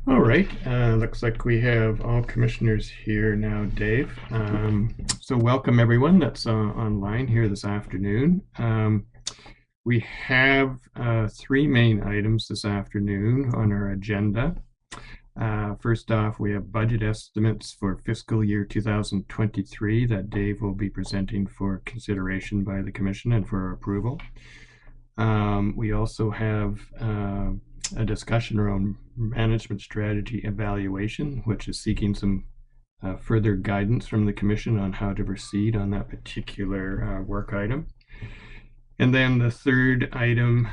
All right, looks like we have all commissioners here now, Dave. So welcome everyone that's online here this afternoon. We have three main items this afternoon on our agenda. First off, we have budget estimates for fiscal year 2023 that Dave will be presenting for consideration by the commission and for approval. We also have a discussion around management strategy evaluation, which is seeking some further guidance from the commission on how to proceed on that particular work item. And then the third item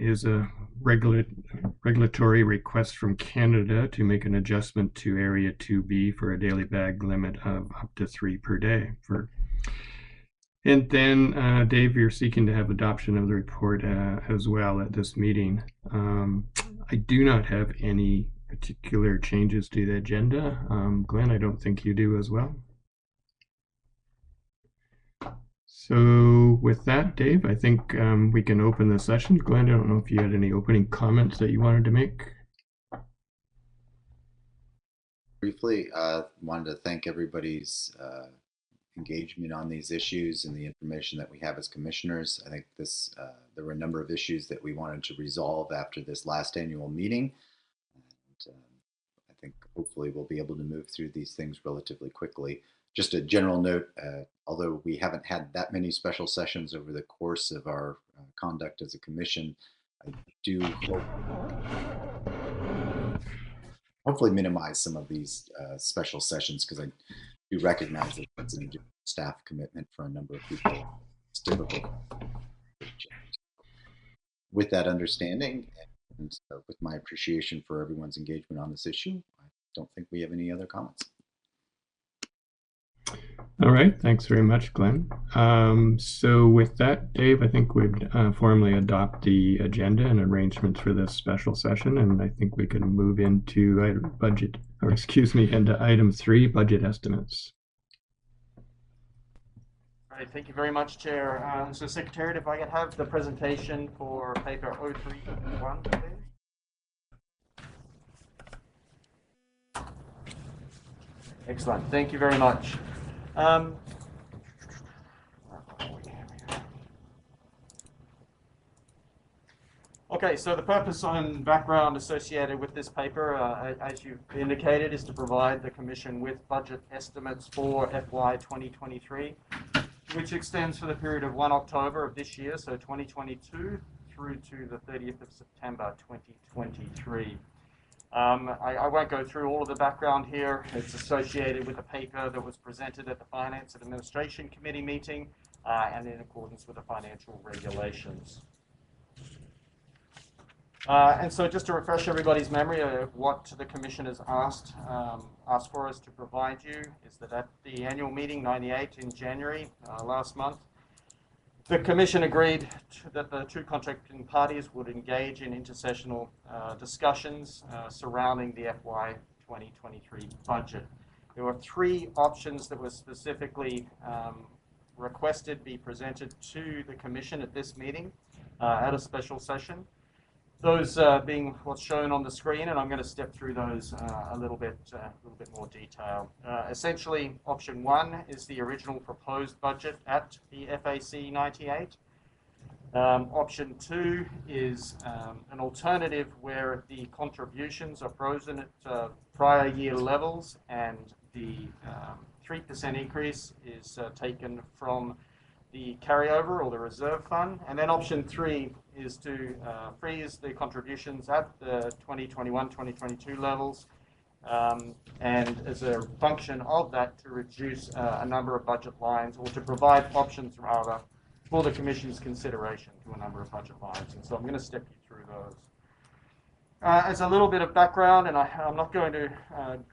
is a regulatory request from Canada to make an adjustment to Area 2B for a daily bag limit of up to 3 per day. And then, Dave, you're seeking to have adoption of the report as well at this meeting. I do not have any particular changes to the agenda. Glenn, I don't think you do as well. So with that, Dave, I think we can open the session. Glenn, I don't know if you had any opening comments that you wanted to make. Briefly, wanted to thank everybody's engagement on these issues and the information that we have as commissioners. I think there were a number of issues that we wanted to resolve after this last annual meeting. And I think hopefully we'll be able to move through these things relatively quickly. Just a general note, although we haven't had that many special sessions over the course of our conduct as a commission, I do hope hopefully minimize some of these special sessions, because I do recognize that it's a staff commitment for a number of people. It's difficult. With that understanding and with my appreciation for everyone's engagement on this issue, I don't think we have any other comments. All right, thanks very much, Glenn. So with that, Dave, I think we'd formally adopt the agenda and arrangements for this special session, and I think we can move into into item 3, budget estimates. All right, thank you very much, Chair. So Secretary, if I could have the presentation for paper 031, please. Excellent, thank you very much. Okay, so the purpose and background associated with this paper, as you've indicated, is to provide the Commission with budget estimates for FY 2023, which extends for the period of 1 October of this year, so 2022, through to the 30th of September 2023. I won't go through all of the background here. It's associated with the paper that was presented at the Finance and Administration Committee meeting and in accordance with the financial regulations. And so just to refresh everybody's memory of what the Commission has asked for us to provide you is that at the annual meeting 98 in January last month, the Commission agreed that the two contracting parties would engage in intersessional discussions surrounding the FY 2023 budget. There were three options that were specifically requested be presented to the Commission at this meeting at a special session. Those being what's shown on the screen, and I'm going to step through those a little bit more detail. Essentially, option 1 is the original proposed budget at the FAC 98. Option 2 is an alternative where the contributions are frozen at prior year levels, and the 3% increase is taken from the carryover or the reserve fund. And then option 3 is to freeze the contributions at the 2021-2022 levels, and as a function of that, to reduce a number of budget lines, or to provide options rather for the Commission's consideration to a number of budget lines. And so I'm going to step you through those. As a little bit of background, and I'm not going to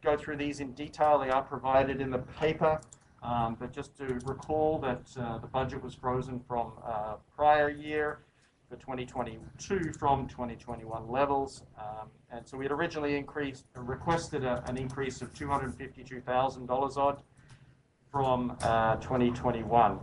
go through these in detail, they are provided in the paper. But just to recall that the budget was frozen from prior year for 2022 from 2021 levels. And so we had originally requested an increase of $252,000 odd from 2021.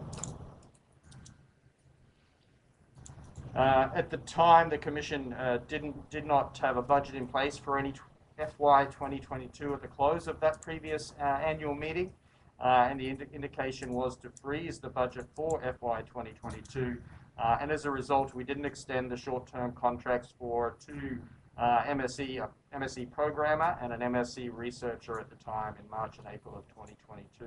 At the time, the Commission did not have a budget in place for any FY 2022 at the close of that previous annual meeting, and the indication was to freeze the budget for FY 2022, and as a result, we didn't extend the short-term contracts for two MSc programmer and an MSc researcher at the time in March and April of 2022.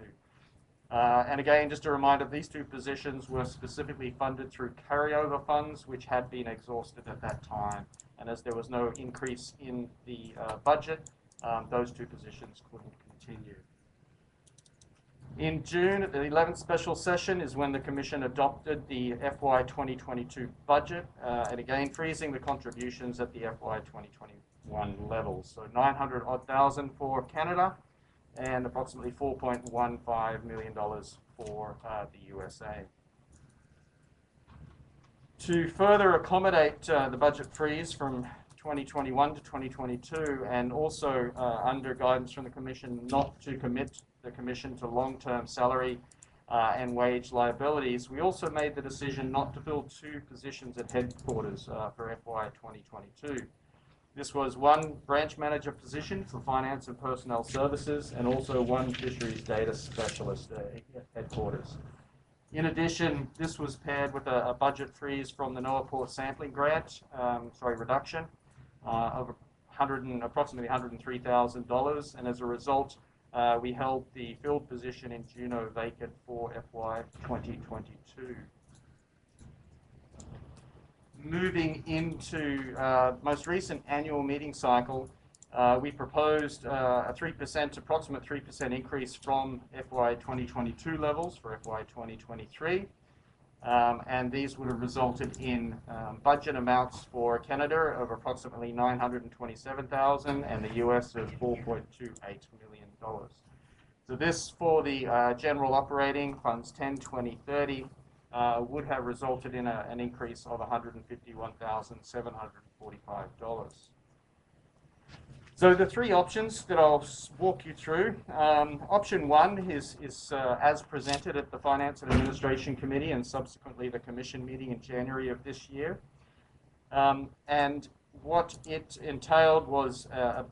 And again, just a reminder, these two positions were specifically funded through carryover funds, which had been exhausted at that time. And as there was no increase in the budget, those two positions couldn't continue. In June, at the 11th special session, is when the Commission adopted the FY 2022 budget, and again, freezing the contributions at the FY 2021 levels. So 900,000 for Canada, and approximately $4.15 million for the USA. To further accommodate the budget freeze from 2021 to 2022, and also under guidance from the Commission not to commit the Commission to long-term salary and wage liabilities, we also made the decision not to fill two positions at headquarters for FY 2022. This was one branch manager position for finance and personnel services, and also one fisheries data specialist at headquarters. In addition, this was paired with a budget freeze from the NOAA Port Sampling Grant, reduction of approximately $103,000, and as a result, we held the filled position in Juneau vacant for FY 2022. Moving into most recent annual meeting cycle, we proposed approximate 3% increase from FY 2022 levels for FY 2023. And these would have resulted in budget amounts for Canada of approximately $927,000 and the US of $4.28 million. So this for the general operating funds 10, 20, 30 would have resulted in an increase of $151,745. So the three options that I'll walk you through. Option one is as presented at the Finance and Administration Committee and subsequently the Commission meeting in January of this year. And what it entailed was a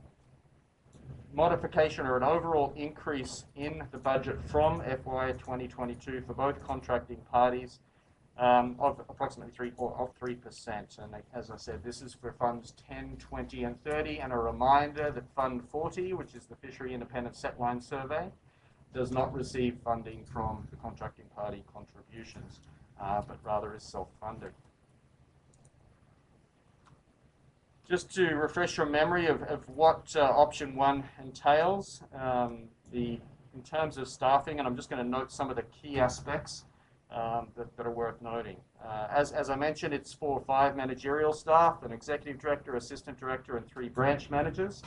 modification or an overall increase in the budget from FY 2022 for both contracting parties of approximately 3%. And as I said, this is for funds 10, 20, and 30. And a reminder that Fund 40, which is the Fishery Independent Setline Survey, does not receive funding from the contracting party contributions, but rather is self-funded. Just to refresh your memory of what option one entails, in terms of staffing, and I'm just going to note some of the key aspects that are worth noting. As I mentioned, it's for 5 managerial staff, an executive director, assistant director, and 3 branch managers.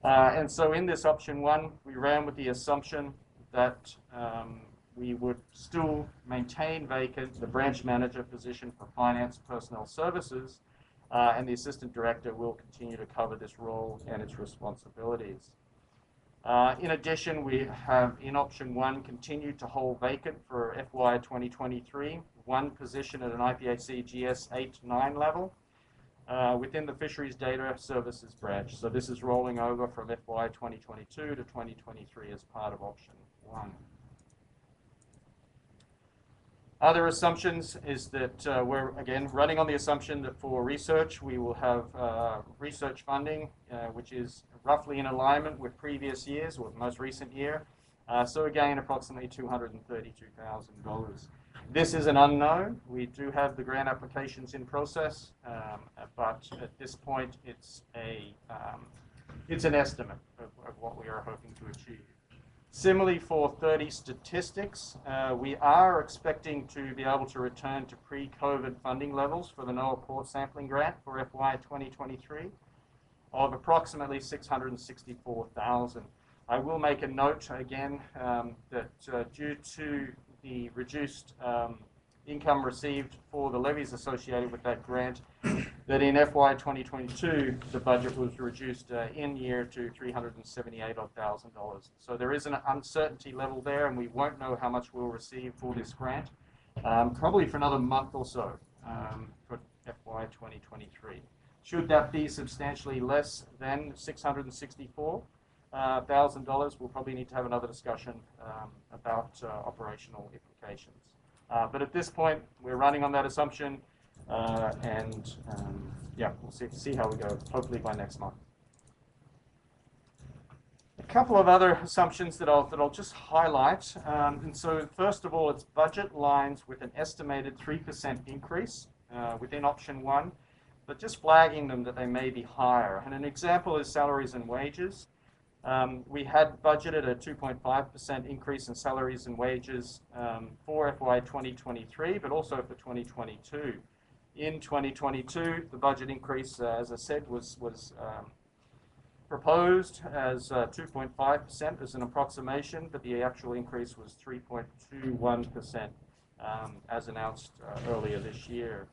And so in this option one, we ran with the assumption that we would still maintain vacant the branch manager position for finance personnel services, and the assistant director will continue to cover this role and its responsibilities. In addition, we have in option one continued to hold vacant for FY 2023 one position at an IPHC GS 8-9 level within the Fisheries Data Services branch. So this is rolling over from FY 2022 to 2023 as part of option one. Other assumptions is that we're, again, running on the assumption that for research, we will have research funding, which is roughly in alignment with previous years, or the most recent year. So again, approximately $232,000. This is an unknown. We do have the grant applications in process, but at this point, it's an estimate of what we are hoping to achieve. Similarly, for 30 statistics, we are expecting to be able to return to pre-COVID funding levels for the NOAA Port Sampling Grant for FY 2023 of approximately $664,000. I will make a note again that due to the reduced income received for the levies associated with that grant, that in FY 2022, the budget was reduced in year to $378,000. So there is an uncertainty level there, and we won't know how much we'll receive for this grant, probably for another month or so for FY 2023. Should that be substantially less than $664,000, we'll probably need to have another discussion about operational implications. But at this point, we're running on that assumption, yeah, we'll see how we go, hopefully by next month. A couple of other assumptions that I'll just highlight. And so first of all, it's budget lines with an estimated 3% increase within option 1, but just flagging them that they may be higher. And an example is salaries and wages. We had budgeted a 2.5% increase in salaries and wages for FY 2023, but also for 2022. In 2022, the budget increase, as I said, was proposed as 2.5% as an approximation, but the actual increase was 3.21% as announced earlier this year.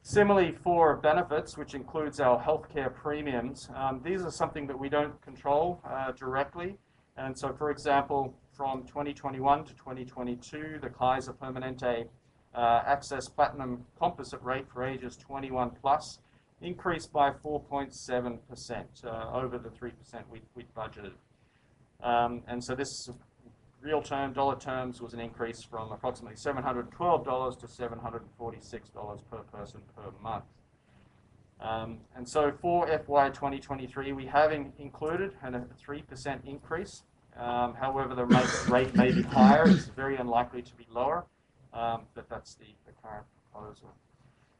Similarly, for benefits, which includes our healthcare premiums, these are something that we don't control directly. And so, for example, from 2021 to 2022, the Kaiser Permanente Access Platinum Composite rate for ages 21 plus increased by 4.7% over the 3% we'd budgeted. And so this real term, dollar terms, was an increase from approximately $712 to $746 per person per month. And so for FY 2023, we have included a 3% increase. However, the rate may be higher. It's very unlikely to be lower, but that's the current proposal.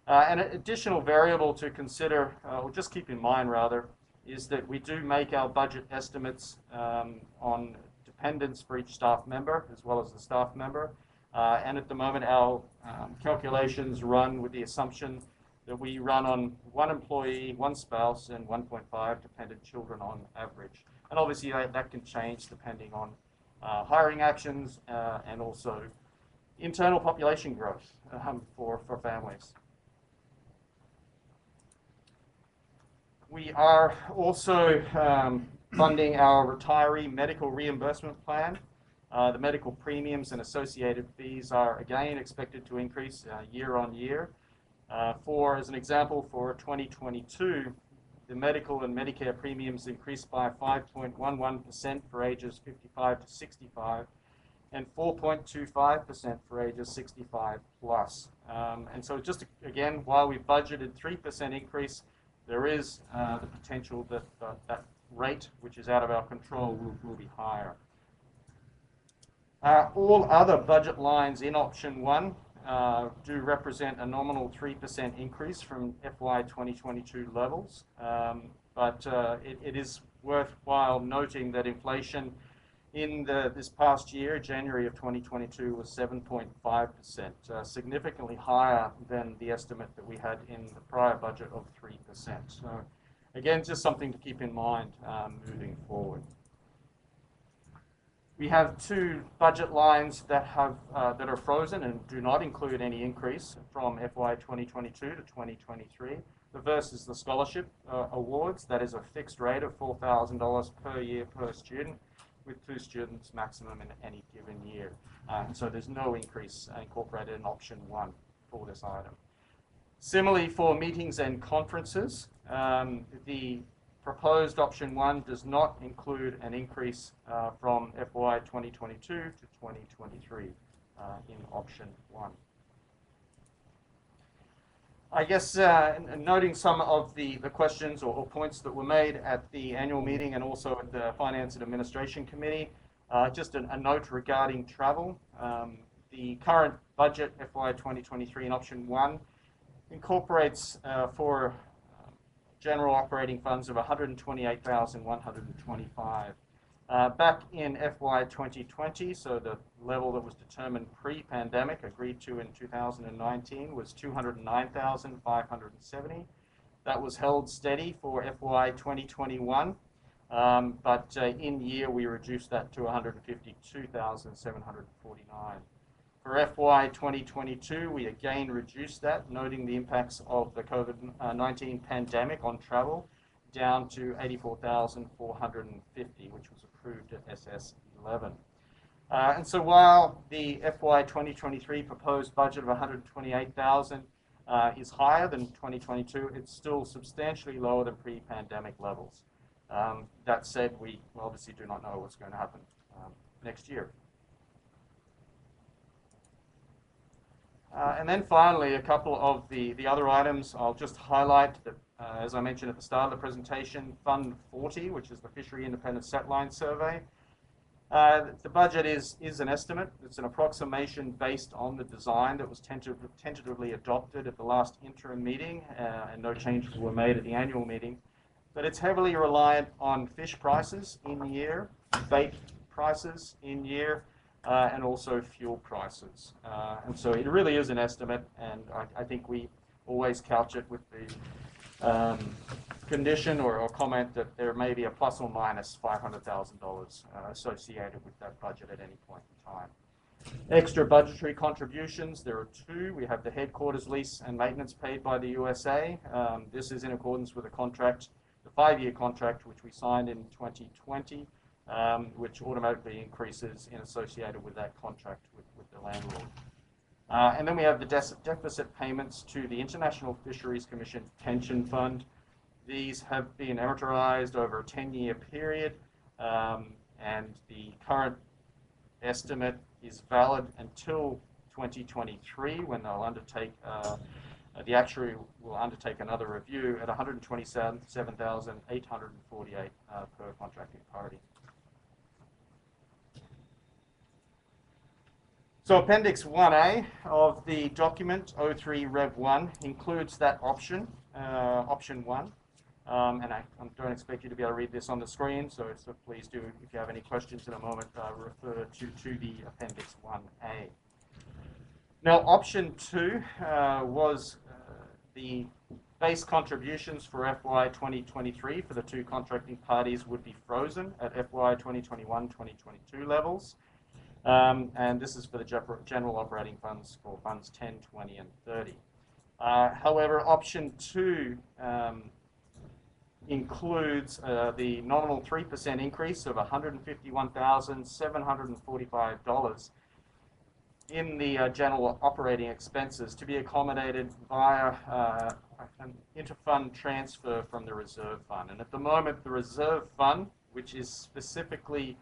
An additional variable to consider, or just keep in mind rather, is that we do make our budget estimates on dependents for each staff member as well as the staff member. And at the moment, our calculations run with the assumption that we run on 1 employee, 1 spouse, and 1.5 dependent children on average. And obviously that can change depending on hiring actions and also internal population growth for families. We are also funding our retiree medical reimbursement plan. The medical premiums and associated fees are again expected to increase year on year. As an example, for 2022, the medical and Medicare premiums increased by 5.11% for ages 55 to 65 and 4.25% for ages 65 plus. And so just again, while we budgeted 3% increase, there is the potential that that rate, which is out of our control, will be higher. All other budget lines in option 1 do represent a nominal 3% increase from FY 2022 levels, but it is worthwhile noting that inflation in this past year, January of 2022, was 7.5%, significantly higher than the estimate that we had in the prior budget of 3%. So again, just something to keep in mind moving forward. We have 2 budget lines that are frozen and do not include any increase from FY 2022 to 2023. The first is the scholarship awards. That is a fixed rate of $4,000 per year per student, with 2 students maximum in any given year. And so there's no increase incorporated in option 1 for this item. Similarly, for meetings and conferences, the proposed option 1 does not include an increase from FY 2022 to 2023 in option 1. I guess noting some of the questions or points that were made at the annual meeting and also at the Finance and Administration Committee, just a note regarding travel. The current budget, FY 2023 in option 1, incorporates for general operating funds of $128,125. Back in FY 2020, so the level that was determined pre-pandemic, agreed to in 2019, was $209,570. That was held steady for FY 2021, but in year we reduced that to $152,749. For FY 2022, we again reduced that, noting the impacts of the COVID-19 pandemic on travel, down to $84,450, which was approved at SS012. And so while the FY 2023 proposed budget of $128,000 is higher than 2022, it's still substantially lower than pre-pandemic levels. That said, we obviously do not know what's going to happen next year. And then finally, a couple of the other items. I'll just highlight that, as I mentioned at the start of the presentation, Fund 40, which is the Fishery Independent Setline Survey. The budget is an estimate. It's an approximation based on the design that was tentatively adopted at the last interim meeting, and no changes were made at the annual meeting. But it's heavily reliant on fish prices in year, bait prices in year, and also fuel prices. And so it really is an estimate, and I think we always couch it with the condition or comment that there may be a plus or minus $500,000 associated with that budget at any point in time. Extra budgetary contributions, there are two. We have the headquarters lease and maintenance paid by the USA. This is in accordance with the contract, the 5-year contract, which we signed in 2020, which automatically increases in associated with that contract with the landlord. And then we have the deficit payments to the International Fisheries Commission Pension Fund. These have been amortized over a 10-year period, and the current estimate is valid until 2023, when they'll undertake, the actuary will undertake another review at $127,848 per contracting party. So Appendix 1A of the document 03 Rev 1 includes that option, option 1. And I don't expect you to be able to read this on the screen, so please do, if you have any questions in a moment, refer to the Appendix 1A. Now, option 2 was the base contributions for FY 2023 for the two contracting parties would be frozen at FY 2021-2022 levels. And this is for the general operating funds for funds 10, 20, and 30. However, option 2 includes the nominal 3% increase of $151,745 in the general operating expenses to be accommodated via an interfund transfer from the reserve fund. And at the moment, the reserve fund, which is specifically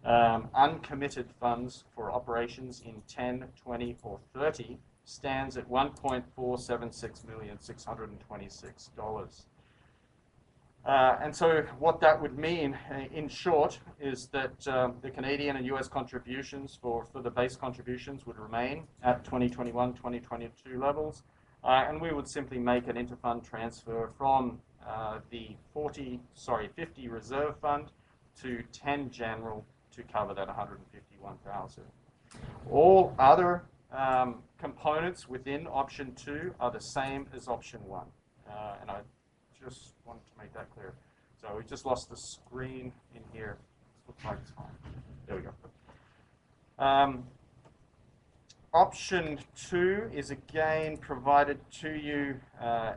uncommitted funds for operations in 10, 20, or 30, stands at $1.476,626. And so what that would mean, in short, is that the Canadian and US contributions for the base contributions would remain at 2021-2022 levels, and we would simply make an interfund transfer from the 50 reserve fund to 10 general to cover that 151,000. All other components within option 2 are the same as option 1, and I just wanted to make that clear. So we just lost the screen in here. Looks like it's fine. There we go. Option 2 is again provided to you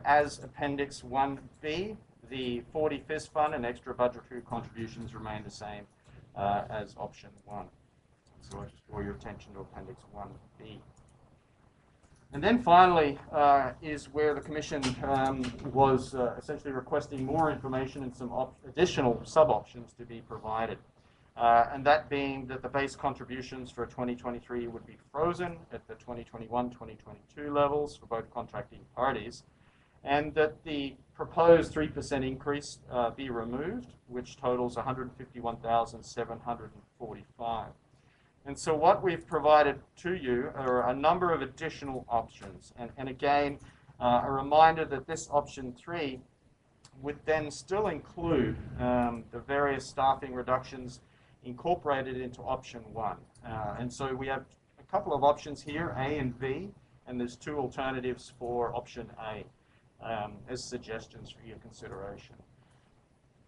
as Appendix 1B. The 40 FIS fund and extra budgetary contributions remain the same as option 1. So I just draw your attention to Appendix 1B. And then finally is where the Commission was essentially requesting more information and some additional sub-options to be provided. And that being that the base contributions for 2023 would be frozen at the 2021-2022 levels for both contracting parties, and that the proposed 3% increase be removed, which totals $151,745. And so what we've provided to you are a number of additional options. And again, a reminder that this option 3 would then still include the various staffing reductions incorporated into option 1. And so we have a couple of options here, A and B, and there's 2 alternatives for option A as suggestions for your consideration.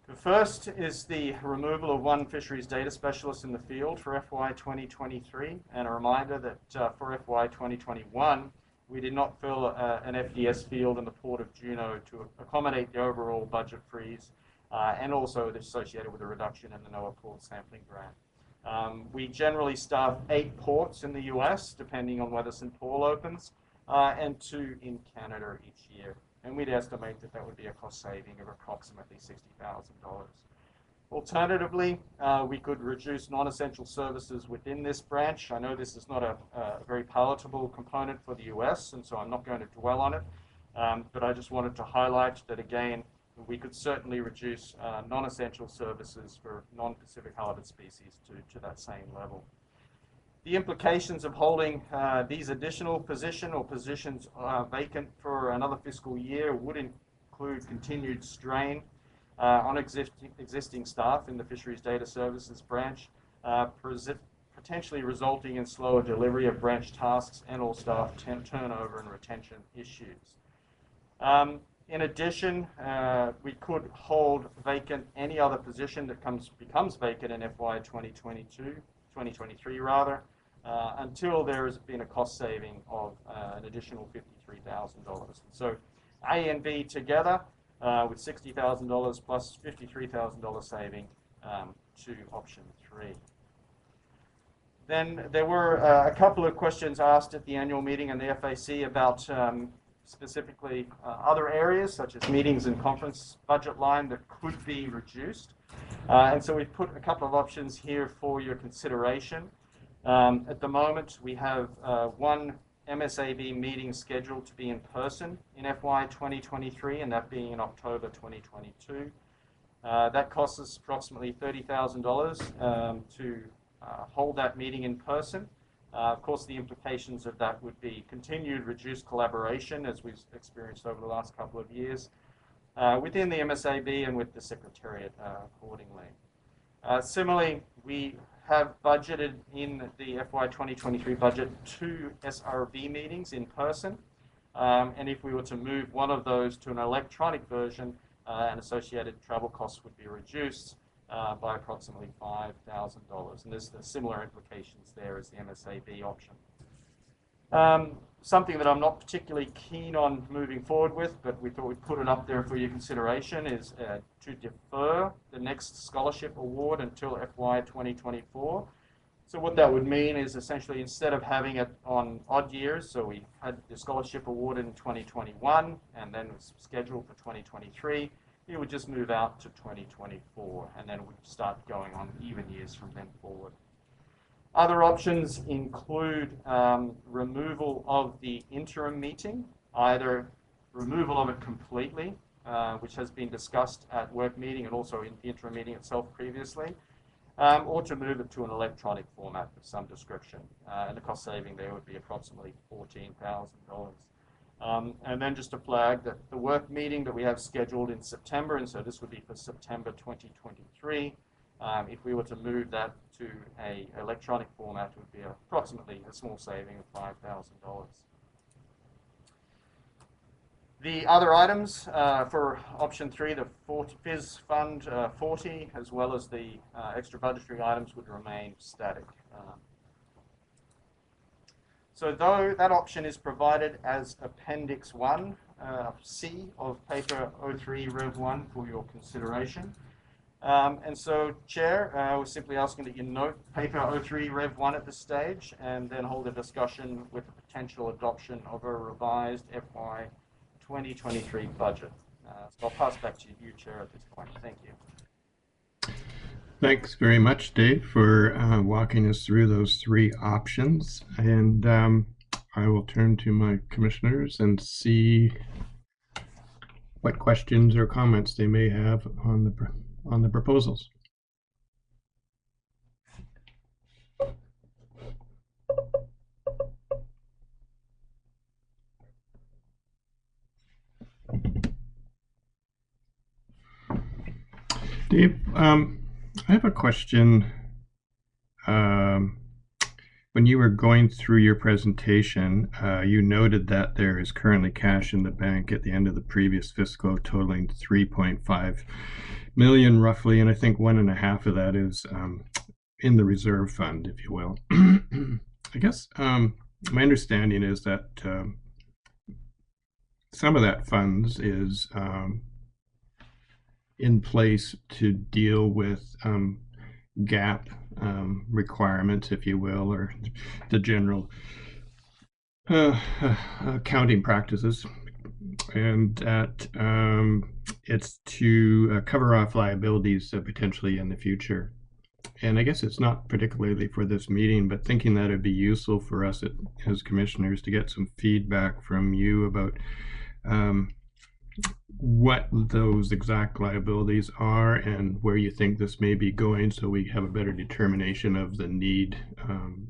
The first is the removal of 1 fisheries data specialist in the field for FY 2023, and a reminder that for FY 2021, we did not fill an FDS field in the Port of Juneau to accommodate the overall budget freeze, and also associated with a reduction in the NOAA port sampling grant. We generally staff 8 ports in the US, depending on whether St. Paul opens, and 2 in Canada each year. And we'd estimate that that would be a cost saving of approximately $60,000. Alternatively, we could reduce non-essential services within this branch. I know this is not a very palatable component for the US, and so I'm not going to dwell on it, but I just wanted to highlight that, again, we could certainly reduce non-essential services for non-Pacific Halibut species to that same level. The implications of holding these additional positions vacant for another fiscal year would include continued strain on existing staff in the Fisheries Data Services branch, potentially resulting in slower delivery of branch tasks and all staff turnover and retention issues. In addition, we could hold vacant any other position that becomes vacant in FY 2023 rather, until there has been a cost saving of an additional $53,000. So A and B together, with $60,000 plus $53,000 saving to option 3. Then there were a couple of questions asked at the annual meeting and the FAC about specifically other areas such as meetings and conference budget line that could be reduced. And so we've put a couple of options here for your consideration. At the moment, we have one MSAB meeting scheduled to be in person in FY 2023, and that being in October 2022. That costs us approximately $30,000 to hold that meeting in person. Of course, the implications of that would be continued reduced collaboration, as we've experienced over the last couple of years, within the MSAB and with the Secretariat accordingly. Similarly, we have budgeted in the FY 2023 budget 2 SRV meetings in person, and if we were to move one of those to an electronic version, and associated travel costs would be reduced by approximately $5,000, and there's similar implications there as the MSAB option. Something that I'm not particularly keen on moving forward with, but we thought we'd put it up there for your consideration, is to defer the next scholarship award until FY 2024. So what that would mean is essentially, instead of having it on odd years, so we had the scholarship award in 2021 and then it was scheduled for 2023, it would just move out to 2024, and then we'd start going on even years from then forward. Other options include removal of the interim meeting, either removal of it completely, which has been discussed at work meeting and also in the interim meeting itself previously, or to move it to an electronic format of some description. And the cost saving there would be approximately $14,000. And then just to flag that the work meeting that we have scheduled in September, and so this would be for September 2023, if we were to move that to an electronic format, it would be approximately a small saving of $5,000. The other items for option 3, the FIS Fund 40, as well as the extra budgetary items, would remain static. So though that option is provided as Appendix 1, C of Paper 03 Rev 1 for your consideration. And so, Chair, we're simply asking that you note Paper 03 Rev 1 at this stage and then hold a discussion with the potential adoption of a revised FY 2023 budget. So I'll pass back to you, Chair, at this point. Thank you. Thanks very much, Dave, for walking us through those 3 options. And I will turn to my commissioners and see what questions or comments they may have on the proposals. Dave, I have a question. When you were going through your presentation, you noted that there is currently cash in the bank at the end of the previous fiscal totaling $3.5 million roughly, and I think 1.5 of that is in the reserve fund, if you will. I guess my understanding is that some of that funds is in place to deal with gap requirements, if you will, or the general accounting practices, and that it's to cover off liabilities potentially in the future. And I guess it's not particularly for this meeting, but thinking that it'd be useful for us as commissioners to get some feedback from you about um, what those exact liabilities are and where you think this may be going, so we have a better determination of the need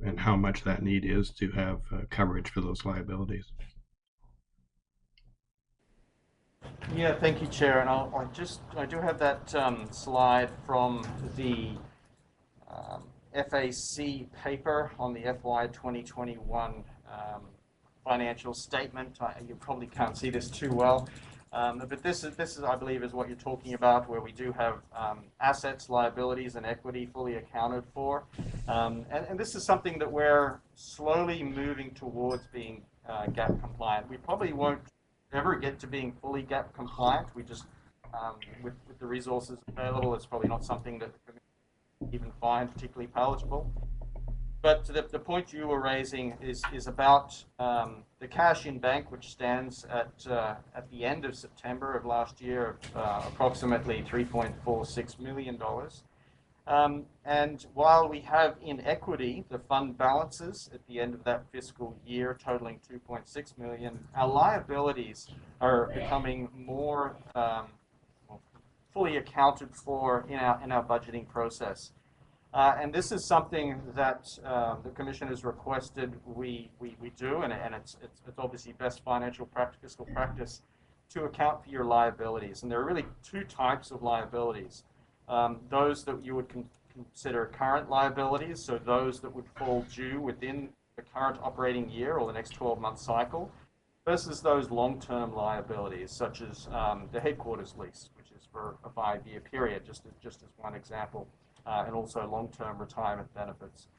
and how much that need is to have coverage for those liabilities. Yeah, thank you, Chair. And I do have that slide from the FAC paper on the FY 2021 financial statement. You probably can't see this too well, but this is, I believe, is what you're talking about, where we do have assets, liabilities, and equity fully accounted for. And this is something that we're slowly moving towards being GAAP compliant. We probably won't ever get to being fully GAAP compliant. We just, with the resources available, it's probably not something that even find particularly palatable. But the point you were raising is about the cash in bank, which stands at the end of September of last year of approximately $3.46 million. And while we have in equity the fund balances at the end of that fiscal year totaling $2.6 million, our liabilities are becoming more fully accounted for in our budgeting process. And this is something that the Commission has requested we do, and it's obviously best fiscal practice to account for your liabilities. And there are really two types of liabilities. Those that you would consider current liabilities, so those that would fall due within the current operating year or the next 12-month cycle, versus those long-term liabilities, such as the headquarters lease, which is for a 5-year period, just as one example, and also long-term retirement benefits.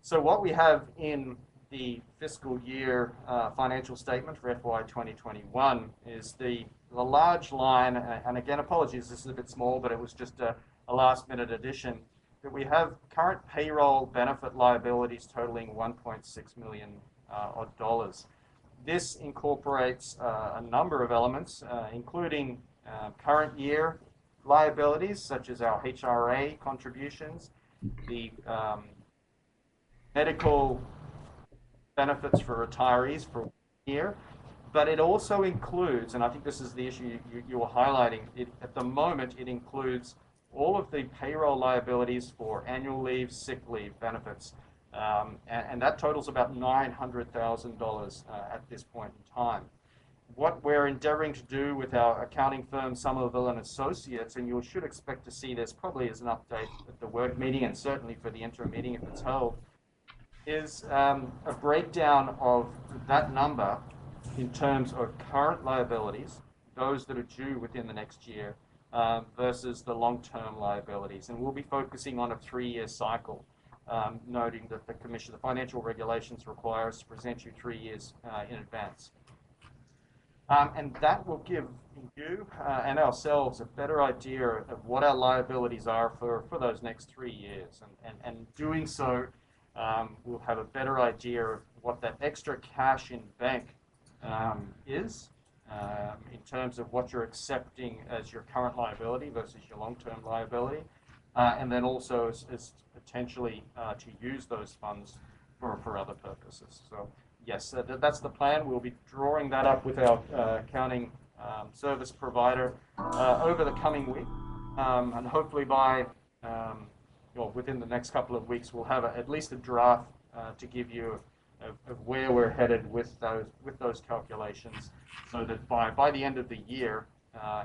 So what we have in the fiscal year financial statement for FY 2021 is the large line, and again, apologies, this is a bit small, but it was just a last-minute addition, that we have current payroll benefit liabilities totaling $1.6 million odd dollars. This incorporates a number of elements, including current year liabilities, such as our HRA contributions, the medical benefits for retirees for 1 year, but it also includes, and I think this is the issue you were highlighting, at the moment it includes all of the payroll liabilities for annual leave, sick leave benefits, and that totals about $900,000 at this point in time. What we're endeavoring to do with our accounting firm, Somerville and Associates, and you should expect to see this probably as an update at the work meeting and certainly for the interim meeting if it's held, is a breakdown of that number in terms of current liabilities, those that are due within the next year, versus the long-term liabilities. And we'll be focusing on a 3-year cycle, noting that the financial regulations require us to present you 3 years in advance. And that will give you and ourselves a better idea of what our liabilities are for those next 3 years. And doing so, we'll have a better idea of what that extra cash in bank is in terms of what you're accepting as your current liability versus your long-term liability. And then also as potentially to use those funds for other purposes. So yes, that's the plan. We'll be drawing that up with our accounting service provider over the coming week, and hopefully by within the next couple of weeks, we'll have at least a draft to give you of where we're headed with those calculations, so that by the end of the year,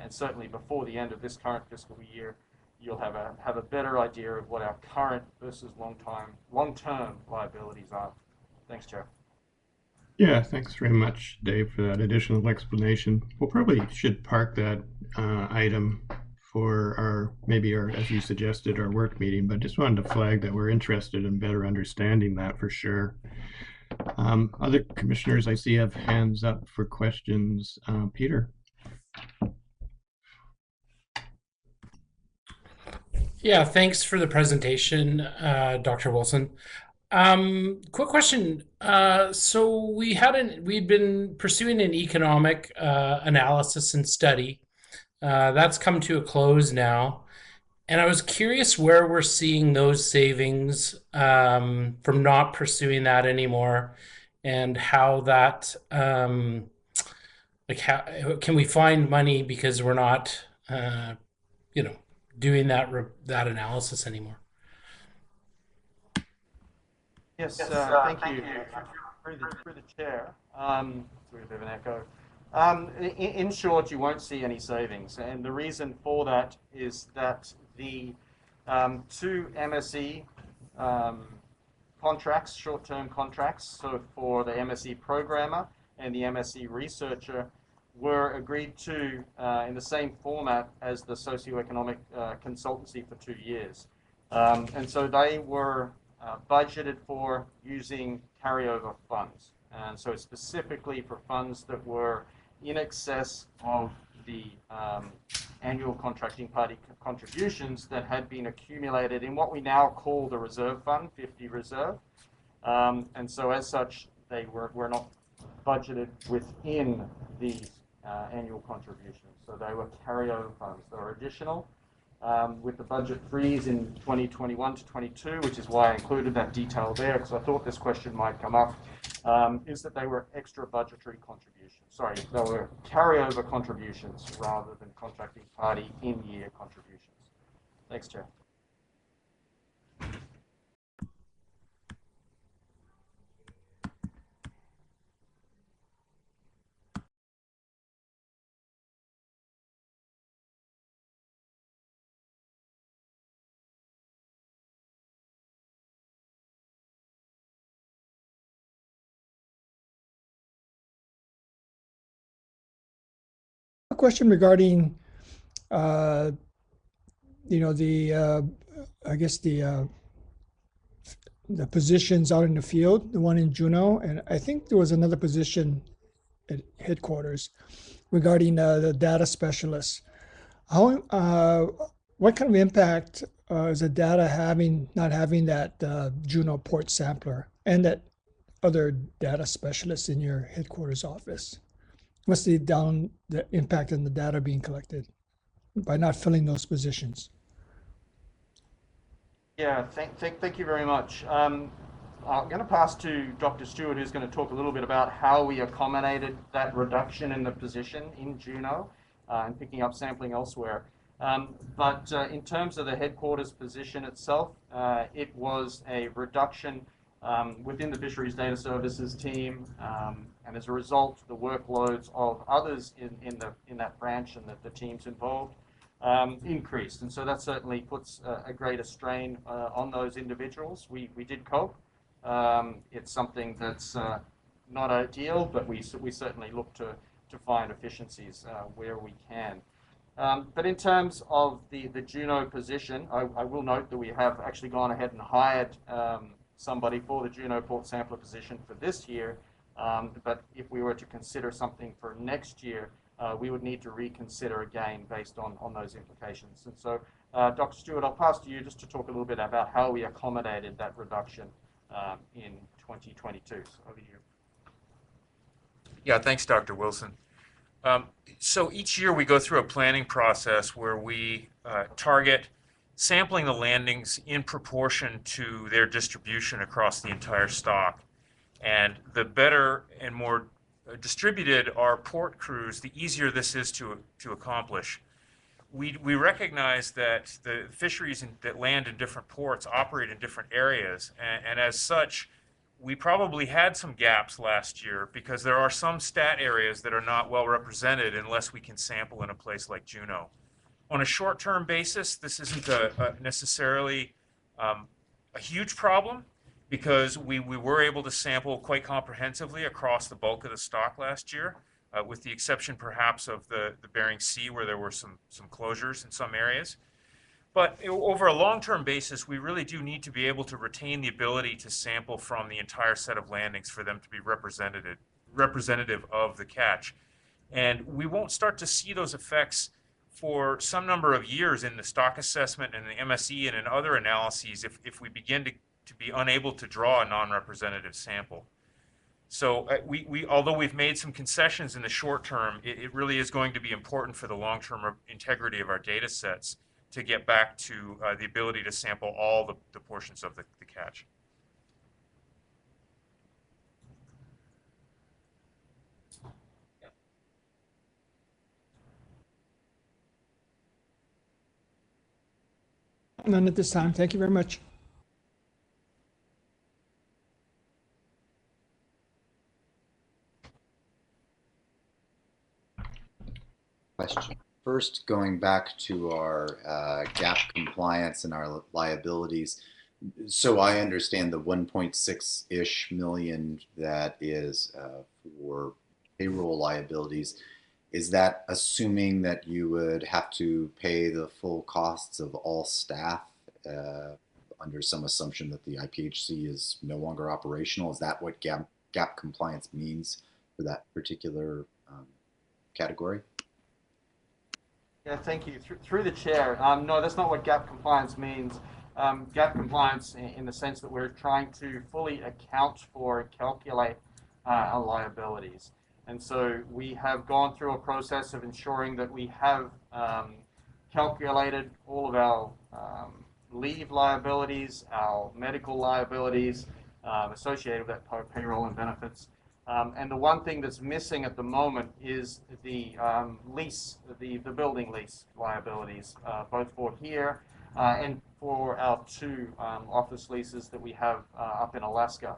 and certainly before the end of this current fiscal year, you'll have a better idea of what our current versus long-term liabilities are. Thanks, Chair. Yeah, thanks very much, Dave, for that additional explanation. We'll probably should park that item for maybe our, as you suggested, our work meeting, but just wanted to flag that we're interested in better understanding that for sure. Other commissioners I see have hands up for questions. Peter. Yeah, thanks for the presentation, Dr. Wilson. Quick question. So we'd been pursuing an economic analysis and study. That's come to a close now. And I was curious where we're seeing those savings from not pursuing that anymore, and how that like how can we find money because we're not you know doing that analysis anymore. Yes, thank you. Through the chair. Sorry, a bit of an echo. In short, you won't see any savings, and the reason for that is that the two MSE um, contracts, short-term contracts, so for the MSE programmer and the MSE researcher, were agreed to in the same format as the socioeconomic consultancy for 2 years. And so they were budgeted for using carryover funds. And so specifically for funds that were in excess of the annual contracting party contributions that had been accumulated in what we now call the reserve fund, 50 reserve. And so as such, they were not budgeted within these annual contributions. So they were carryover funds. They were additional. With the budget freeze in 2021 to 22, which is why I included that detail there, because I thought this question might come up, is that they were extra budgetary contributions. Sorry, they were carryover contributions rather than contracting party in-year contributions. Thanks, Chair. A question regarding, uh, I guess the positions out in the field, the one in Juneau, and I think there was another position at headquarters regarding the data specialists. How, what kind of impact is the data not having that Juneau port sampler and that other data specialists in your headquarters office? What's the impact on the data being collected by not filling those positions? Yeah, thank you very much. I'm going to pass to Dr. Stewart, who's going to talk a little bit about how we accommodated that reduction in the position in Juneau and picking up sampling elsewhere. But in terms of the headquarters position itself, it was a reduction within the Fisheries Data Services team, and as a result, the workloads of others in that branch and the teams involved increased, and so that certainly puts a greater strain on those individuals. We did cope. It's something that's not ideal, but we certainly look to find efficiencies where we can. But in terms of the Juneau position, I will note that we have actually gone ahead and hired somebody for the Juneau port sampler position for this year. But if we were to consider something for next year, we would need to reconsider again based on those implications. And so, Dr. Stewart, I'll pass to you just to talk a little bit about how we accommodated that reduction in 2022. So over to you. Yeah, thanks, Dr. Wilson. So each year we go through a planning process where we target sampling the landings in proportion to their distribution across the entire stock. And the better and more distributed our port crews, the easier this is to accomplish. We recognize that the fisheries that land in different ports operate in different areas, and as such, we probably had some gaps last year because there are some stat areas that are not well represented unless we can sample in a place like Juneau. On a short-term basis, this isn't necessarily a huge problem, because we were able to sample quite comprehensively across the bulk of the stock last year, with the exception perhaps of the Bering Sea, where there were some closures in some areas. But over a long-term basis, we really do need to be able to retain the ability to sample from the entire set of landings for them to be representative of the catch. And we won't start to see those effects for some number of years in the stock assessment and the MSE and in other analyses if we begin to be unable to draw a non-representative sample. So although we've made some concessions in the short term, it really is going to be important for the long-term integrity of our data sets to get back to the ability to sample all the portions of the catch. None at this time. Thank you very much. Question. First, going back to our gap compliance and our liabilities. So I understand the 1.6-ish million that is for payroll liabilities. Is that assuming that you would have to pay the full costs of all staff under some assumption that the IPHC is no longer operational? Is that what gap compliance means for that particular category? Yeah, thank you. Through the chair, no, that's not what gap compliance means. Gap compliance in the sense that we're trying to fully account for and calculate our liabilities. And so we have gone through a process of ensuring that we have calculated all of our leave liabilities, our medical liabilities associated with that payroll and benefits. And the one thing that's missing at the moment is the lease, the building lease liabilities, both for here and for our two office leases that we have up in Alaska.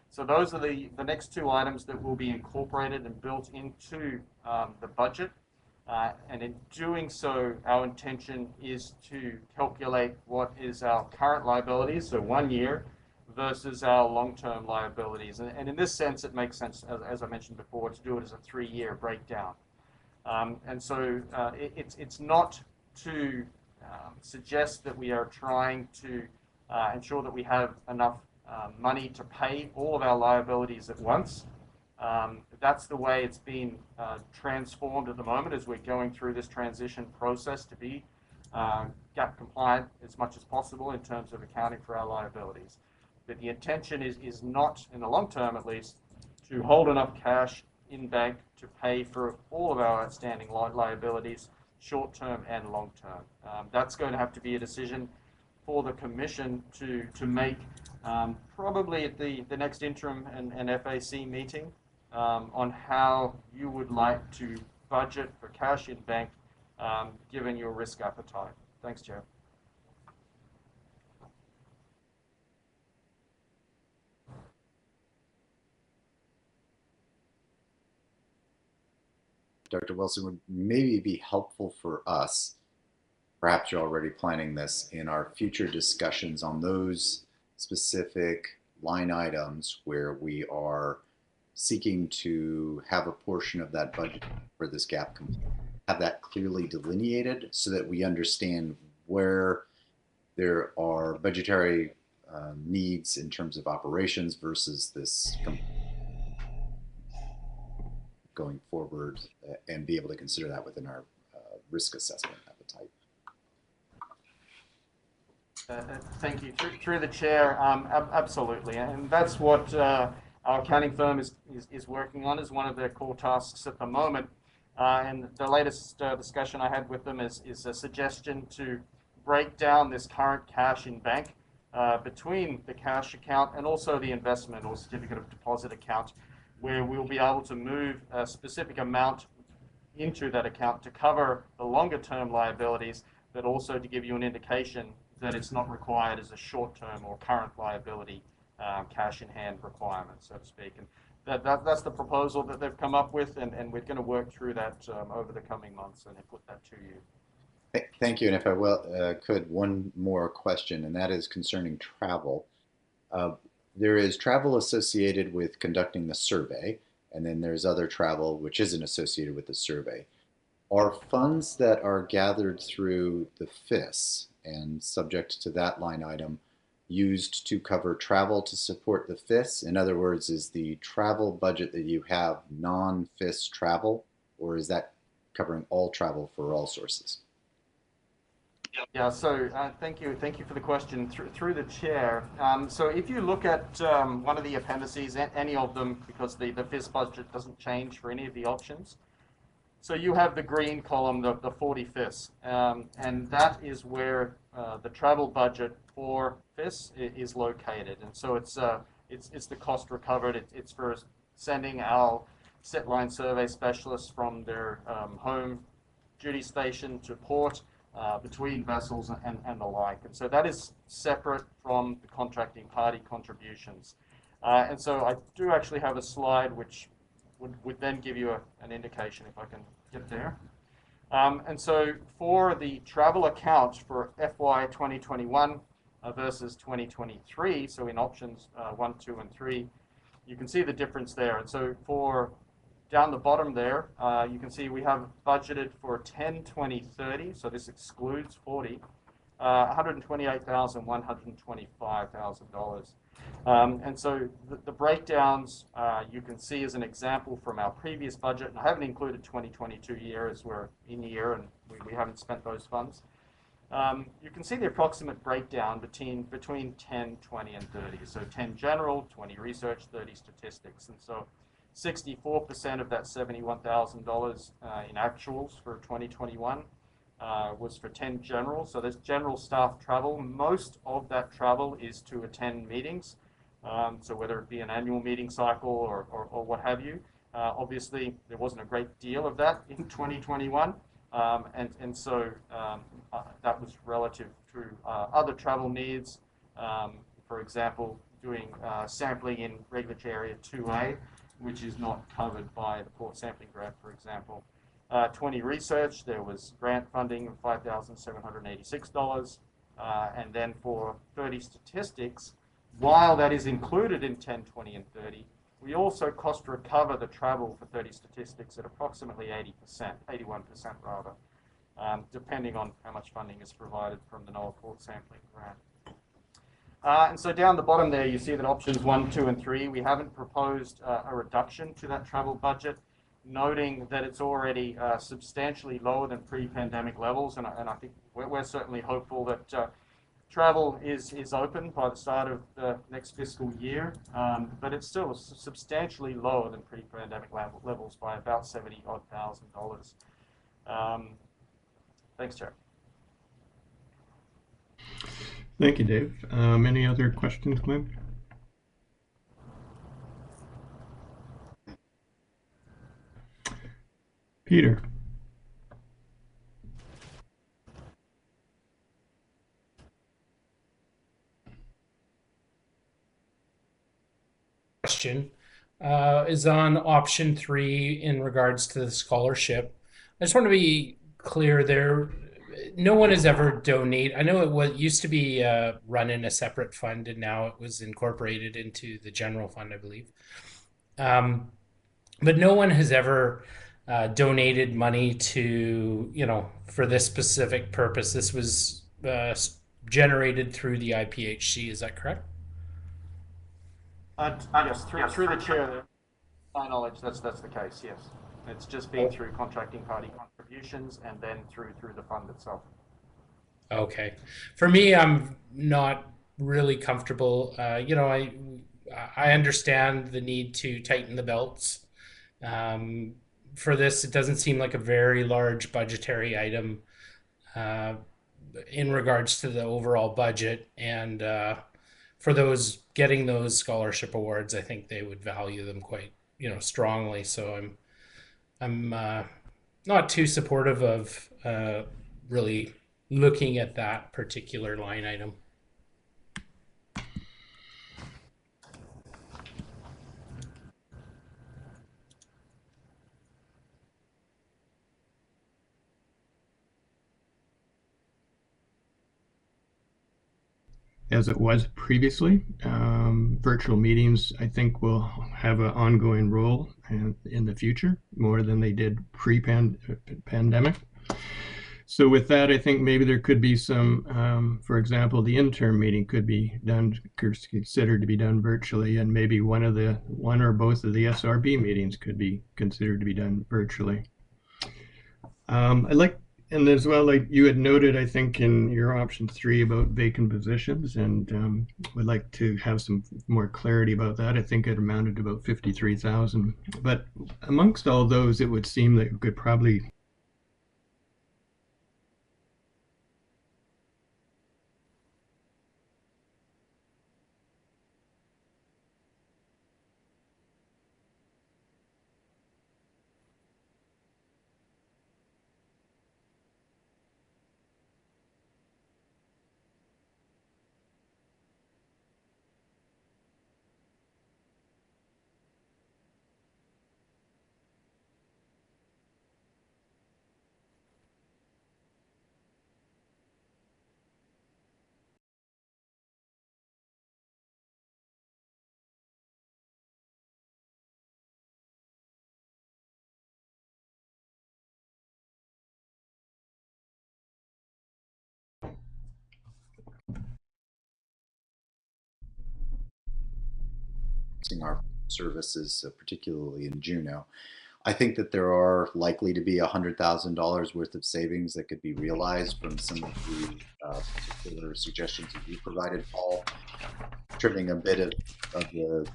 So those are the next two items that will be incorporated and built into the budget. And in doing so, our intention is to calculate what is our current liabilities, so 1 year, versus our long-term liabilities. And in this sense, it makes sense, as I mentioned before, to do it as a 3-year breakdown. And so it's not to suggest that we are trying to ensure that we have enough money to pay all of our liabilities at once. That's the way it's been transformed at the moment as we're going through this transition process to be gap compliant as much as possible in terms of accounting for our liabilities. But the intention is not, in the long term at least, to hold enough cash in bank to pay for all of our outstanding liabilities, short term and long term. That's going to have to be a decision for the Commission to make probably at the next interim and FAC meeting on how you would like to budget for cash in bank given your risk appetite. Thanks, Chair. Dr. Wilson, would maybe be helpful for us, perhaps you're already planning this, in our future discussions on those specific line items where we are seeking to have a portion of that budget for this gap, have that clearly delineated so that we understand where there are budgetary needs in terms of operations versus this going forward, and be able to consider that within our risk assessment appetite. Thank you. Through the chair, absolutely. And that's what our accounting firm is working on as one of their core tasks at the moment. And the latest discussion I had with them is a suggestion to break down this current cash in bank between the cash account and also the investment or certificate of deposit account, where we'll be able to move a specific amount into that account to cover the longer term liabilities, but also to give you an indication that it's not required as a short term or current liability cash in hand requirement, so to speak. And that's the proposal that they've come up with, and we're going to work through that over the coming months and put that to you. Thank you. And if I could, one more question, and that is concerning travel. There is travel associated with conducting the survey, and then there's other travel which isn't associated with the survey. Are funds that are gathered through the FIS and subject to that line item used to cover travel to support the FIS? In other words, is the travel budget that you have non-FIS travel, or is that covering all travel for all sources? Yeah, so thank you for the question through the chair. So if you look at one of the appendices, any of them, because the FIS budget doesn't change for any of the options. So you have the green column, the 40 FIS, and that is where the travel budget for FIS is located. And so it's the cost recovered. It's for sending our set line survey specialists from their home duty station to port, between vessels and the like. And so that is separate from the contracting party contributions. And so I do actually have a slide which would then give you an indication, if I can get there. And so for the travel account for FY 2021 versus 2023, so in options 1, 2, and 3, you can see the difference there. And so for down the bottom there, you can see we have budgeted for 10, 20, 30, so this excludes 40, $128,125,000. And so the breakdowns you can see as an example from our previous budget, and I haven't included 2022 year as we're in year and we haven't spent those funds. You can see the approximate breakdown between 10, 20, and 30. So 10 general, 20 research, 30 statistics. And so 64% of that $71,000 in actuals for 2021 was for 10 general. So there's general staff travel. Most of that travel is to attend meetings. So whether it be an annual meeting cycle or what have you. Obviously, there wasn't a great deal of that in 2021. And so that was relative to other travel needs. For example, doing sampling in regulatory area 2A, which is not covered by the port sampling grant, for example. 20 research, there was grant funding of $5,786. And then for 30 statistics, while that is included in 10, 20, and 30, we also cost recover the travel for 30 statistics at approximately 80%, 81% rather, depending on how much funding is provided from the NOAA port sampling grant. And so down the bottom there, you see that options 1, 2, and 3, we haven't proposed a reduction to that travel budget, noting that it's already substantially lower than pre-pandemic levels. And I think we're certainly hopeful that travel is open by the start of the next fiscal year, but it's still substantially lower than pre-pandemic levels by about $70,000. Thanks, Chair. Thank you, Dave. Any other questions, Glenn? Peter. Question is on option 3 in regards to the scholarship. I just want to be clear there. No one has ever donated. I know it used to be run in a separate fund, and now it was incorporated into the general fund, I believe. But no one has ever donated money to, for this specific purpose. This was generated through the IPHC. Is that correct? Yes, through the chair, to my knowledge, that's the case, yes. It's just been through contracting party contributions and then through the fund itself. Okay. For me, I'm not really comfortable. I understand the need to tighten the belts. For this, it doesn't seem like a very large budgetary item in regards to the overall budget. And for those getting those scholarship awards, I think they would value them quite, strongly. So I'm not too supportive of really looking at that particular line item. As it was previously, virtual meetings, I think, will have an ongoing role in the future, more than they did pre-pandemic. So with that, I think maybe there could be some, for example, the interim meeting could be considered to be done virtually, and maybe one or both of the SRB meetings could be considered to be done virtually. I'd like And as well, like you had noted, I think in your option 3 about vacant positions, and would like to have some more clarity about that. I think it amounted to about 53,000. But amongst all those, it would seem that we could probably our services, particularly in Juneau. I think that there are likely to be $100,000 worth of savings that could be realized from some of the particular suggestions that you provided, Paul, trimming a bit of the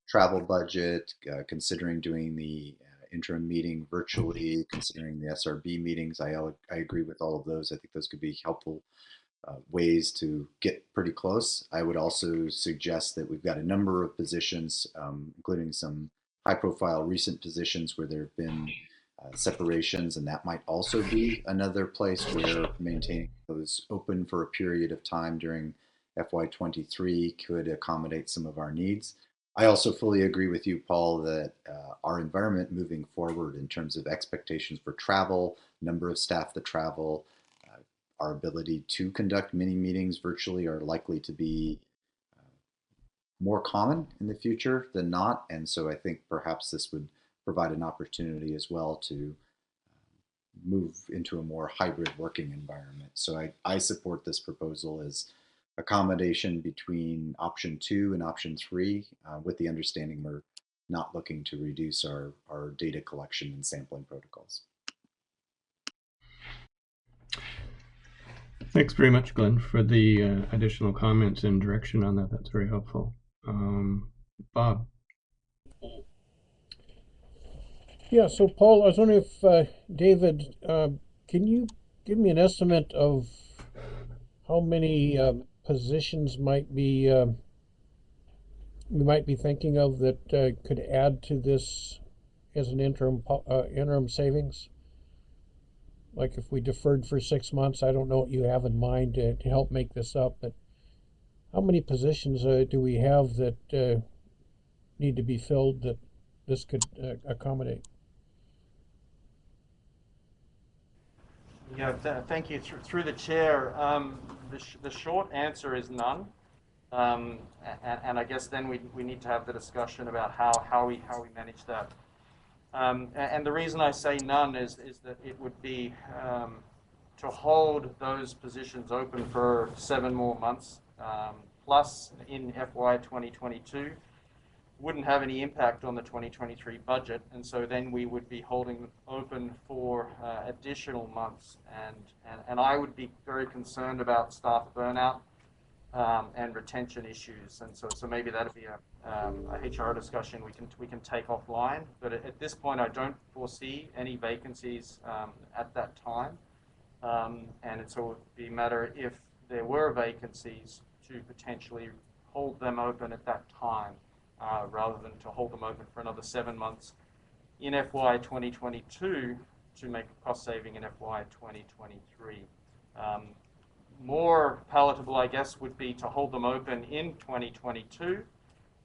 travel budget, considering doing the interim meeting virtually, considering the SRB meetings. I agree with all of those. I think those could be helpful ways to get pretty close. I would also suggest that we've got a number of positions, including some high profile recent positions where there have been separations, and that might also be another place where maintaining those open for a period of time during FY23 could accommodate some of our needs. I also fully agree with you, Paul, that our environment moving forward in terms of expectations for travel, number of staff that travel, our ability to conduct mini meetings virtually are likely to be more common in the future than not. And so I think perhaps this would provide an opportunity as well to move into a more hybrid working environment. So I support this proposal as accommodation between option 2 and option 3, with the understanding we're not looking to reduce our data collection and sampling protocols. Thanks very much, Glenn, for the additional comments and direction on that. That's very helpful. Bob. Yeah, so Paul, I was wondering if David, can you give me an estimate of how many positions might be we might be thinking of that could add to this as an interim savings? Like if we deferred for 6 months, I don't know what you have in mind to help make this up, but how many positions do we have that need to be filled that this could accommodate? Yeah, thank you. Through the chair, the short answer is none. And I guess then we need to have the discussion about how we manage that. And the reason I say none is that it would be to hold those positions open for 7 more months, plus in FY 2022, wouldn't have any impact on the 2023 budget, and so then we would be holding them open for additional months, and I would be very concerned about staff burnout and retention issues, and so maybe that'd be a HR discussion we can take offline. But at this point, I don't foresee any vacancies at that time, and so it would be a matter if there were vacancies to potentially hold them open at that time. Rather than to hold them open for another 7 months in FY 2022 to make a cost saving in FY 2023. More palatable, I guess, would be to hold them open in 2022,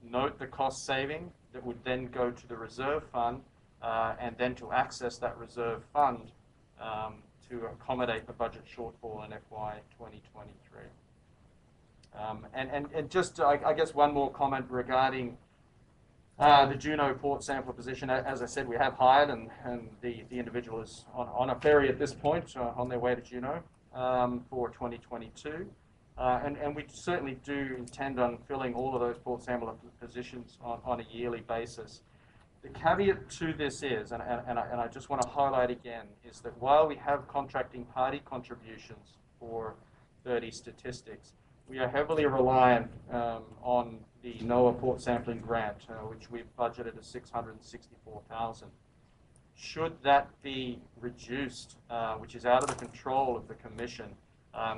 note the cost saving that would then go to the reserve fund, and then to access that reserve fund to accommodate the budget shortfall in FY 2023. And just, I guess, one more comment regarding the Juneau port sampler position. As I said, we have hired, and the individual is on a ferry at this point, on their way to Juneau for 2022. And we certainly do intend on filling all of those port sampler positions on a yearly basis. The caveat to this is, and I just want to highlight again, is that while we have contracting party contributions for 30 statistics, we are heavily reliant on the NOAA port sampling grant, which we've budgeted at $664,000. Should that be reduced, which is out of the control of the Commission,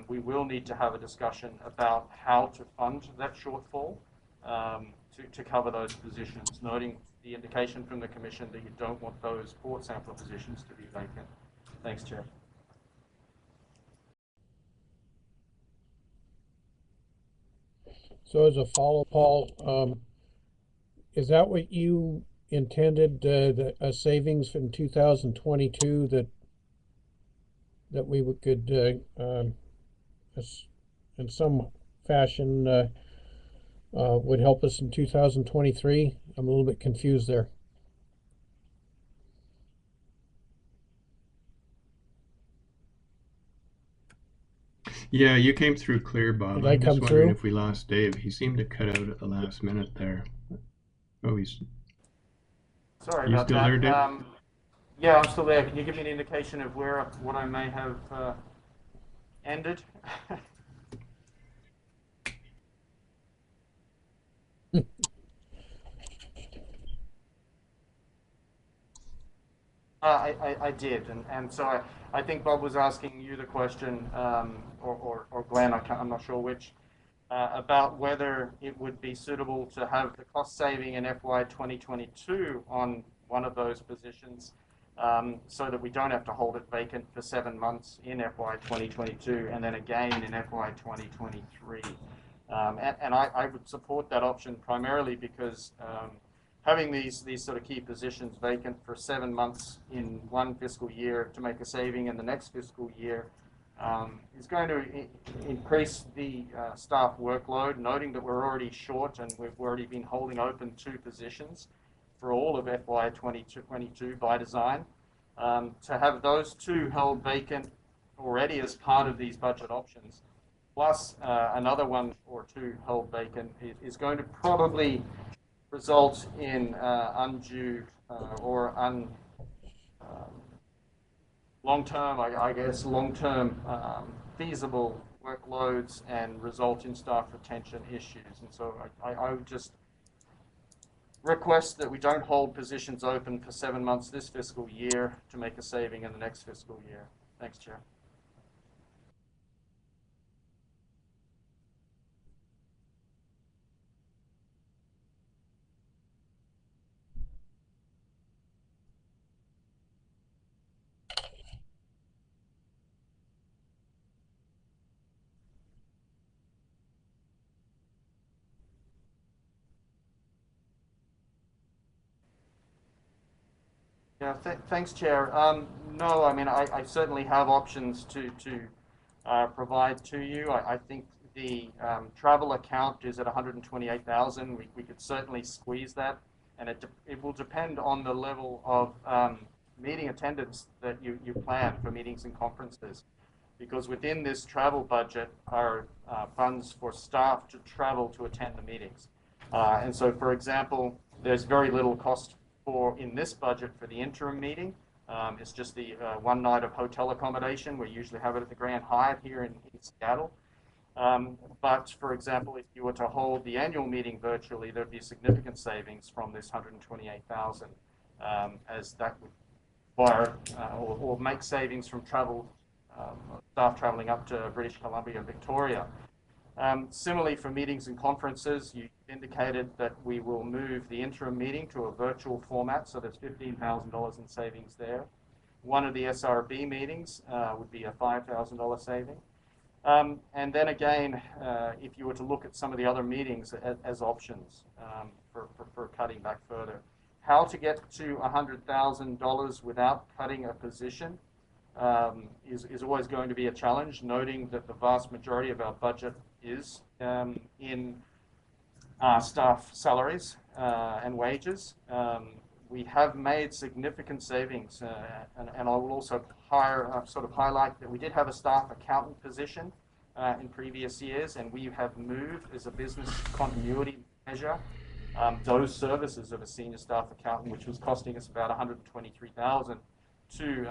we will need to have a discussion about how to fund that shortfall to cover those positions, noting the indication from the Commission that you don't want those port sampler positions to be vacant. Thanks, Chair. So as a follow, Paul, is that what you intended, a savings from 2022 that we could, in some fashion, would help us in 2023? I'm a little bit confused there. Yeah, you came through clear, Bob. Did I I'm just come wondering through? if we lost Dave. He seemed to cut out at the last minute there. Oh, he's Sorry you about still there, Dave? that. Yeah, I'm still there. Can you give me an indication of what I may have ended? I did, and so I think Bob was asking you the question, or Glenn, I'm not sure which, about whether it would be suitable to have the cost saving in FY 2022 on one of those positions, so that we don't have to hold it vacant for 7 months in FY 2022 and then again in FY 2023. And I would support that option primarily because having these sort of key positions vacant for 7 months in one fiscal year to make a saving in the next fiscal year is going to increase the staff workload, noting that we're already short and we've already been holding open 2 positions for all of FY 2022 by design. To have those 2 held vacant already as part of these budget options, plus another 1 or 2 held vacant, is going to probably result in undue or long-term, I guess, long-term feasible workloads and result in staff retention issues. And so I would just request that we don't hold positions open for 7 months this fiscal year to make a saving in the next fiscal year. Thanks, Chair. Yeah, thanks, Chair. No, I mean, I certainly have options to provide to you. I think the travel account is at 128,000. We could certainly squeeze that, and it will depend on the level of meeting attendance that you plan for meetings and conferences. Because within this travel budget are funds for staff to travel to attend the meetings. And so, for example, there's very little cost in this budget for the interim meeting. It's just the 1 night of hotel accommodation. We usually have it at the Grand Hyatt here in Seattle. But for example, if you were to hold the annual meeting virtually, there'd be significant savings from this 128,000, as that would require or make savings from travel, staff traveling up to British Columbia and Victoria. Similarly, for meetings and conferences, you indicated that we will move the interim meeting to a virtual format, so there's $15,000 in savings there. One of the SRB meetings would be a $5,000 saving. And then again, if you were to look at some of the other meetings as options for cutting back further, how to get to $100,000 without cutting a position is always going to be a challenge, noting that the vast majority of our budget is in staff salaries and wages. We have made significant savings, and I will also sort of highlight that we did have a staff accountant position in previous years, and we have moved as a business continuity measure those services of a senior staff accountant, which was costing us about $123,000, to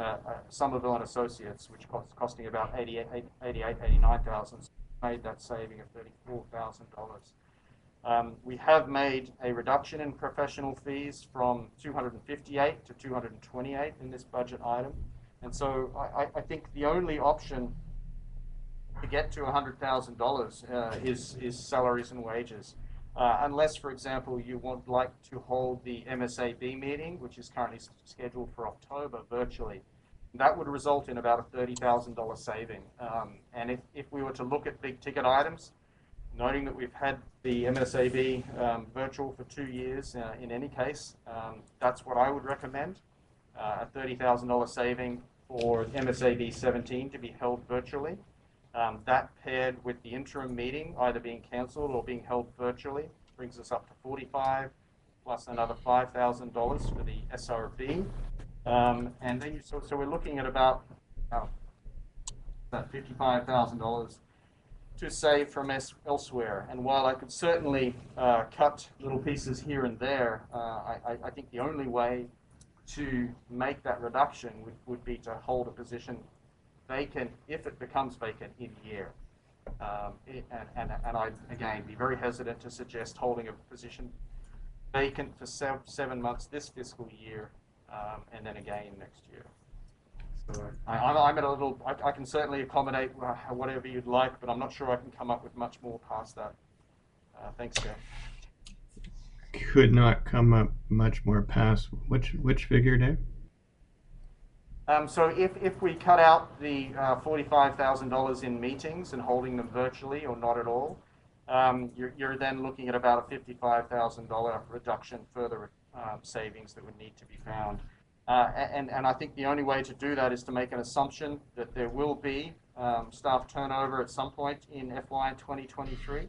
Somerville and Associates, which was costing about $89,000. So we made that saving of $34,000. We have made a reduction in professional fees from 258 to 228 in this budget item. And so I think the only option to get to $100,000 is salaries and wages. Unless, for example, you would like to hold the MSAB meeting, which is currently scheduled for October virtually. That would result in about a $30,000 saving. And if we were to look at big ticket items, noting that we've had the MSAB virtual for 2 years in any case, that's what I would recommend, a $30,000 saving for MSAB 17 to be held virtually. That paired with the interim meeting either being cancelled or being held virtually brings us up to 45, plus another $5,000 for the SRB. And then so we're looking at about that $55,000 to save from elsewhere. And while I could certainly cut little pieces here and there, I think the only way to make that reduction would be to hold a position vacant if it becomes vacant in year. And I'd, again, be very hesitant to suggest holding a position vacant for 7 months this fiscal year, and then again next year. So I'm at a little, I can certainly accommodate whatever you'd like, but I'm not sure I can come up with much more past that. Thanks, Jeff. Could not come up much more past which figure, Dave? So if we cut out the $45,000 in meetings and holding them virtually or not at all, you're then looking at about a $55,000 reduction, further savings that would need to be found. And I think the only way to do that is to make an assumption that there will be staff turnover at some point in FY 2023.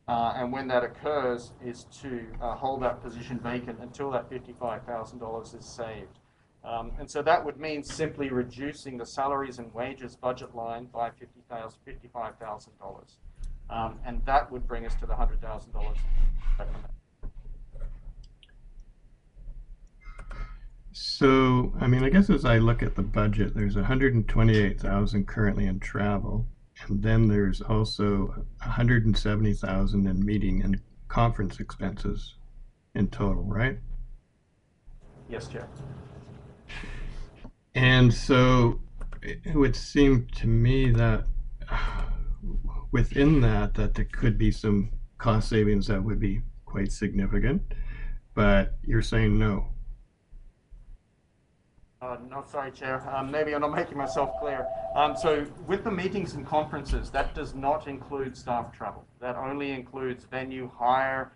And when that occurs is to hold that position vacant until that $55,000 is saved. And so that would mean simply reducing the salaries and wages budget line by $55,000. And that would bring us to the $100,000. So, I mean, I guess as I look at the budget, there's 128,000 currently in travel, and then there's also 170,000 in meeting and conference expenses in total, right? Yes, Chair. And so it would seem to me that within that there could be some cost savings that would be quite significant, but you're saying no. No, sorry, Chair. Maybe I'm not making myself clear. So with the meetings and conferences, that does not include staff travel. That only includes venue hire,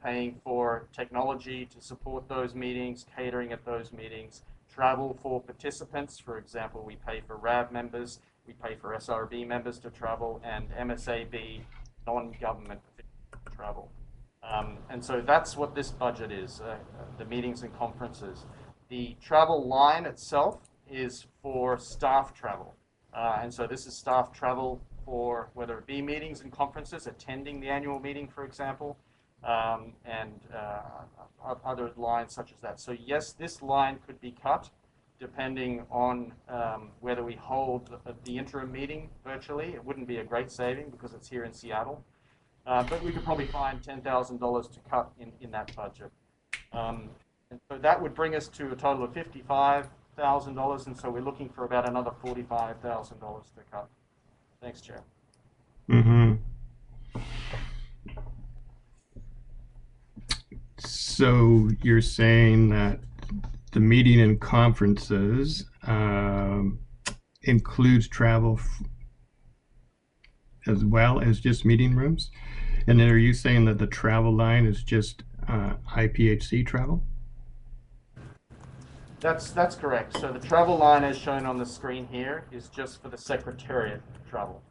paying for technology to support those meetings, catering at those meetings, travel for participants. For example, we pay for RAB members, we pay for SRB members to travel, and MSAB non-government travel. And so that's what this budget is, the meetings and conferences. The travel line itself is for staff travel. And so this is staff travel for whether it be meetings and conferences, attending the annual meeting, for example, and other lines such as that. So yes, this line could be cut depending on whether we hold the interim meeting virtually. It wouldn't be a great saving because it's here in Seattle. But we could probably find $10,000 to cut in that budget. And so that would bring us to a total of $55,000, and so we're looking for about another $45,000 to cut. Thanks, Chair. Mm-hmm. So you're saying that the meeting and conferences includes travel as well as just meeting rooms? And then are you saying that the travel line is just IPHC travel? That's correct. So the travel line as shown on the screen here is just for the Secretariat travel.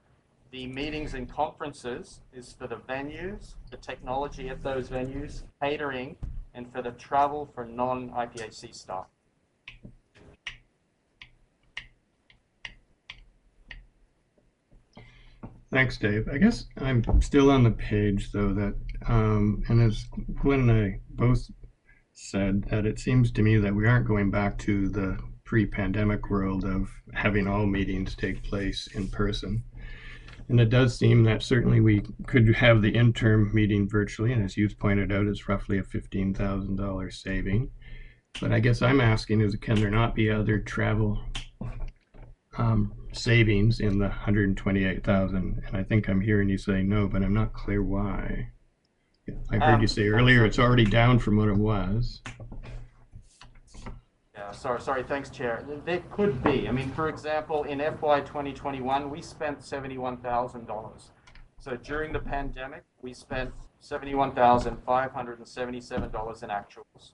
The meetings and conferences is for the venues, the technology at those venues, catering, and for the travel for non-IPHC staff. Thanks, Dave. I guess I'm still on the page, though, that And as Glenn and I both said, that it seems to me that we aren't going back to the pre-pandemic world of having all meetings take place in person. And it does seem that certainly we could have the interim meeting virtually, and as you've pointed out, it's roughly a $15,000 saving. But I guess I'm asking is, can there not be other travel savings in the 128,000? And I think I'm hearing you say no, but I'm not clear why. I heard you say earlier it's already down from what it was. Yeah, sorry, thanks, Chair. There could be. I mean, for example, in FY 2021, we spent $71,000. So during the pandemic, we spent $71,577 in actuals.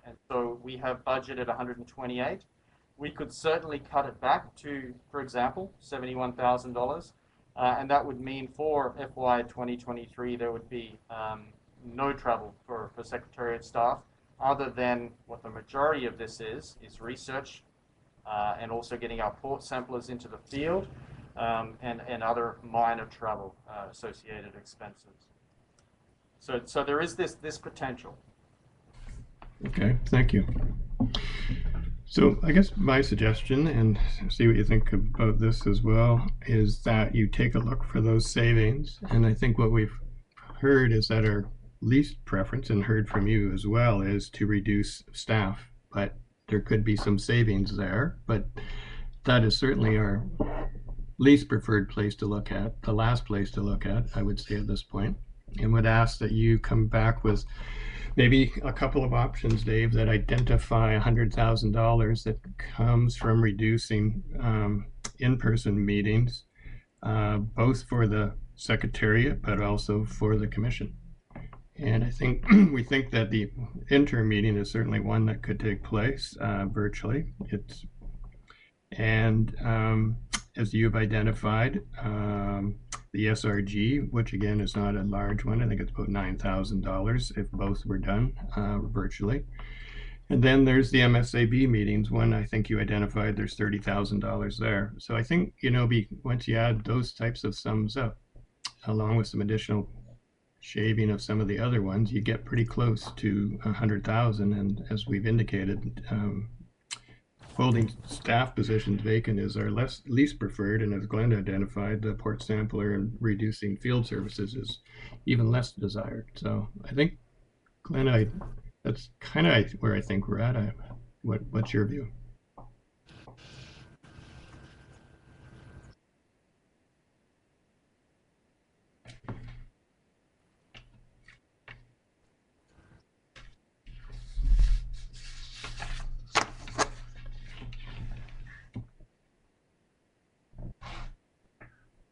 And so we have budgeted 128. We could certainly cut it back to, for example, $71,000. And that would mean for FY 2023, there would be no travel for Secretariat staff, other than what the majority of this is research and also getting our port samplers into the field and other minor travel associated expenses. So there is this potential. Okay, thank you. So I guess my suggestion, and see what you think about this as well, is that you take a look for those savings. And I think what we've heard is that our least preference, and heard from you as well, is to reduce staff. But there could be some savings there, but that is certainly our least preferred place to look at, the last place to look at, I would say at this point, and would ask that you come back with maybe a couple of options, Dave, that identify $100,000 that comes from reducing in-person meetings, both for the Secretariat, but also for the Commission. And I think we think that the interim meeting is certainly one that could take place virtually. As you've identified, the SRG, which again is not a large one, I think it's about $9,000 if both were done virtually. And then there's the MSAB meetings, one I think you identified, there's $30,000 there. So I think, once you add those types of sums up, along with some additional shaving of some of the other ones, you get pretty close to 100,000. And as we've indicated, holding staff positions vacant is our least preferred, and as Glenn identified, the port sampler and reducing field services is even less desired. So I think, Glenn, that's kind of where I think we're at. What's your view?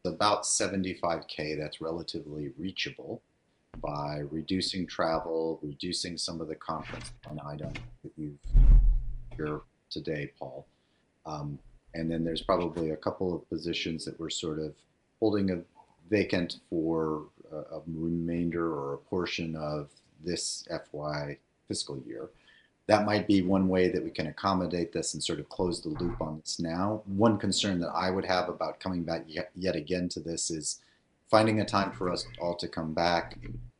About 75K, that's relatively reachable by reducing travel, reducing some of the conference line items that you've here today, Paul. And then there's probably a couple of positions that we're sort of holding a vacant for a remainder or a portion of this FY fiscal year. That might be one way that we can accommodate this and sort of close the loop on this now. One concern that I would have about coming back yet again to this is finding a time for us all to come back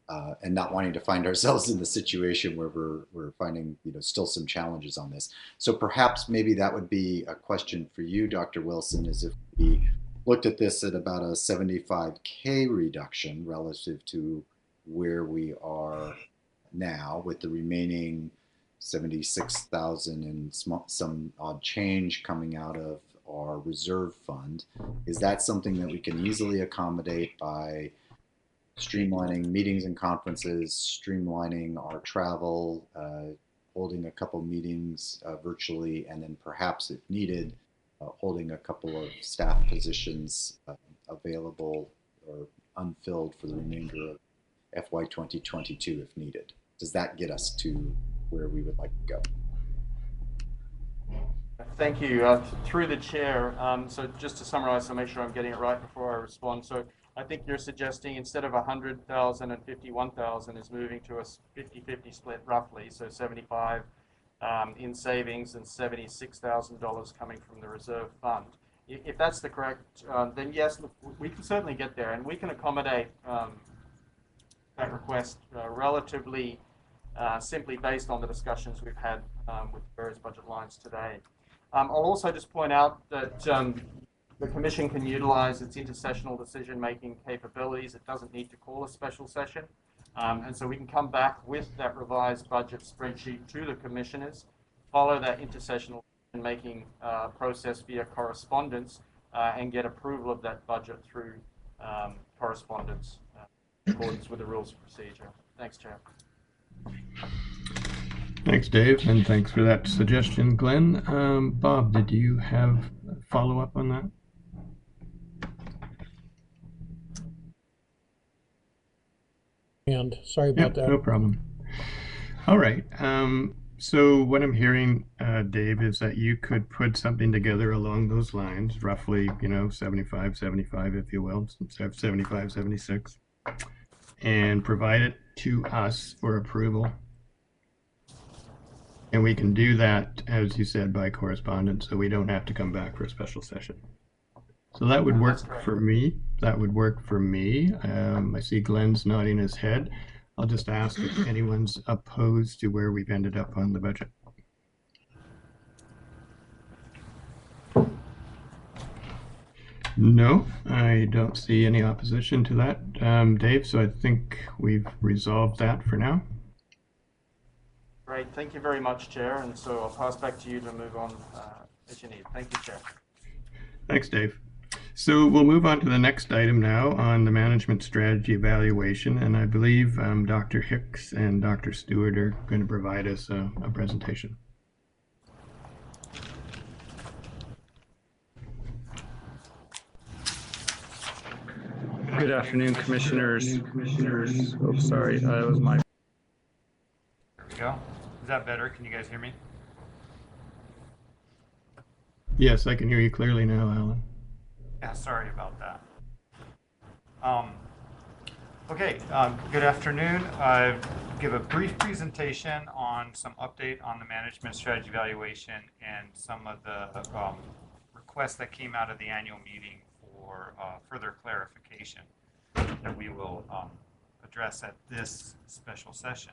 and not wanting to find ourselves in the situation where we're finding still some challenges on this. So perhaps maybe that would be a question for you, Dr. Wilson, is if we looked at this at about a 75K reduction relative to where we are now, with the remaining 76,000 and some odd change coming out of our reserve fund. Is that something that we can easily accommodate by streamlining meetings and conferences, streamlining our travel, holding a couple meetings virtually, and then perhaps if needed, holding a couple of staff positions available or unfilled for the remainder of FY 2022 if needed? Does that get us to where we would like to go? Thank you. Through the chair, so just to summarize, to make sure I'm getting it right before I respond. So I think you're suggesting instead of 100,000 and 51,000 is moving to a 50-50 split roughly, so 75 in savings and $76,000 coming from the reserve fund. If that's the correct, then yes, look, we can certainly get there, and we can accommodate that that request relatively simply based on the discussions we've had with various budget lines today. I'll also just point out that the Commission can utilize its intersessional decision-making capabilities. It doesn't need to call a special session. And so we can come back with that revised budget spreadsheet to the Commissioners, follow that intersessional decision-making process via correspondence, and get approval of that budget through correspondence in accordance with the rules of procedure. Thanks, Chair. Thanks, Dave, and thanks for that suggestion, Glenn. Bob, did you have a follow-up on that? And sorry about that. No problem. All right. So what I'm hearing, Dave, is that you could put something together along those lines, roughly, 75, 75, if you will, 75, 76, and provide it to us for approval. And we can do that, as you said, by correspondence, so we don't have to come back for a special session. So that would work for me. That would work for me. I see Glenn's nodding his head. I'll just ask if anyone's opposed to where we've ended up on the budget. No, I don't see any opposition to that, Dave, so I think we've resolved that for now. Great, thank you very much, Chair, and so I'll pass back to you to move on as you need. Thank you, Chair. Thanks, Dave. So we'll move on to the next item now on the management strategy evaluation, and I believe Dr. Hicks and Dr. Stewart are going to provide us a presentation. Good afternoon, Commissioners. Oh, sorry, that was my. There we go. Is that better? Can you guys hear me? Yes, I can hear you clearly now, Alan. Yeah, sorry about that. Okay, good afternoon. I'll give a brief presentation on some update on the management strategy evaluation and some of the requests that came out of the annual meeting for further clarification that we will address at this special session.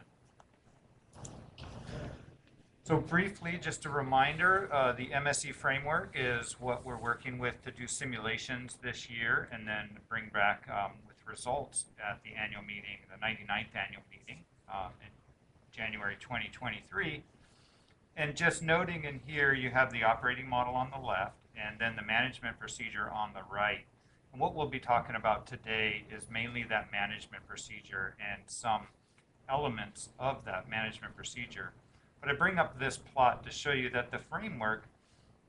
So briefly, just a reminder, the MSE framework is what we're working with to do simulations this year and then bring back with results at the annual meeting, the 99th annual meeting in January 2023. And just noting in here, you have the operating model on the left and then the management procedure on the right. And what we'll be talking about today is mainly that management procedure and some elements of that management procedure. But I bring up this plot to show you that the framework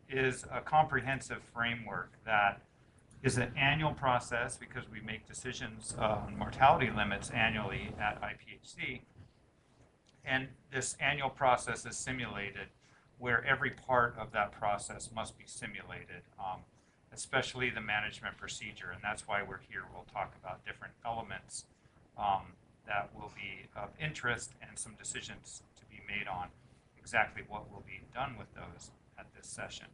is a comprehensive framework that is an annual process because we make decisions on mortality limits annually at IPHC. And this annual process is simulated where every part of that process must be simulated, especially the management procedure. And that's why we're here. We'll talk about different elements that will be of interest and some decisions to be made on exactly what will be done with those at this session.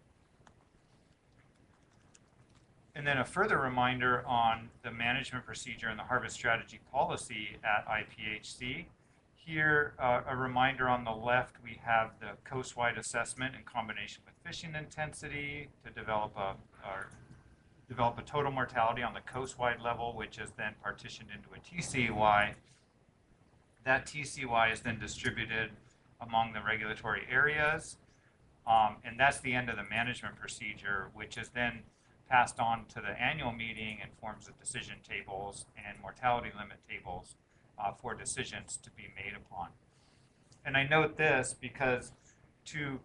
And then a further reminder on the management procedure and the harvest strategy policy at IPHC. Here, a reminder on the left, we have the coast-wide assessment in combination with fishing intensity to develop a total mortality on the coast-wide level, which is then partitioned into a TCY. That TCY is then distributed among the regulatory areas, and that's the end of the management procedure, which is then passed on to the annual meeting in forms of decision tables and mortality limit tables for decisions to be made upon. And I note this because to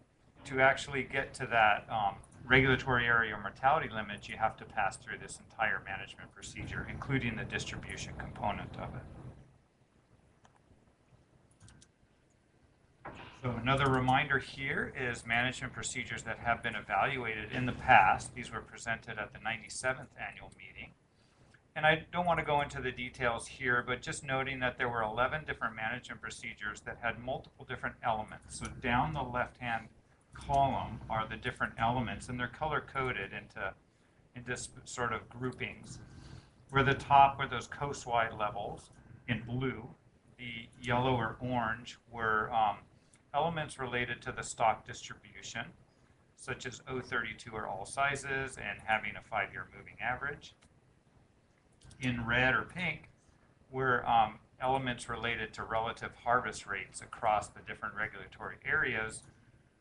actually get to that regulatory area or mortality limit, you have to pass through this entire management procedure, including the distribution component of it. So another reminder here is management procedures that have been evaluated in the past. These were presented at the 97th annual meeting. And I don't want to go into the details here, but just noting that there were 11 different management procedures that had multiple different elements. So down the left-hand column are the different elements, and they're color-coded into sort of groupings. Where the top were those coast-wide levels in blue, the yellow or orange were elements related to the stock distribution, such as O32 are all sizes and having a 5-year moving average. In red or pink were elements related to relative harvest rates across the different regulatory areas,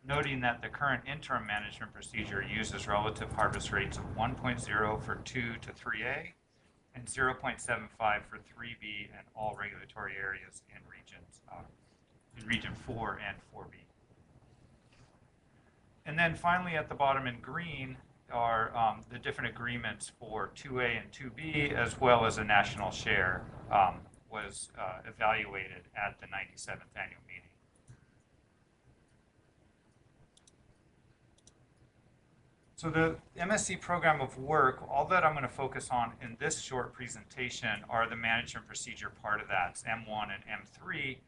noting that the current interim management procedure uses relative harvest rates of 1.0 for 2 to 3A and 0.75 for 3B and all regulatory areas in region 4 and 4B. And then finally at the bottom in green are the different agreements for 2A and 2B, as well as a national share was evaluated at the 97th annual meeting. So the MSc program of work, all that I'm going to focus on in this short presentation are the management procedure part of that, it's M1 and M3,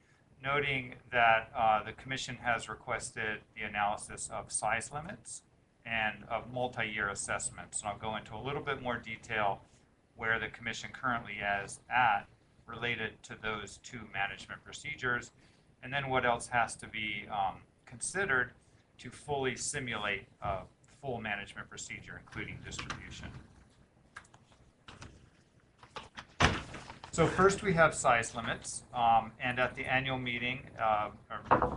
noting that the Commission has requested the analysis of size limits and of multi-year assessments. And I'll go into a little bit more detail where the Commission currently is at related to those two management procedures, and then what else has to be considered to fully simulate a full management procedure, including distribution. So first we have size limits, and at the annual meeting, a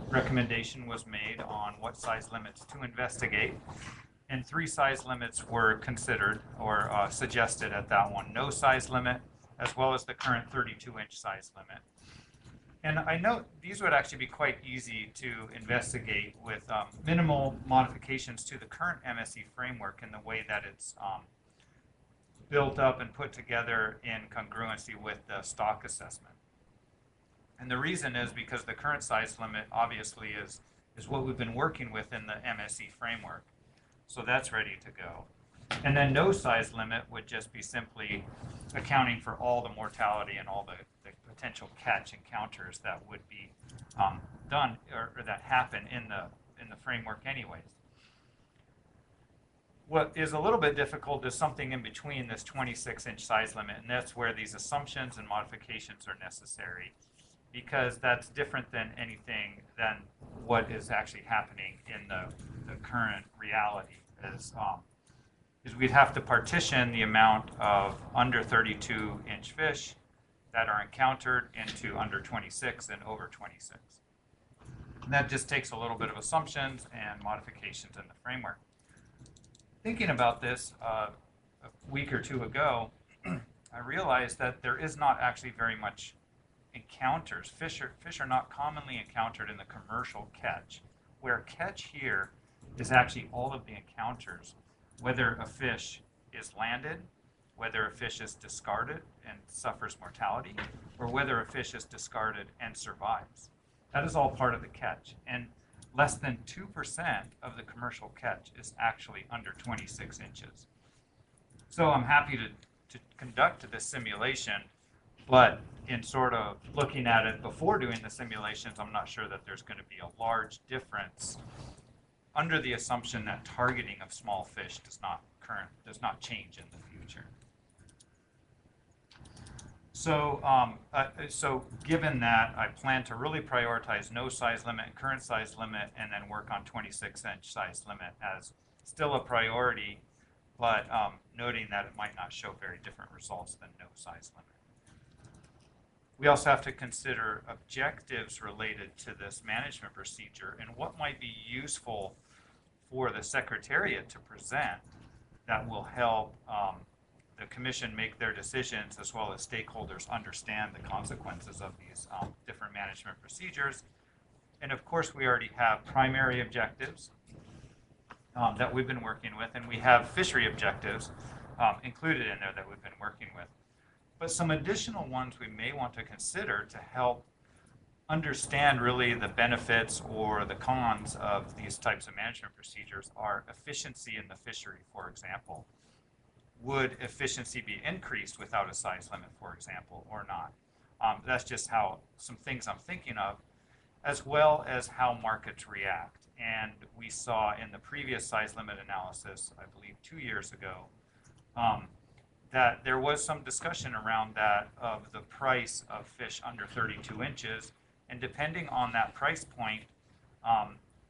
recommendation was made on what size limits to investigate, and 3 size limits were considered or suggested at that one. No size limit, as well as the current 32-inch size limit. And I note these would actually be quite easy to investigate with minimal modifications to the current MSc framework in the way that it's built up and put together in congruency with the stock assessment. And the reason is because the current size limit obviously is what we've been working with in the MSc framework. So that's ready to go. And then no size limit would just be simply accounting for all the mortality and all the potential catch encounters that would be done or that happen in the framework anyways. What is a little bit difficult is something in between this 26-inch size limit, and that's where these assumptions and modifications are necessary, because that's different than anything than what is actually happening in the current reality. Is we'd have to partition the amount of under 32-inch fish that are encountered into under 26 and over 26. And that just takes a little bit of assumptions and modifications in the framework. Thinking about this a week or two ago, I realized that there is not actually very much encounters. Fish are not commonly encountered in the commercial catch, where catch here is actually all of the encounters, whether a fish is landed, whether a fish is discarded and suffers mortality, or whether a fish is discarded and survives. That is all part of the catch. And less than 2% of the commercial catch is actually under 26 inches. So I'm happy to conduct this simulation, but in sort of looking at it before doing the simulations, I'm not sure that there's going to be a large difference under the assumption that targeting of small fish does not change in the future. So given that, I plan to really prioritize no size limit and current size limit, and then work on 26-inch size limit as still a priority, but noting that it might not show very different results than no size limit. We also have to consider objectives related to this management procedure and what might be useful for the Secretariat to present that will help the Commission make their decisions, as well as stakeholders understand the consequences of these different management procedures. And of course, we already have primary objectives that we've been working with, and we have fishery objectives included in there that we've been working with. But some additional ones we may want to consider to help understand really the benefits or the cons of these types of management procedures are efficiency in the fishery, for example. Would efficiency be increased without a size limit, for example, or not? That's just how some things I'm thinking of, as well as how markets react. And we saw in the previous size limit analysis, I believe 2 years ago, that there was some discussion around that of the price of fish under 32 inches. And depending on that price point,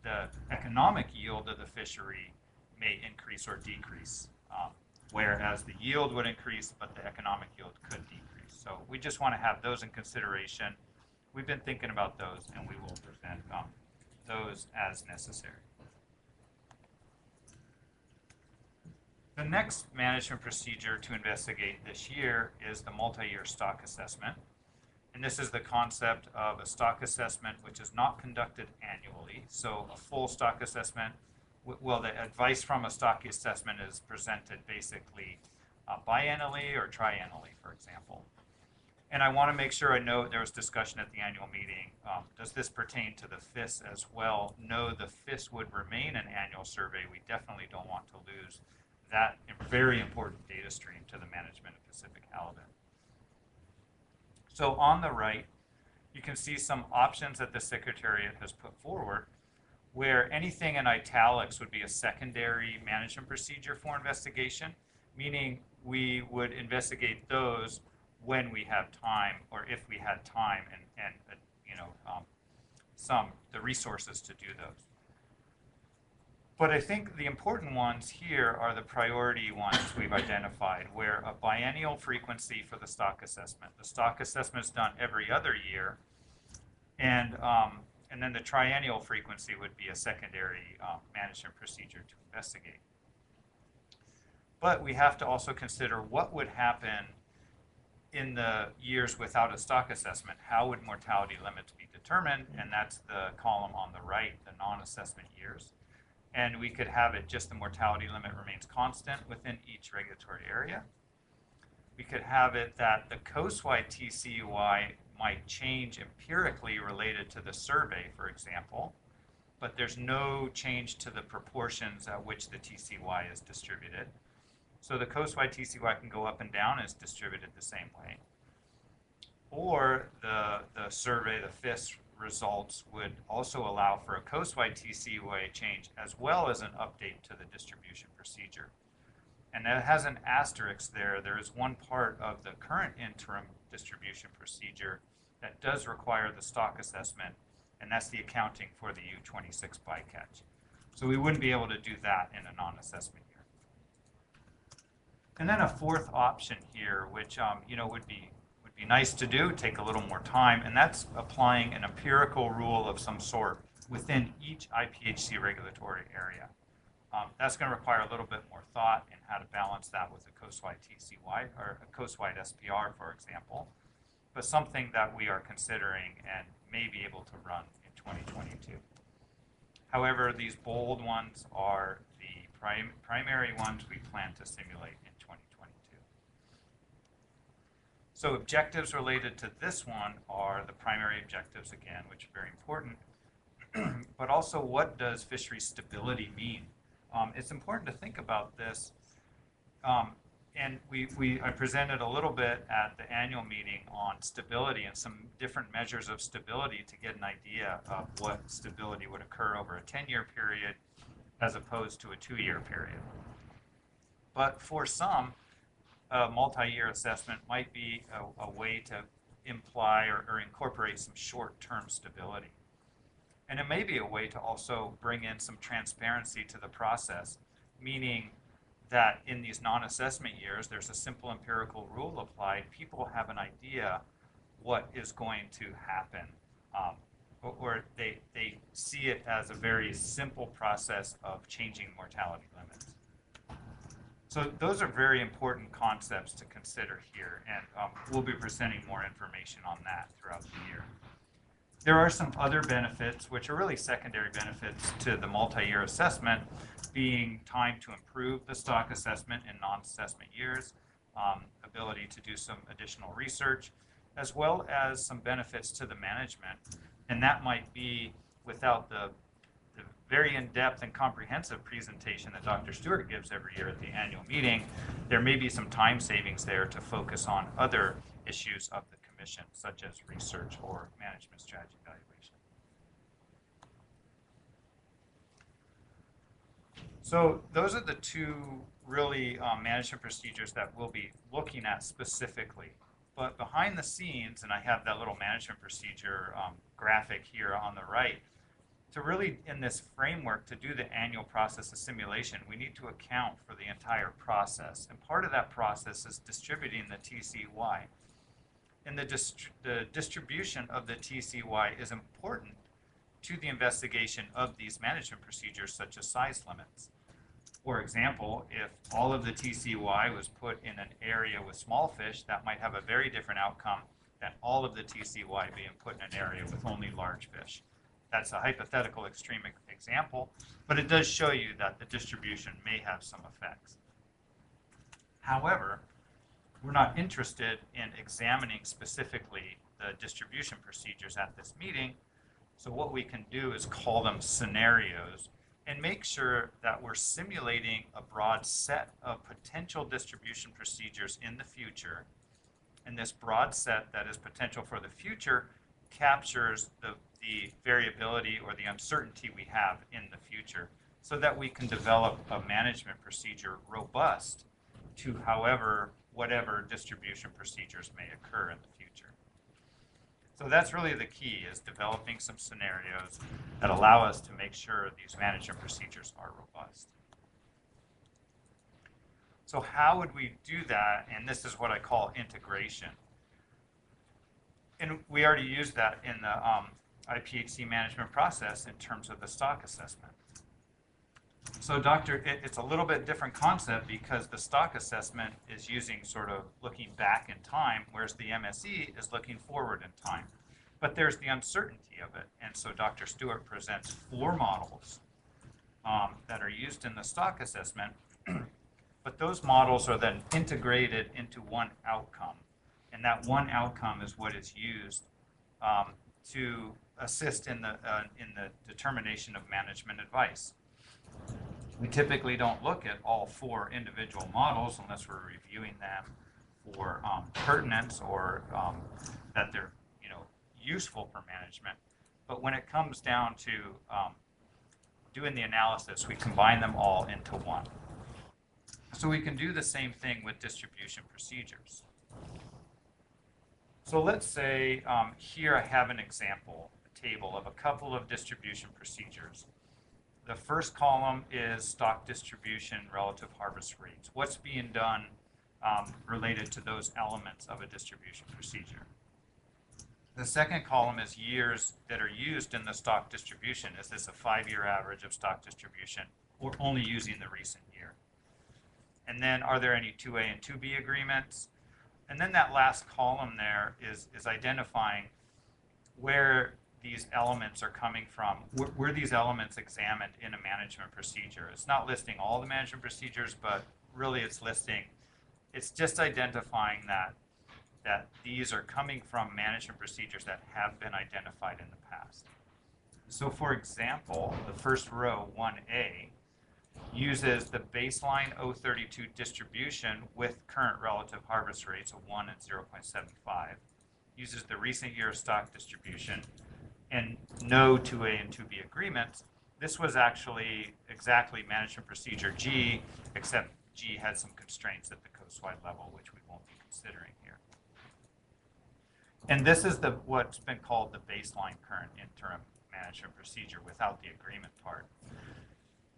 the economic yield of the fishery may increase or decrease, whereas the yield would increase, but the economic yield could decrease. So we just want to have those in consideration. We've been thinking about those, and we will present those as necessary. The next management procedure to investigate this year is the multi-year stock assessment. And this is the concept of a stock assessment which is not conducted annually. So a full stock assessment, well, the advice from a stock assessment is presented basically biannually or triennially, for example. And I want to make sure I know there was discussion at the annual meeting. Does this pertain to the FIS as well? No, the FIS would remain an annual survey. We definitely don't want to lose that very important data stream to the management of Pacific halibut. So on the right, you can see some options that the Secretariat has put forward, where anything in italics would be a secondary management procedure for investigation, meaning we would investigate those when we have time, or if we had time and the resources to do those. But I think the important ones here are the priority ones we've identified, where a biennial frequency for the stock assessment. The stock assessment is done every other year, and then the triennial frequency would be a secondary management procedure to investigate. But we have to also consider what would happen in the years without a stock assessment. How would mortality limits be determined? And that's the column on the right, the non-assessment years. And we could have it just the mortality limit remains constant within each regulatory area. We could have it that the coastwide TCUI might change empirically related to the survey, for example, but there's no change to the proportions at which the TCUI is distributed. So the coastwide TCUI can go up and down, is distributed the same way. Or the survey, the FIS results would also allow for a coastwide TCUI change as well as an update to the distribution procedure. And that has an asterisk there. There is one part of the current interim distribution procedure that does require the stock assessment, and that's the accounting for the U26 bycatch. So we wouldn't be able to do that in a non-assessment year. And then a fourth option here, which would be nice to do, take a little more time, and that's applying an empirical rule of some sort within each IPHC regulatory area. That's going to require a little bit more thought in how to balance that with a coastwide TCY or a coastwide SPR, for example, but something that we are considering and may be able to run in 2022. However, these bold ones are the primary ones we plan to simulate in 2022. So objectives related to this one are the primary objectives again, which are very important, but also what does fishery stability mean? It's important to think about this, and I presented a little bit at the annual meeting on stability and some different measures of stability to get an idea of what stability would occur over a 10-year period as opposed to a 2-year period. But for some, a multi-year assessment might be a way to imply or incorporate some short-term stability. And it may be a way to also bring in some transparency to the process, meaning that in these non-assessment years, there's a simple empirical rule applied. People have an idea what is going to happen, or they see it as a very simple process of changing mortality limits. So those are very important concepts to consider here, and we'll be presenting more information on that throughout the year. There are some other benefits, which are really secondary benefits to the multi-year assessment, being time to improve the stock assessment in non-assessment years, ability to do some additional research, as well as some benefits to the management. And that might be without the very in-depth and comprehensive presentation that Dr. Stewart gives every year at the annual meeting. There may be some time savings there to focus on other issues of the commission, such as research or management strategy evaluation. So those are the two really management procedures that we'll be looking at specifically. But behind the scenes, and I have that little management procedure graphic here on the right, to really, in this framework, to do the annual process of simulation, we need to account for the entire process. And part of that process is distributing the TCY. And the distribution of the TCY is important to the investigation of these management procedures, such as size limits. For example, if all of the TCY was put in an area with small fish, that might have a very different outcome than all of the TCY being put in an area with only large fish. That's a hypothetical extreme example, but it does show you that the distribution may have some effects. However, we're not interested in examining specifically the distribution procedures at this meeting, so what we can do is call them scenarios and make sure that we're simulating a broad set of potential distribution procedures in the future. And this broad set that is potential for the future captures the variability or the uncertainty we have in the future, so that we can develop a management procedure robust to whatever distribution procedures may occur in the future. So that's really the key, is developing some scenarios that allow us to make sure these management procedures are robust. So how would we do that? And this is what I call integration. And we already used that in the IPHC management process in terms of the stock assessment. So it's a little bit different concept, because the stock assessment is using sort of looking back in time, whereas the MSE is looking forward in time. But there's the uncertainty of it. And so Dr. Stewart presents 4 models that are used in the stock assessment, but those models are then integrated into one outcome. And that one outcome is what is used to assist in the determination of management advice. We typically don't look at all 4 individual models unless we're reviewing them for pertinence or that they're useful for management. But when it comes down to doing the analysis, we combine them all into one. So we can do the same thing with distribution procedures. So let's say here I have an example, a table of a couple of distribution procedures. The first column is stock distribution relative harvest rates. What's being done related to those elements of a distribution procedure? The second column is years that are used in the stock distribution. Is this a 5-year average of stock distribution, or only using the recent year? And then are there any 2A and 2B agreements? And then that last column there is identifying where these elements are coming from. Were these elements examined in a management procedure? It's not listing all the management procedures, but really it's just identifying that these are coming from management procedures that have been identified in the past. So for example, the first row, 1A, uses the baseline 032 distribution with current relative harvest rates of 1 and 0.75, uses the recent year stock distribution, and no 2A and 2B agreements. This was actually exactly management procedure G, except G had some constraints at the coastwide level, which we won't be considering here. And this is what's been called the baseline current interim management procedure without the agreement part.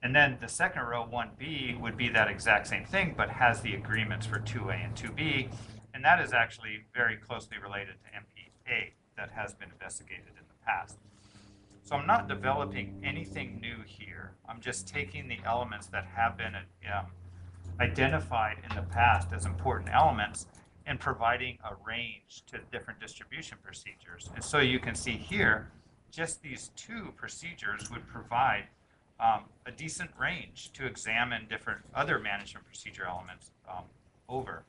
And then the second row, 1B, would be that exact same thing, but has the agreements for 2A and 2B. And that is actually very closely related to MPA that has been investigated in the past. So I'm not developing anything new here. I'm just taking the elements that have been identified in the past as important elements and providing a range to different distribution procedures. And so you can see here, just these 2 procedures would provide a decent range to examine different other management procedure elements over.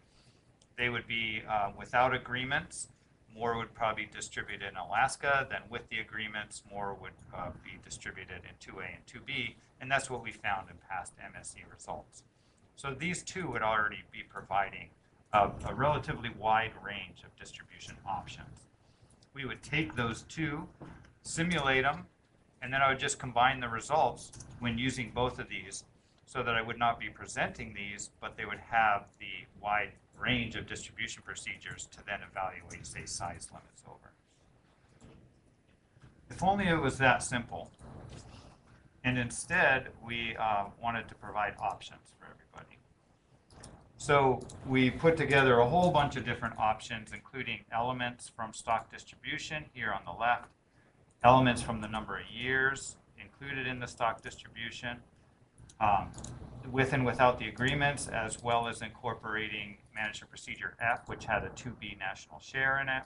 They would be without agreements. More would probably be distributed in Alaska. Than with the agreements, more would be distributed in 2A and 2B. And that's what we found in past MSE results. So these 2 would already be providing a relatively wide range of distribution options. We would take those 2, simulate them, and then I would just combine the results when using both of these so that I would not be presenting these, but they would have the wide range of distribution procedures to then evaluate, say, size limits over. If only it was that simple. And instead, we wanted to provide options for everybody. So we put together a whole bunch of different options, including elements from stock distribution here on the left, elements from the number of years included in the stock distribution, with and without the agreements, as well as incorporating Management Procedure F, which had a 2B national share in it.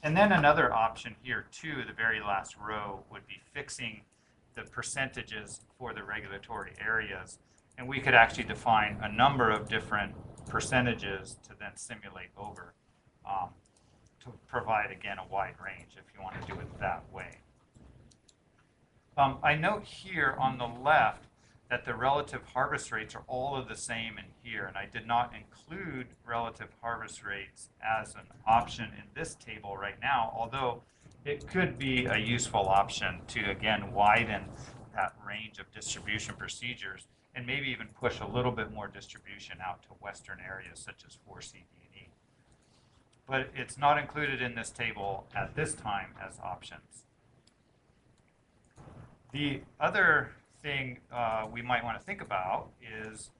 And then another option here too, the very last row, would be fixing the percentages for the regulatory areas. And we could actually define a number of different percentages to then simulate over to provide, again, a wide range if you want to do it that way. I note here on the left that the relative harvest rates are all of the same in here, and I did not include relative harvest rates as an option in this table right now, although it could be a useful option to, again, widen that range of distribution procedures and maybe even push a little bit more distribution out to western areas such as 4C, D, and E. But it's not included in this table at this time as options. The other thing we might want to think about is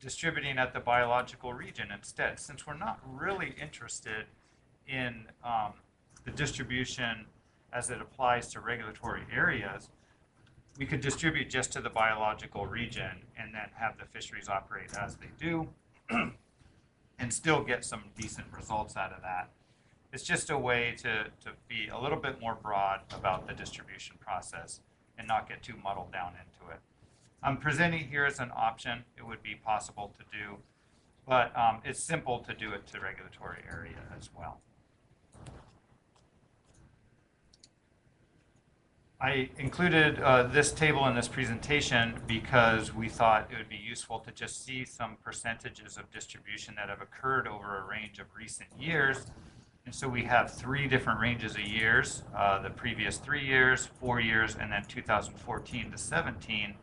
distributing at the biological region instead. Since we're not really interested in the distribution as it applies to regulatory areas, we could distribute just to the biological region and then have the fisheries operate as they do and still get some decent results out of that. It's just a way to be a little bit more broad about the distribution process and not get too muddled down into it. I'm presenting here as an option. It would be possible to do, but it's simple to do it to regulatory area as well. I included this table in this presentation because we thought it would be useful to just see some percentages of distribution that have occurred over a range of recent years. And so we have 3 different ranges of years, the previous 3 years, 4 years, and then 2014 to 17.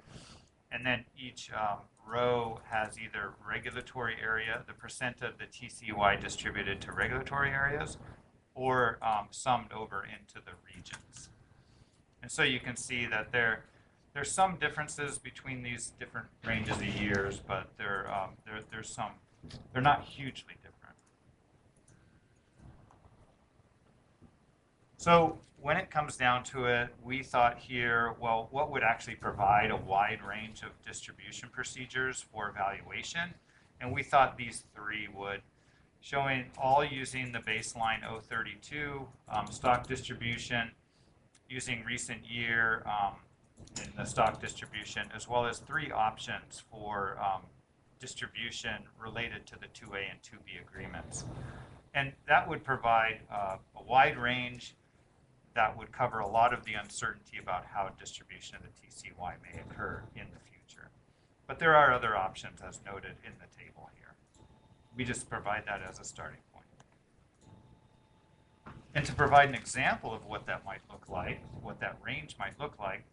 And then each row has either regulatory area, the percent of the TCY distributed to regulatory areas, or summed over into the regions. And so you can see that there's some differences between these different ranges of years, but they're not hugely different. So when it comes down to it, we thought here, well, what would actually provide a wide range of distribution procedures for evaluation? And we thought these 3 would, showing all using the baseline 032 stock distribution, using recent year in the stock distribution, as well as 3 options for distribution related to the 2A and 2B agreements. And that would provide a wide range that would cover a lot of the uncertainty about how distribution of the TCY may occur in the future. But there are other options as noted in the table here. We just provide that as a starting point. And to provide an example of what that might look like, what that range might look like,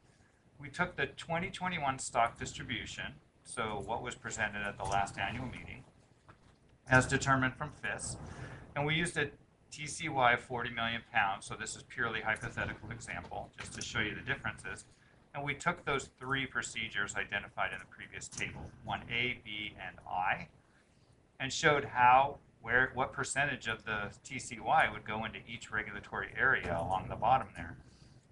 we took the 2021 stock distribution, so what was presented at the last annual meeting, as determined from FIS, and we used a TCY of 40 million pounds, so this is purely hypothetical example, just to show you the differences. And we took those 3 procedures identified in the previous table, 1A, B, and I, and showed what percentage of the TCY would go into each regulatory area along the bottom there.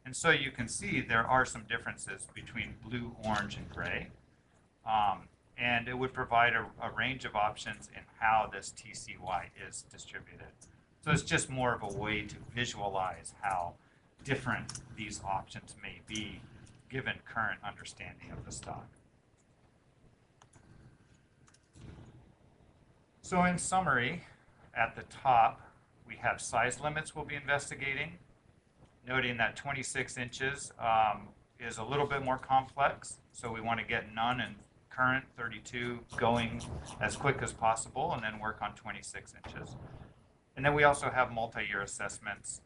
And so you can see there are some differences between blue, orange, and gray. And it would provide a range of options in how this TCY is distributed. So it's just more of a way to visualize how different these options may be given current understanding of the stock. So in summary, at the top, we have size limits we'll be investigating, noting that 26 inches is a little bit more complex, so we want to get none and current 32 going as quick as possible and then work on 26 inches. And then we also have multi-year assessments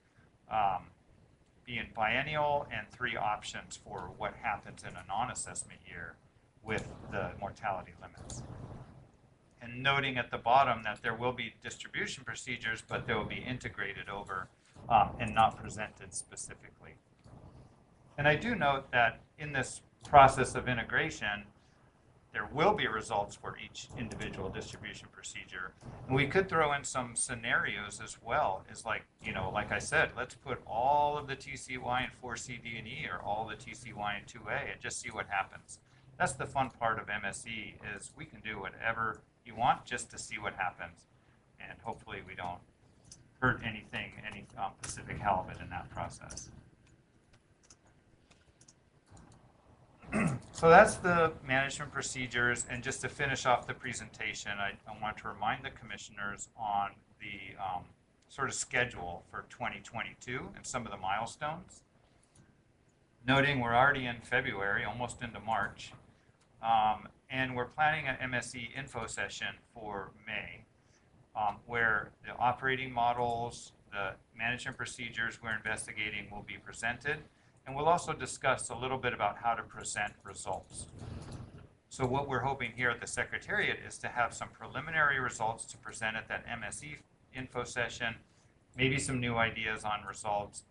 being biennial and 3 options for what happens in a non-assessment year with the mortality limits. And noting at the bottom that there will be distribution procedures, but they will be integrated over and not presented specifically. And I do note that in this process of integration, there will be results for each individual distribution procedure. And we could throw in some scenarios as well, is like, you know, like I said, let's put all of the TCY in 4C, D, and E, or all the TCY in 2A, and just see what happens. That's the fun part of MSE, is we can do whatever you want just to see what happens. And hopefully we don't hurt anything, any Pacific halibut in that process. So that's the management procedures, and just to finish off the presentation, I want to remind the commissioners on the sort of schedule for 2022 and some of the milestones. Noting we're already in February, almost into March, and we're planning an MSE info session for May, where the operating models, the management procedures we're investigating will be presented. And we'll also discuss a little bit about how to present results. So what we're hoping here at the Secretariat is to have some preliminary results to present at that MSE info session, maybe some new ideas on results.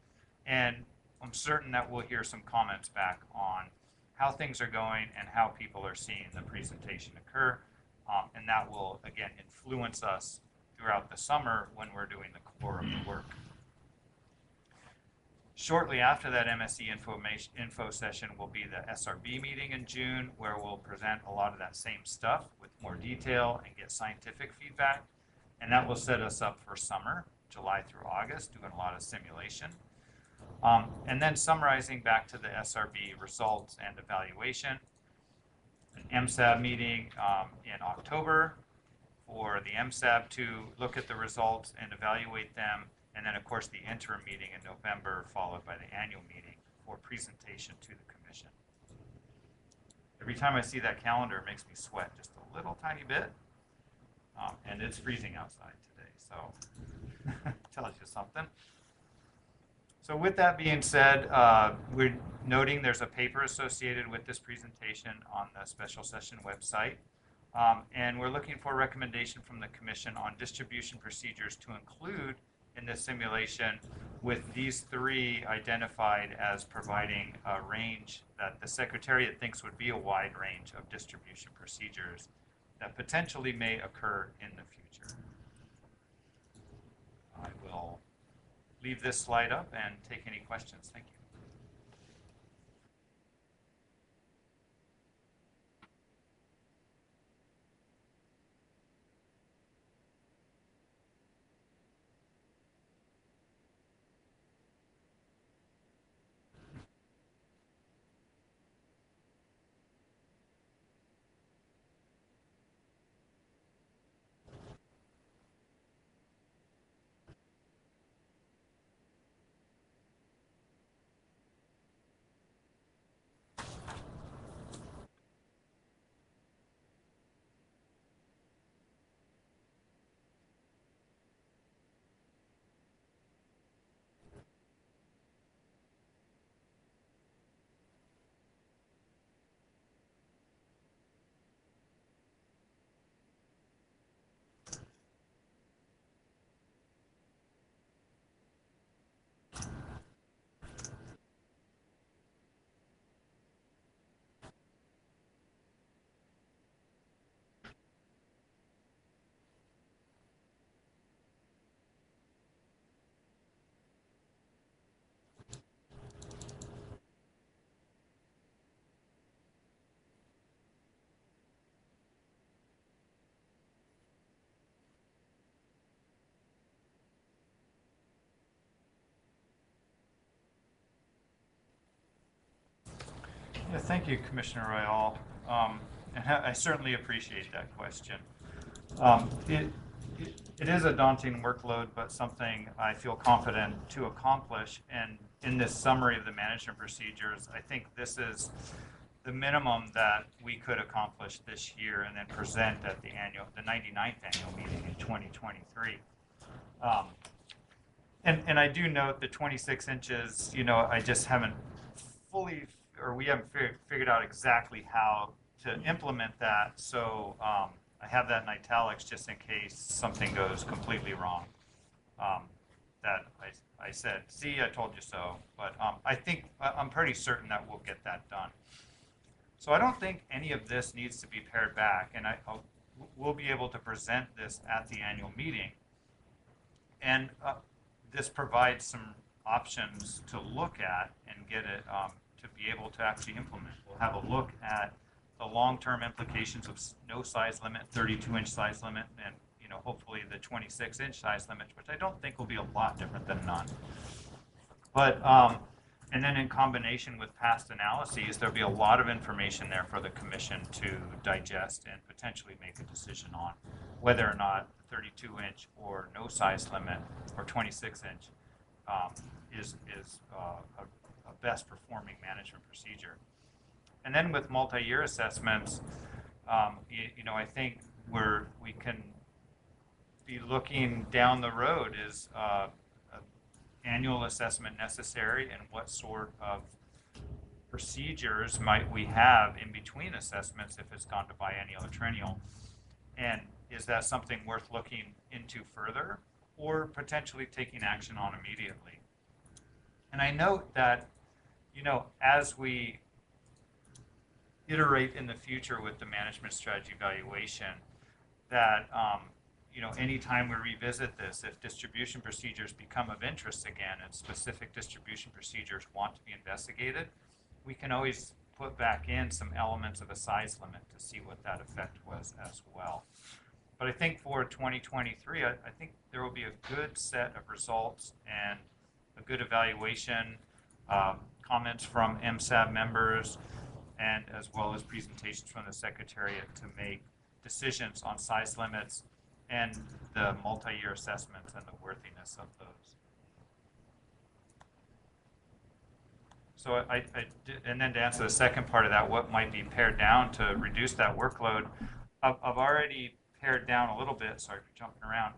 And I'm certain that we'll hear some comments back on how things are going and how people are seeing the presentation occur. And that will, again, influence us throughout the summer when we're doing the core of the work. Shortly after that MSE info session will be the SRB meeting in June, where we'll present a lot of that same stuff with more detail and get scientific feedback. And that will set us up for summer, July through August, doing a lot of simulation. And then summarizing back to the SRB results and evaluation. An MSAB meeting in October for the MSAB to look at the results and evaluate them. And then, of course, the interim meeting in November, followed by the annual meeting for presentation to the commission. Every time I see that calendar, it makes me sweat just a little tiny bit. And it's freezing outside today, so tells you something. So with that being said, we're noting there's a paper associated with this presentation on the special session website. And we're looking for a recommendation from the commission on distribution procedures to include in this simulation, with these three identified as providing a range that the Secretariat thinks would be a wide range of distribution procedures that potentially may occur in the future. I will leave this slide up and take any questions. Thank you. Yeah, thank you, Commissioner Royal. And I certainly appreciate that question. It is a daunting workload, but something I feel confident to accomplish. And in this summary of the management procedures, I think this is the minimum that we could accomplish this year and then present at the 99th annual meeting in 2023. And I do note the 26 inches, you know, I just haven't fully, or we haven't figured out exactly how to implement that. So I have that in italics just in case something goes completely wrong. That I said, see, I told you so. But I think I'm pretty certain that we'll get that done. So I don't think any of this needs to be pared back, and we'll be able to present this at the annual meeting. And this provides some options to look at and get it to be able to actually implement. We'll have a look at the long-term implications of no size limit, 32-inch size limit, and hopefully the 26-inch size limit, which I don't think will be a lot different than none. But and then in combination with past analyses, there'll be a lot of information there for the commission to digest and potentially make a decision on whether or not 32-inch or no size limit or 26-inch is a best performing management procedure. And then with multi-year assessments, I think we can be looking down the road. Is annual assessment necessary, and what sort of procedures might we have in between assessments if it's gone to biennial or triennial? And is that something worth looking into further or potentially taking action on immediately? And I note that, as we iterate in the future with the management strategy evaluation, that anytime we revisit this, if distribution procedures become of interest again and specific distribution procedures want to be investigated, we can always put back in some elements of a size limit to see what that effect was as well. But I think for 2023, I think there will be a good set of results and a good evaluation, comments from MSAB members, and as well as presentations from the Secretariat to make decisions on size limits and the multi-year assessments and the worthiness of those. So and then to answer the second part of that, what might be pared down to reduce that workload, I've already pared down a little bit, sorry for jumping around,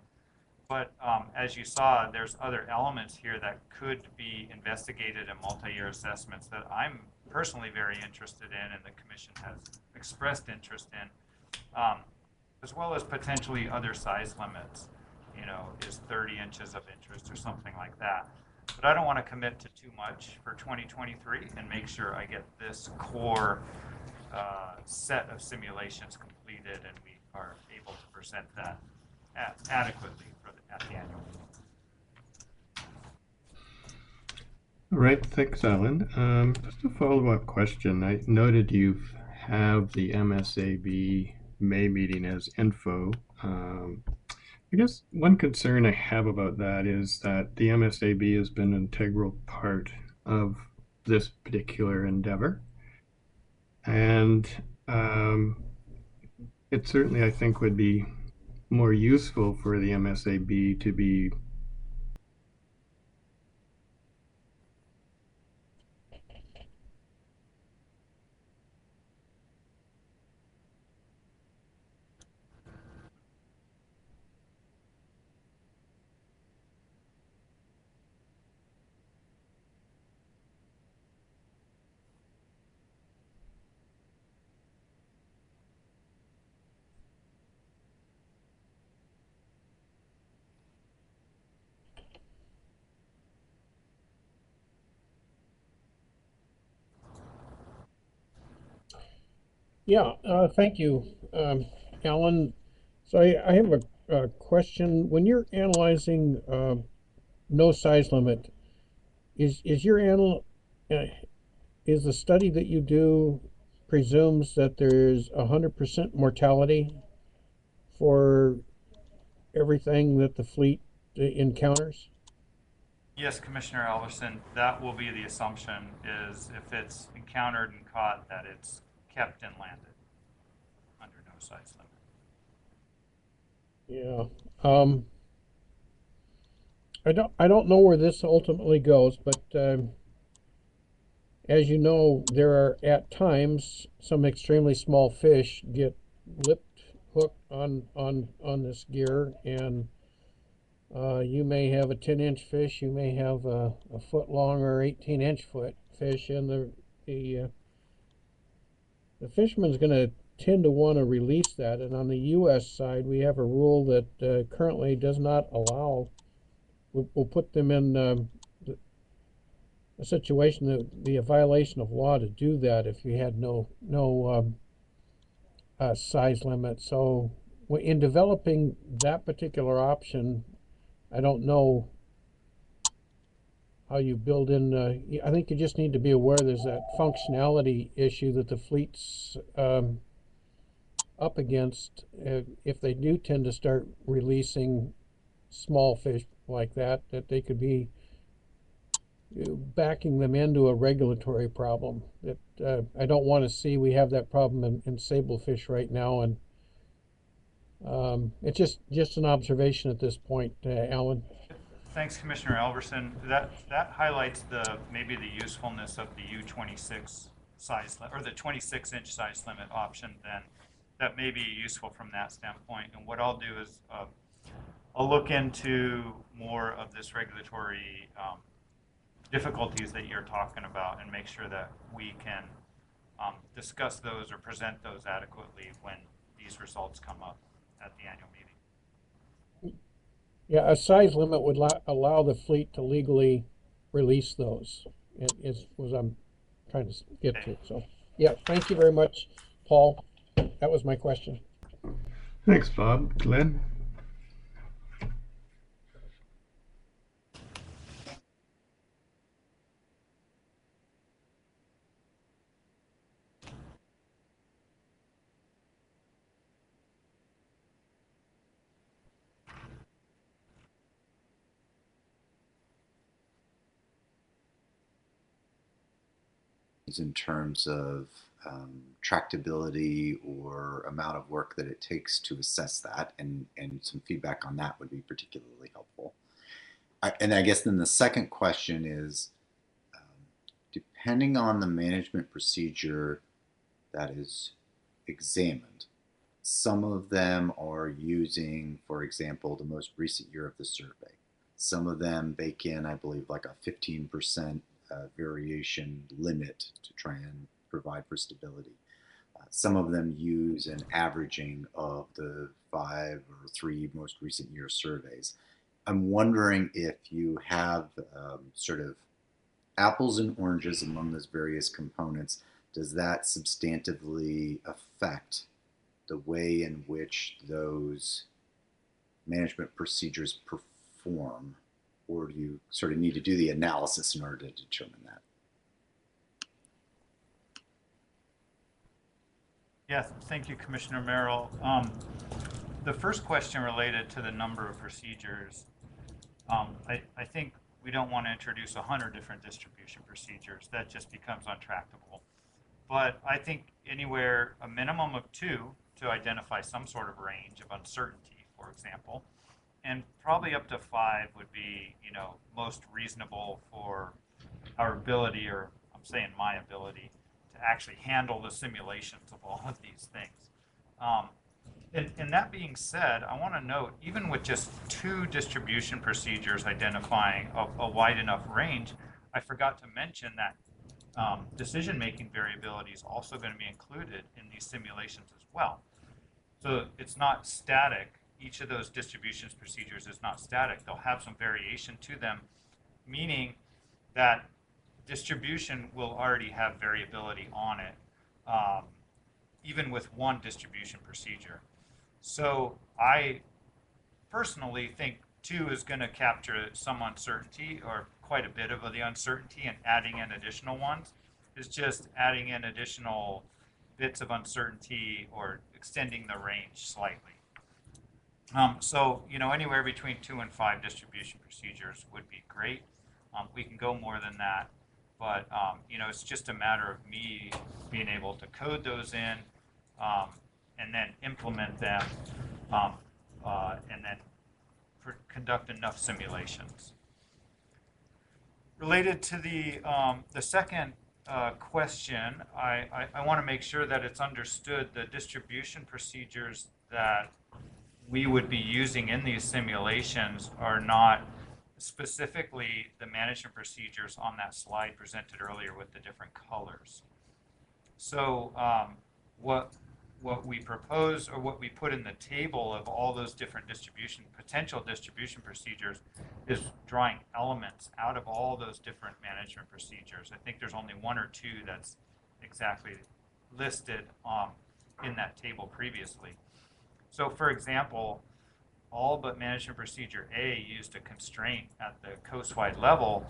but as you saw, there's other elements here that could be investigated in multi-year assessments that I'm personally very interested in and the Commission has expressed interest in. As well as potentially other size limits, is 30 inches of interest or something like that. But I don't want to commit to too much for 2023 and make sure I get this core set of simulations completed and we are able to present that adequately at the annual meeting. All right, thanks, Alan. Just a follow-up question. I noted you have the MSAB May meeting as info. I guess one concern I have about that is that the MSAB has been an integral part of this particular endeavor. And it certainly, I think, would be more useful for the MSAB to be Yeah, thank you, Alan. So I have a question. When you're analyzing no size limit, is the study that you do presumes that there's 100% mortality for everything that the fleet encounters? Yes, Commissioner Alverson, that will be the assumption, is if it's encountered and caught, that it's kept and landed under no size limit. Yeah. I don't know where this ultimately goes, but as you know, there are at times some extremely small fish get hooked on this gear, and you may have a 10-inch fish, you may have a foot long or 18-inch fish, and the the fisherman's going to tend to want to release that. And on the U.S. side, we have a rule that currently does not allow, will put them in a situation that would be a violation of law to do that if you had no size limit. So in developing that particular option, I don't know how you build in. I think you just need to be aware there's that functionality issue that the fleet's up against if they do tend to start releasing small fish like that, that they could be backing them into a regulatory problem that I don't want to see. We have that problem in sablefish right now, and it's just an observation at this point, Alan. Thanks, Commissioner Elverson. That highlights maybe the usefulness of the U26 size or the 26-inch size limit option. Then that may be useful from that standpoint. And what I'll do is I'll look into more of this regulatory difficulties that you're talking about and make sure that we can discuss those or present those adequately when these results come up at the annual meeting. Yeah, a size limit would allow the fleet to legally release those, is what I'm trying to get to. So, yeah, thank you very much, Paul. That was my question. Thanks, Bob. Glenn? In terms of tractability or amount of work that it takes to assess that, and some feedback on that would be particularly helpful. And I guess then the second question is, depending on the management procedure that is examined, some of them are using, for example, the most recent year of the survey. Some of them bake in, I believe, like a 15% variation limit to try and provide for stability. Some of them use an averaging of the 5 or 3 most recent year surveys. I'm wondering if you have sort of apples and oranges among those various components. Does that substantively affect the way in which those management procedures perform? Or do you sort of need to do the analysis in order to determine that? Yes, thank you, Commissioner Merrill. The first question related to the number of procedures, I think we don't want to introduce 100 different distribution procedures. That just becomes untractable. But I think anywhere a minimum of 2 to identify some sort of range of uncertainty, for example, and probably up to 5 would be, most reasonable for our ability, or I'm saying my ability, to actually handle the simulations of all of these things. And that being said, I want to note, even with just 2 distribution procedures identifying a wide enough range, I forgot to mention that decision-making variability is also going to be included in these simulations as well. So it's not static. Each of those distributions procedures is not static. They'll have some variation to them, meaning that distribution will already have variability on it, even with one distribution procedure. So I personally think 2 is going to capture some uncertainty, or quite a bit of the uncertainty, and adding in additional ones is just adding in additional bits of uncertainty or extending the range slightly. So, anywhere between 2 and 5 distribution procedures would be great. We can go more than that, but, it's just a matter of me being able to code those in and then implement them and then conduct enough simulations. Related to the second question, I want to make sure that it's understood the distribution procedures that we would be using in these simulations are not specifically the management procedures on that slide presented earlier with the different colors. So what we propose, or what we put in the table of all those different potential distribution procedures, is drawing elements out of all those different management procedures. I think there's only one or two that's exactly listed in that table previously. So for example, all but management procedure A used a constraint at the coast-wide level.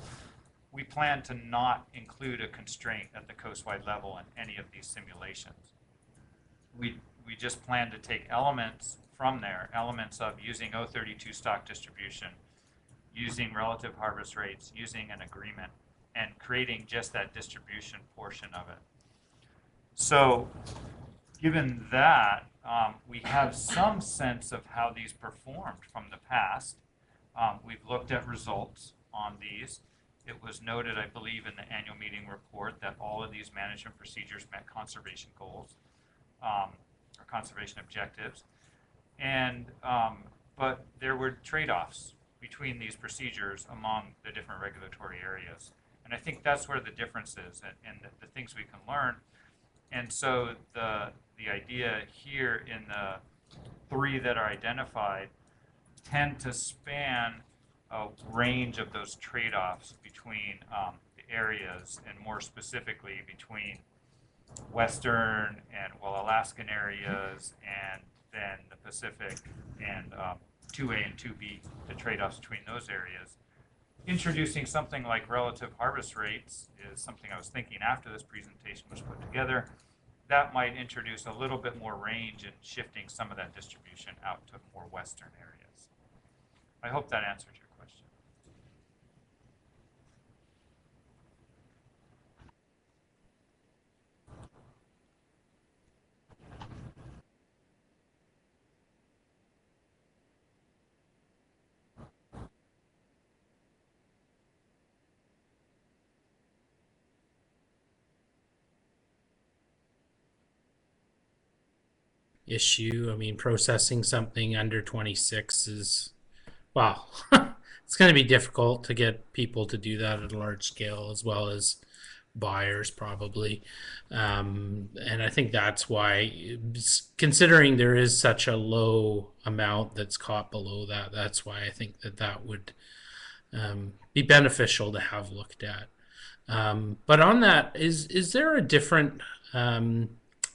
We plan to not include a constraint at the coast-wide level in any of these simulations. We just plan to take elements from there, elements of using 032 stock distribution, using relative harvest rates, using an agreement, and creating just that distribution portion of it. So given that, we have some sense of how these performed from the past. We've looked at results on these. It was noted, I believe, in the annual meeting report that all of these management procedures met conservation goals, or conservation objectives. And, but there were trade-offs between these procedures among the different regulatory areas. And I think that's where the difference is, and the things we can learn. And so the idea here in the three that are identified tend to span a range of those trade-offs between the areas, and more specifically between Western and, well, Alaskan areas, and then the Pacific, and 2A and 2B, the trade-offs between those areas. Introducing something like relative harvest rates is something I was thinking after this presentation was put together. That might introduce a little bit more range in shifting some of that distribution out to more Western areas. I hope that answered your question. Issue. I mean, processing something under 26 is, well, it's going to be difficult to get people to do that at a large scale, as well as buyers probably. And I think that's why, considering there is such a low amount that's caught below that, that's why I think that that would be beneficial to have looked at. But on that, is there a different,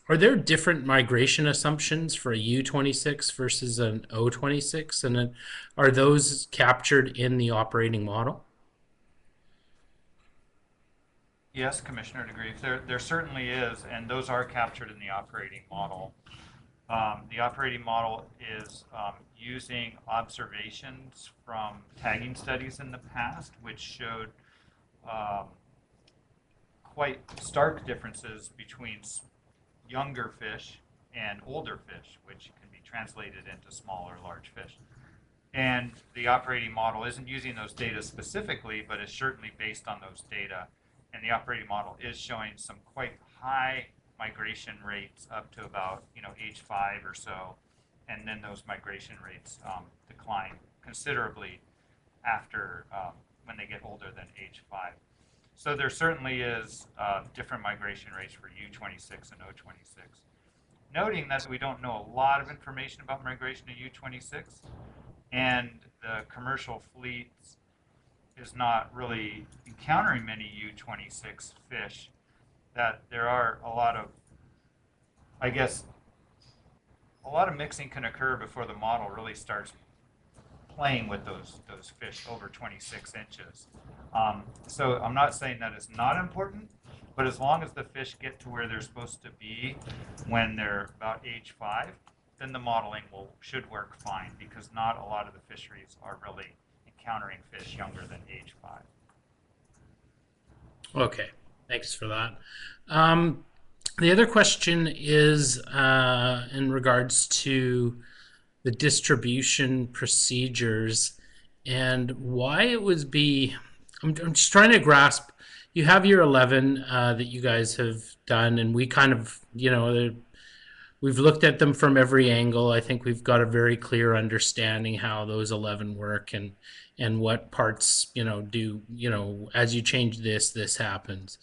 are there different migration assumptions for a U26 versus an O26? And are those captured in the operating model? Yes, Commissioner DeGreef, there certainly is, and those are captured in the operating model. The operating model is using observations from tagging studies in the past, which showed quite stark differences between younger fish and older fish, which can be translated into small or large fish. And the operating model isn't using those data specifically, but is certainly based on those data. And the operating model is showing some quite high migration rates up to about, age 5 or so. And then those migration rates decline considerably after when they get older than age 5. So there certainly is different migration rates for U26 and O26. Noting that we don't know a lot of information about migration to U26, and the commercial fleets is not really encountering many U26 fish, that there are a lot of, I guess, a lot of mixing can occur before the model really starts playing with those fish over 26 inches. So I'm not saying that it's not important, but as long as the fish get to where they're supposed to be when they're about age 5, then the modeling should work fine, because not a lot of the fisheries are really encountering fish younger than age 5. Okay, thanks for that. The other question is in regards to the distribution procedures and why it would be, I'm just trying to grasp, you have your 11 that you guys have done, and we kind of, we've looked at them from every angle. I think we've got a very clear understanding how those 11 work, and what parts, do, as you change this happens.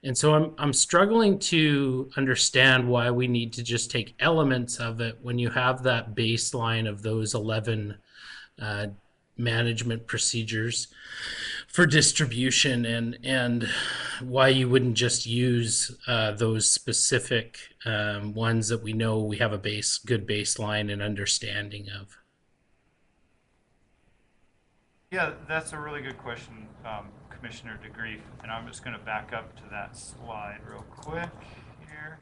And so I'm struggling to understand why we need to just take elements of it when you have that baseline of those 11 uh, management procedures for distribution, and why you wouldn't just use those specific ones that we know we have a good baseline and understanding of. Yeah, that's a really good question, Commissioner DeGreef, and I'm just going to back up to that slide real quick here.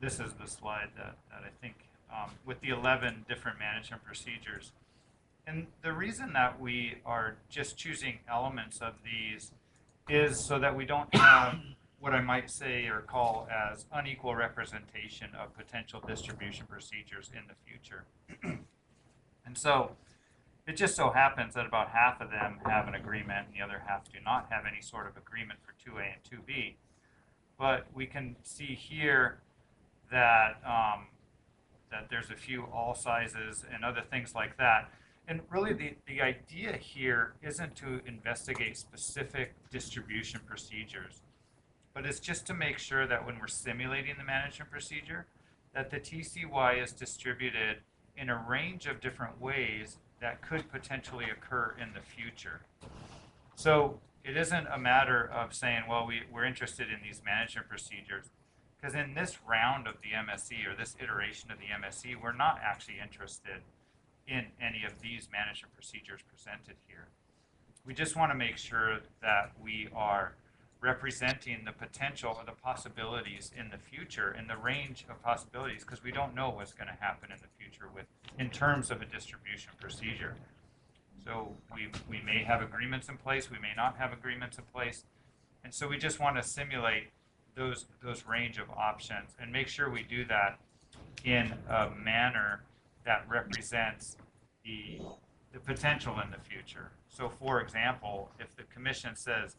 This is the slide that I think with the 11 different management procedures. And the reason that we are just choosing elements of these is so that we don't have what I might say or call as unequal representation of potential distribution procedures in the future. And so it just so happens that about half of them have an agreement and the other half do not have any sort of agreement for 2A and 2B. But we can see here that that there's a few all sizes and other things like that. And really the idea here isn't to investigate specific distribution procedures, but it's just to make sure that when we're simulating the management procedure, that the TCY is distributed in a range of different ways that could potentially occur in the future. So it isn't a matter of saying, well, we're interested in these management procedures, because in this round of the MSE or this iteration of the MSE, we're not actually interested in any of these management procedures presented here. We just want to make sure that we are representing the potential or the possibilities in the future, in the range of possibilities, because we don't know what's going to happen in the future in terms of a distribution procedure. So we may have agreements in place, we may not have agreements in place, and so we just want to simulate those range of options and make sure we do that in a manner that represents the potential in the future. So for example, if the commission says,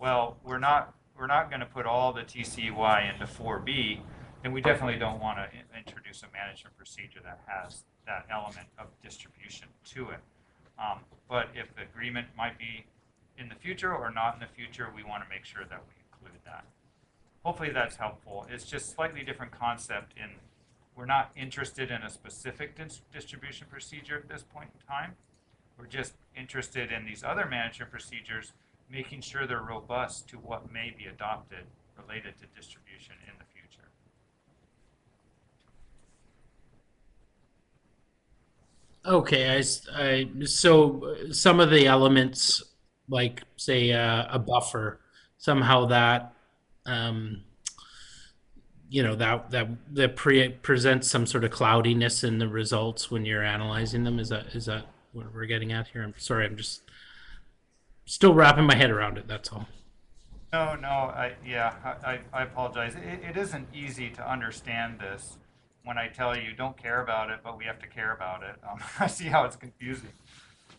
well, we're not going to put all the TCY into 4B, then we definitely don't want to introduce a management procedure that has that element of distribution to it. But if the agreement might be in the future or not in the future, we want to make sure that we include that. Hopefully that's helpful. It's just slightly different concept in we're not interested in a specific distribution procedure at this point in time. We're just interested in these other management procedures, making sure they're robust to what may be adopted related to distribution in the future. Okay, so some of the elements, like say a buffer, somehow that presents some sort of cloudiness in the results when you're analyzing them. Is that what we're getting at here? I'm sorry, I'm just still wrapping my head around it. That's all. No, I apologize. It isn't easy to understand this when I tell you don't care about it, but we have to care about it. I see how it's confusing.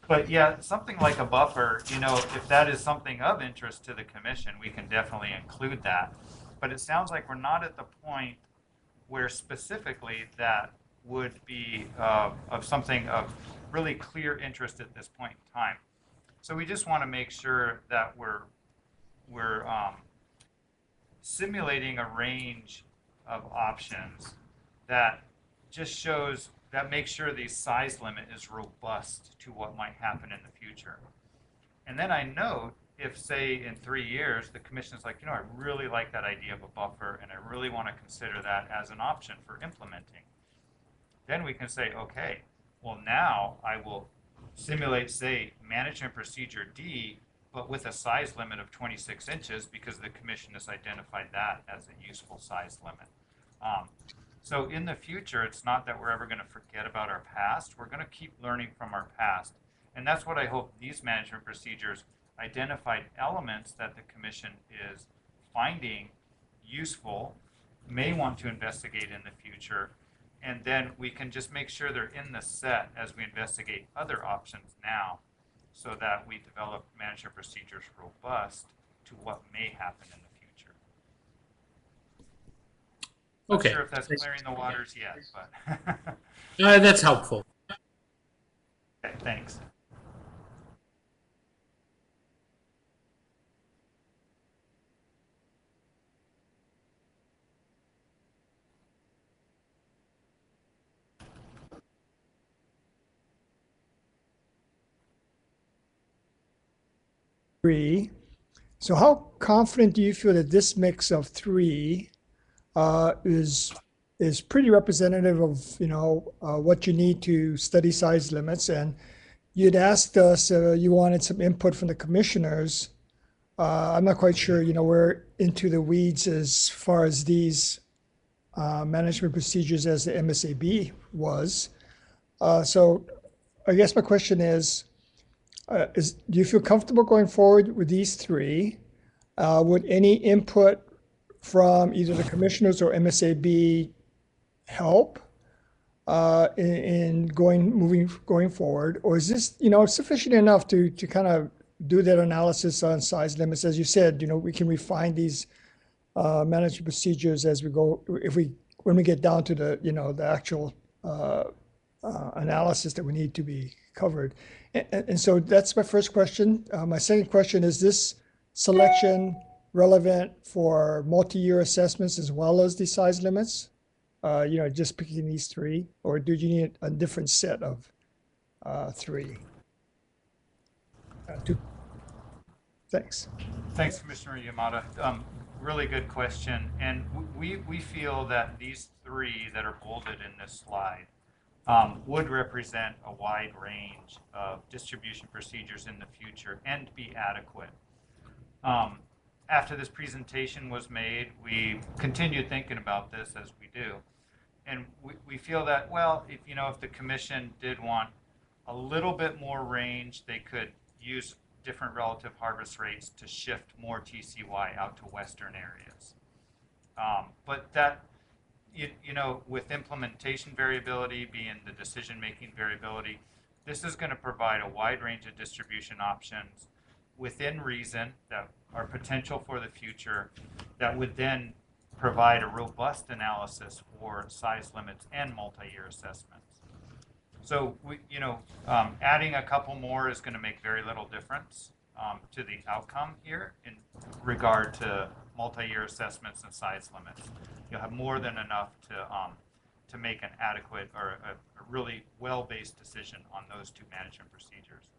But yeah, something like a buffer, if that is something of interest to the commission, we can definitely include that. But it sounds like we're not at the point where specifically that would be of something of really clear interest at this point in time. So we just want to make sure that we're simulating a range of options that just makes sure the size limit is robust to what might happen in the future. And then I note if, say, in 3 years, the commission is like, I really like that idea of a buffer, and I really want to consider that as an option for implementing. Then we can say, okay, well, now I will simulate, say, management procedure D, but with a size limit of 26 inches because the commission has identified that as a useful size limit. So in the future, it's not that we're ever going to forget about our past. We're going to keep learning from our past. And that's what I hope these management procedures identified elements that the commission is finding useful, may want to investigate in the future, and then we can just make sure they're in the set as we investigate other options now so that we develop management procedures robust to what may happen in the future. Okay. Not sure if that's clearing the waters yet, but That's helpful. okay, thanks. three. So how confident do you feel that this mix of three is pretty representative of what you need to study size limits? And you'd asked us, you wanted some input from the commissioners. I'm not quite sure, we're into the weeds as far as these management procedures as the MSAB was. So I guess my question is, do you feel comfortable going forward with these three? Would any input from either the commissioners or MSAB help in going forward, or is this sufficient enough to kind of do that analysis on size limits? As you said, we can refine these management procedures as we go when we get down to the actual analysis that we need to be covered. And so that's my first question. My second question is this selection relevant for multi-year assessments as well as the size limits? Just picking these three, or do you need a different set of three? Two. Thanks. Thanks, Commissioner Yamada. Really good question. And we feel that these three that are bolded in this slide would represent a wide range of distribution procedures in the future and be adequate. After this presentation was made, we continued thinking about this as we do. And we feel that, well, if the commission did want a little bit more range, they could use different relative harvest rates to shift more TCY out to western areas. But that, with implementation variability being the decision-making variability, this is going to provide a wide range of distribution options within reason that are potential for the future that would then provide a robust analysis for size limits and multi-year assessments. So adding a couple more is going to make very little difference to the outcome here in regard to multi-year assessments and size limits. You'll have more than enough to make an adequate or a really well-based decision on those two management procedures.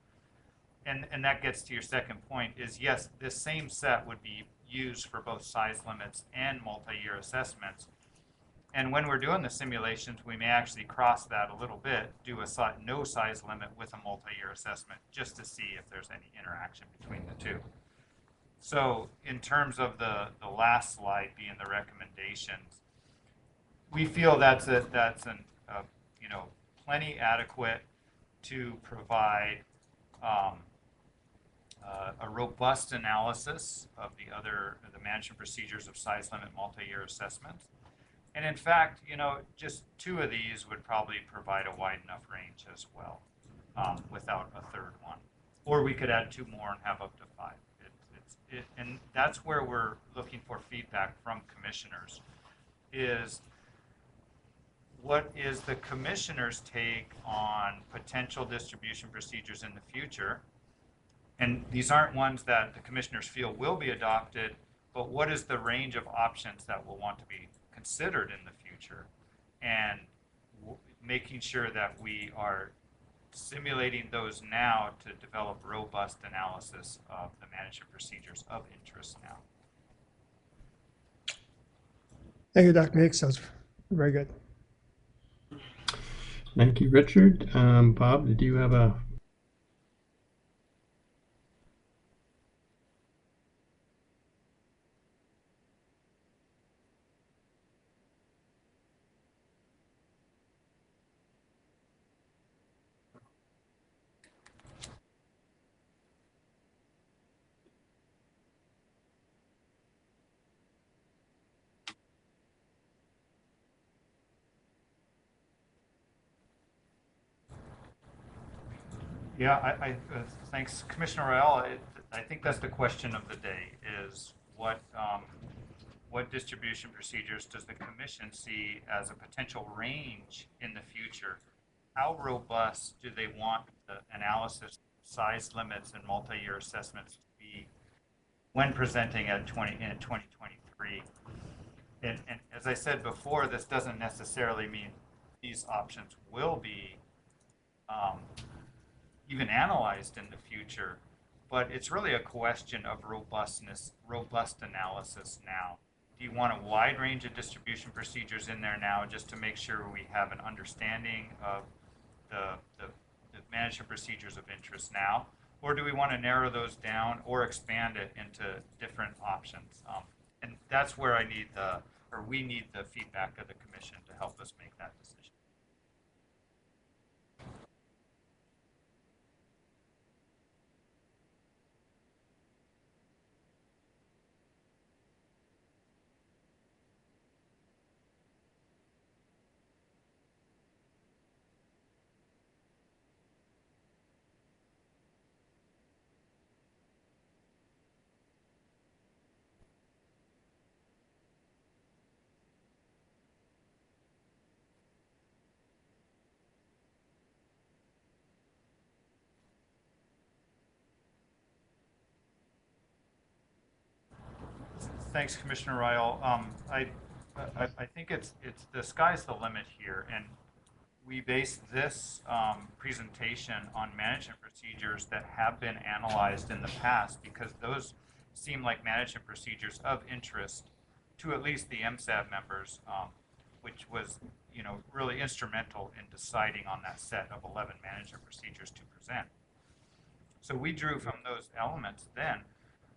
And that gets to your second point is, yes, this same set would be used for both size limits and multi-year assessments. And when we're doing the simulations, we may actually cross that a little bit, do a no size limit with a multi-year assessment just to see if there's any interaction between the two. So in terms of the last slide being the recommendations, we feel that's plenty adequate to provide a robust analysis of the management procedures of size limit multi-year assessments. And in fact, just two of these would probably provide a wide enough range as well, without a third one. Or we could add two more and have up to five. And that's where we're looking for feedback from commissioners, is what is the commissioner's take on potential distribution procedures in the future? And these aren't ones that the commissioners feel will be adopted, but what is the range of options that will want to be considered in the future, and making sure that we are simulating those now to develop robust analysis of the management procedures of interest now. Thank you, Dr. Hicks. That was very good. Thank you, Richard. Bob, did you have a... Yeah, thanks, Commissioner Royale. I think that's the question of the day: is what distribution procedures does the Commission see as a potential range in the future? How robust do they want the analysis, size limits, and multi-year assessments to be when presenting in 2023? And as I said before, this doesn't necessarily mean these options will be even analyzed in the future, but it's really a question of robust analysis now. Do you want a wide range of distribution procedures in there now just to make sure we have an understanding of the management procedures of interest now? Or do we want to narrow those down or expand it into different options? And that's where we need the feedback of the commission to help us make that decision. Thanks, Commissioner Ryle. I think it's the sky's the limit here, and we base this presentation on management procedures that have been analyzed in the past, because those seem like management procedures of interest to at least the MSAB members, which was, really instrumental in deciding on that set of 11 management procedures to present. So we drew from those elements then,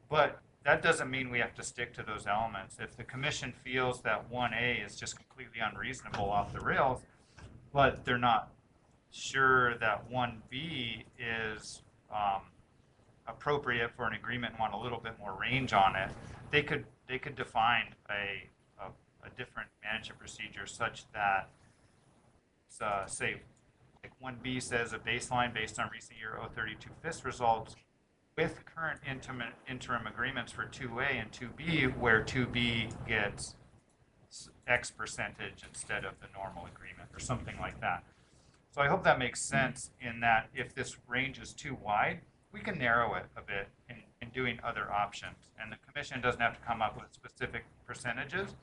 but that doesn't mean we have to stick to those elements. If the commission feels that 1A is just completely unreasonable off the rails, but they're not sure that 1B is appropriate for an agreement and want a little bit more range on it, they could define a different management procedure such that, say, like 1B says a baseline based on recent year 032 FIS results with current interim agreements for 2A and 2B, where 2B gets X percentage instead of the normal agreement or something like that. So I hope that makes sense, in that if this range is too wide, we can narrow it a bit in doing other options. And the commission doesn't have to come up with specific percentages.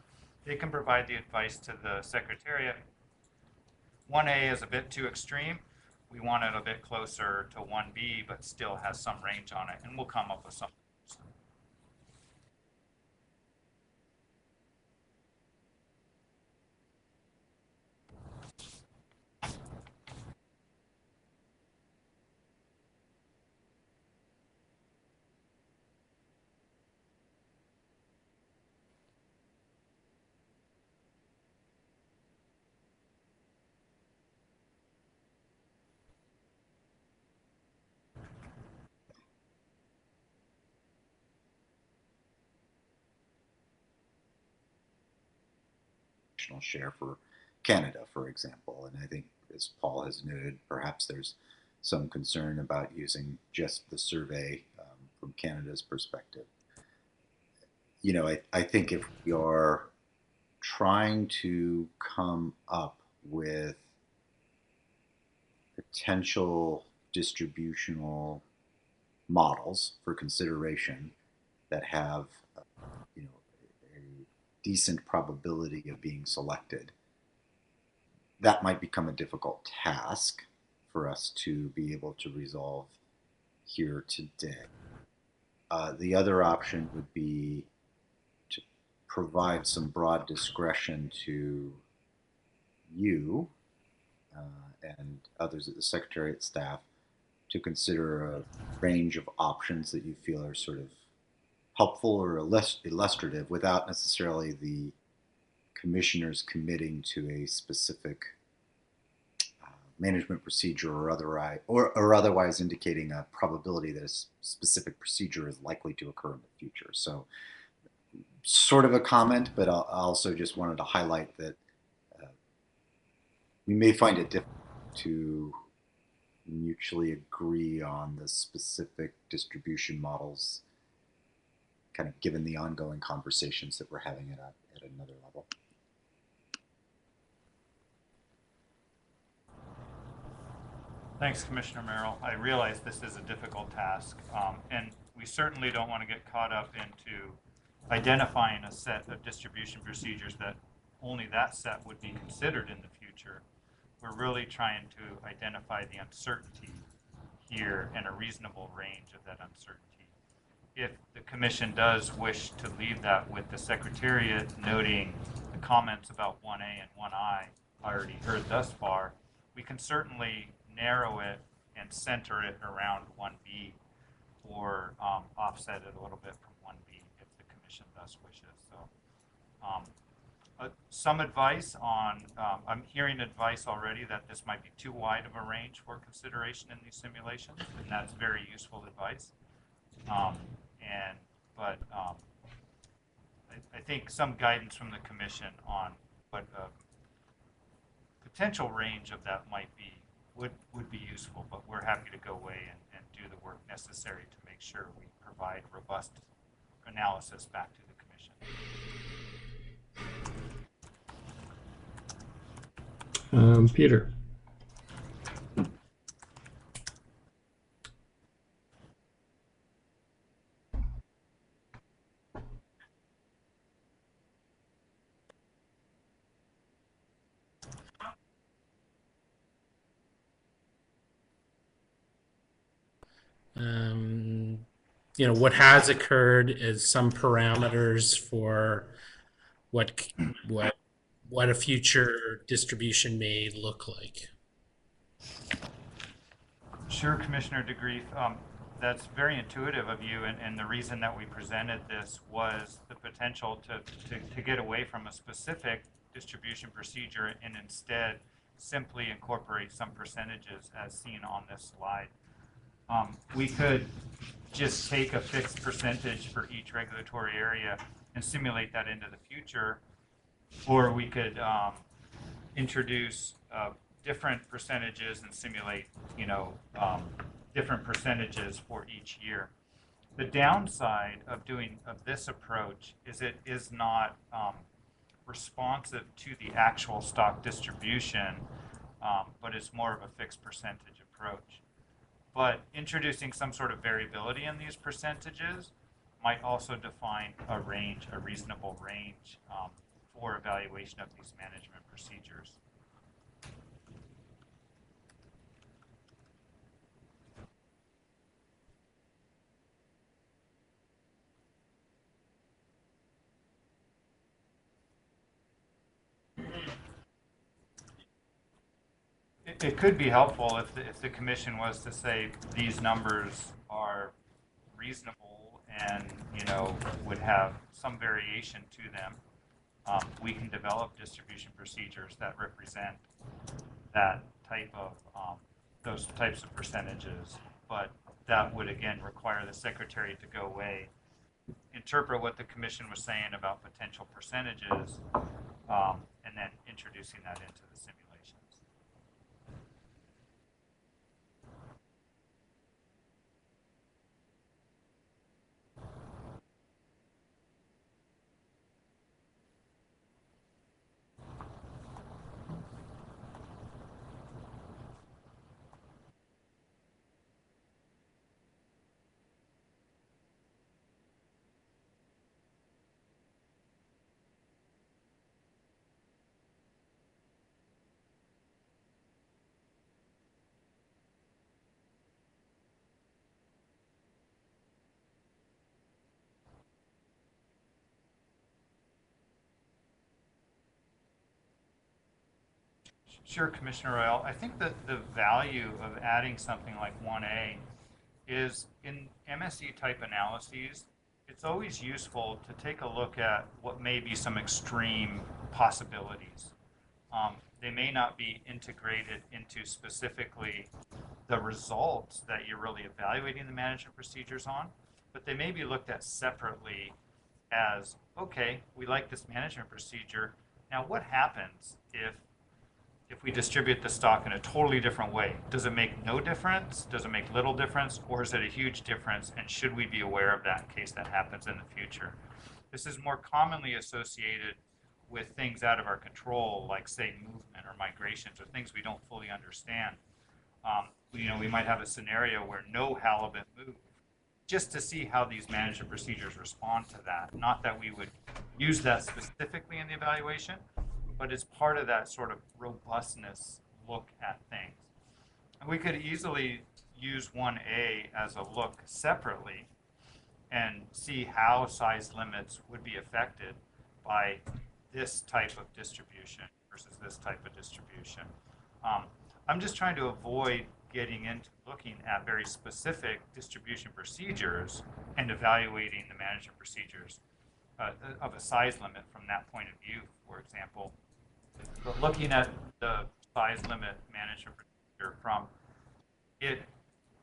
They can provide the advice to the Secretariat. 1A is a bit too extreme. We want it a bit closer to 1B, but still has some range on it, and we'll come up with something. Share for Canada, for example. And I think, as Paul has noted, perhaps there's some concern about using just the survey from Canada's perspective. I think if we are trying to come up with potential distributional models for consideration that have, decent probability of being selected, that might become a difficult task for us to be able to resolve here today. The other option would be to provide some broad discretion to you and others at the Secretariat staff to consider a range of options that you feel are sort of helpful or illustrative, without necessarily the commissioners committing to a specific management procedure or otherwise indicating a probability that a specific procedure is likely to occur in the future. So, sort of a comment, but I also just wanted to highlight that we may find it difficult to mutually agree on the specific distribution models, kind of given the ongoing conversations that we're having at another level. Thanks, Commissioner Merrill. I realize this is a difficult task, and we certainly don't want to get caught up into identifying a set of distribution procedures that only that set would be considered in the future. We're really trying to identify the uncertainty here and a reasonable range of that uncertainty. If the commission does wish to leave that with the Secretariat, noting the comments about 1A and 1I already heard thus far, we can certainly narrow it and center it around 1B, or offset it a little bit from 1B if the commission thus wishes. So some advice on, I'm hearing advice already that this might be too wide of a range for consideration in these simulations, and that's very useful advice. I think some guidance from the commission on what a potential range of that might be would be useful, but we're happy to go away and do the work necessary to make sure we provide robust analysis back to the commission. Peter. What has occurred is some parameters for what a future distribution may look like. Sure, Commissioner DeGrief. That's very intuitive of you, and the reason that we presented this was the potential to get away from a specific distribution procedure and instead simply incorporate some percentages as seen on this slide. We could just take a fixed percentage for each regulatory area and simulate that into the future, or we could introduce different percentages and simulate, different percentages for each year. The downside of this approach is it is not responsive to the actual stock distribution, but it's more of a fixed percentage approach. But introducing some sort of variability in these percentages might also define a range, a reasonable range for evaluation of these management procedures. It could be helpful if the commission was to say these numbers are reasonable and would have some variation to them. We can develop distribution procedures that represent that type of those types of percentages, but that would again require the Secretary to go away, interpret what the commission was saying about potential percentages, and then introducing that into the simulation. Sure, Commissioner Royal. I think that the value of adding something like 1A is in MSE type analyses, it's always useful to take a look at what may be some extreme possibilities. They may not be integrated into specifically the results that you're really evaluating the management procedures on, but they may be looked at separately as, okay, we like this management procedure. Now what happens if we distribute the stock in a totally different way? Does it make no difference? Does it make little difference? Or is it a huge difference? And should we be aware of that in case that happens in the future? This is more commonly associated with things out of our control, like say movement or migrations or things we don't fully understand. We might have a scenario where no halibut move, just to see how these management procedures respond to that. Not that we would use that specifically in the evaluation, but it's part of that sort of robustness look at things. And we could easily, use 1A as a look separately and see how size limits would be affected by this type of distribution versus this type of distribution. I'm just trying to avoid getting into looking at very specific distribution procedures and evaluating the management procedures of a size limit from that point of view, for example. But looking at the size limit management procedure from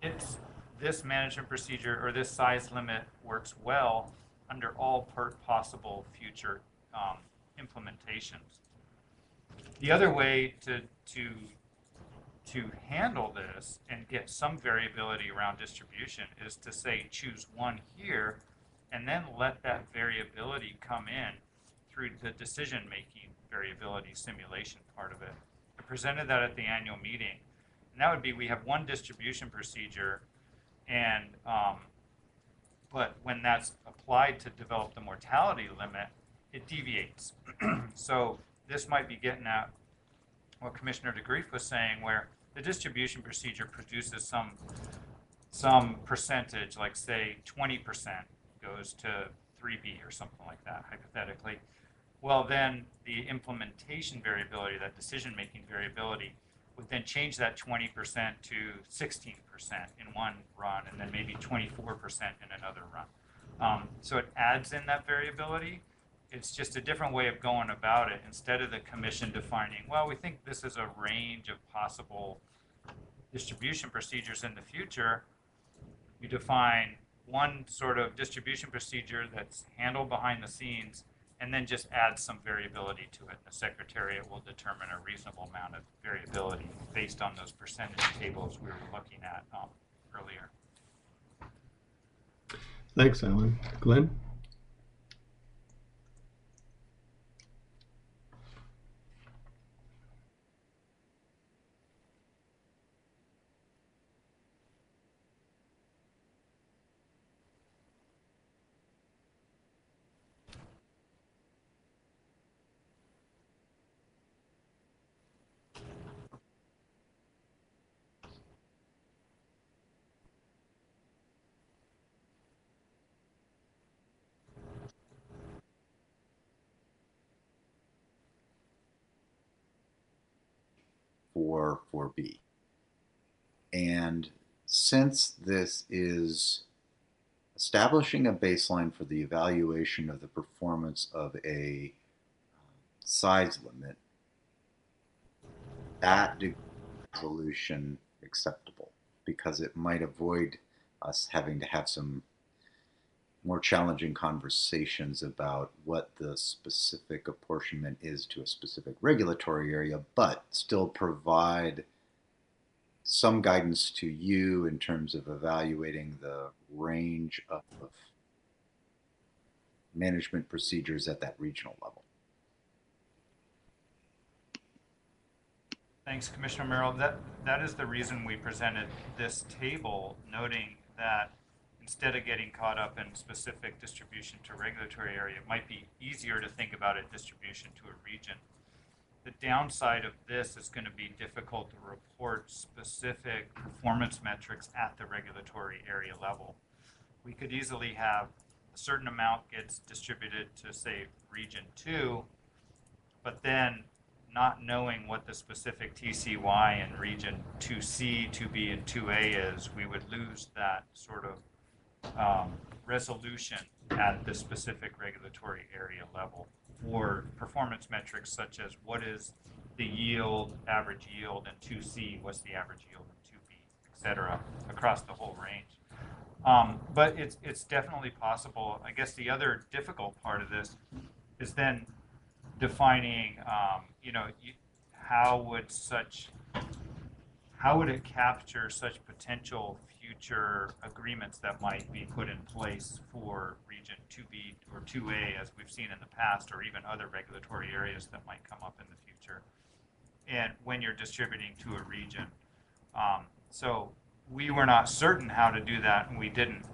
it's this management procedure or this size limit works well under all possible future implementations. The other way to handle this and get some variability around distribution is to say choose one here and then let that variability come in through the decision-making variability simulation part of it. I presented that at the annual meeting, and that would be we have one distribution procedure, and but when that's applied to develop the mortality limit, it deviates. So this might be getting at what Commissioner DeGrief was saying, where the distribution procedure produces some percentage, like say 20% goes to 3B or something like that, hypothetically. Well, then the implementation variability, that decision-making variability, would then change that 20% to 16% in one run, and then maybe 24% in another run. So it adds in that variability. It's just a different way of going about it. Instead of the commission defining, well, we think this is a range of possible distribution procedures in the future, you define one sort of distribution procedure that's handled behind the scenes, and then just add some variability to it. The Secretariat will determine a reasonable amount of variability based on those percentage tables we were looking at earlier. Thanks, Alan. Glenn? For B. And since this is establishing a baseline for the evaluation of the performance of a size limit, that resolution acceptable, because it might avoid us having to have some more challenging conversations about what the specific apportionment is to a specific regulatory area, but still provide some guidance to you in terms of evaluating the range of management procedures at that regional level. Thanks, Commissioner Merrill. That is the reason we presented this table, noting that instead of getting caught up in specific distribution to regulatory area, it might be easier to think about it distribution to a region. The downside of this is going to be difficult to report specific performance metrics at the regulatory area level. We could easily have a certain amount gets distributed to, say, region 2, but then not knowing what the specific TCY in region 2C, 2B, and 2A is, we would lose that sort of resolution at the specific regulatory area level for performance metrics such as what is the yield, average yield in 2C, what's the average yield in 2B, et cetera, across the whole range. But it's definitely possible. I guess the other difficult part of this is then defining, how would it capture such potential future agreements that might be put in place for region 2B or 2A, as we've seen in the past, or even other regulatory areas that might come up in the future, and when you're distributing to a region. So we were not certain how to do that, and we didn't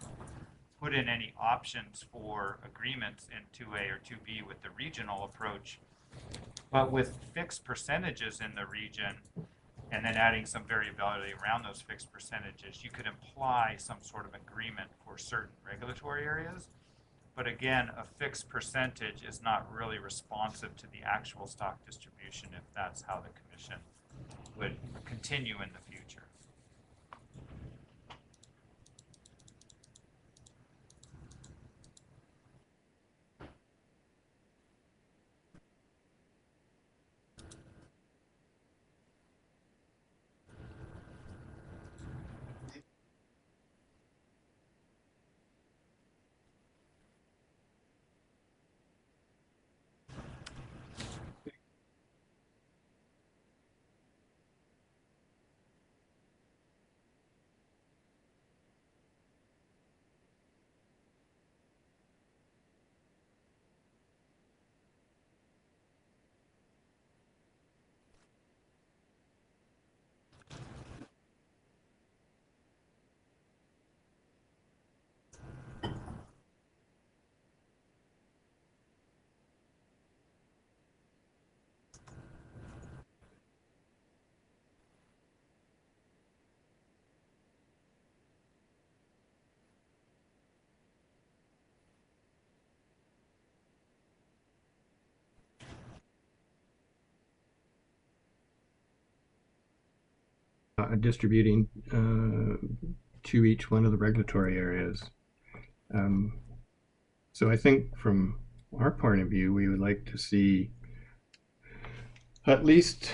put in any options for agreements in 2A or 2B with the regional approach. But with fixed percentages in the region, and then adding some variability around those fixed percentages, you could imply some sort of agreement for certain regulatory areas. But again, a fixed percentage is not really responsive to the actual stock distribution if that's how the commission would continue in the future. Distributing to each one of the regulatory areas. So I think from our point of view, we would like to see at least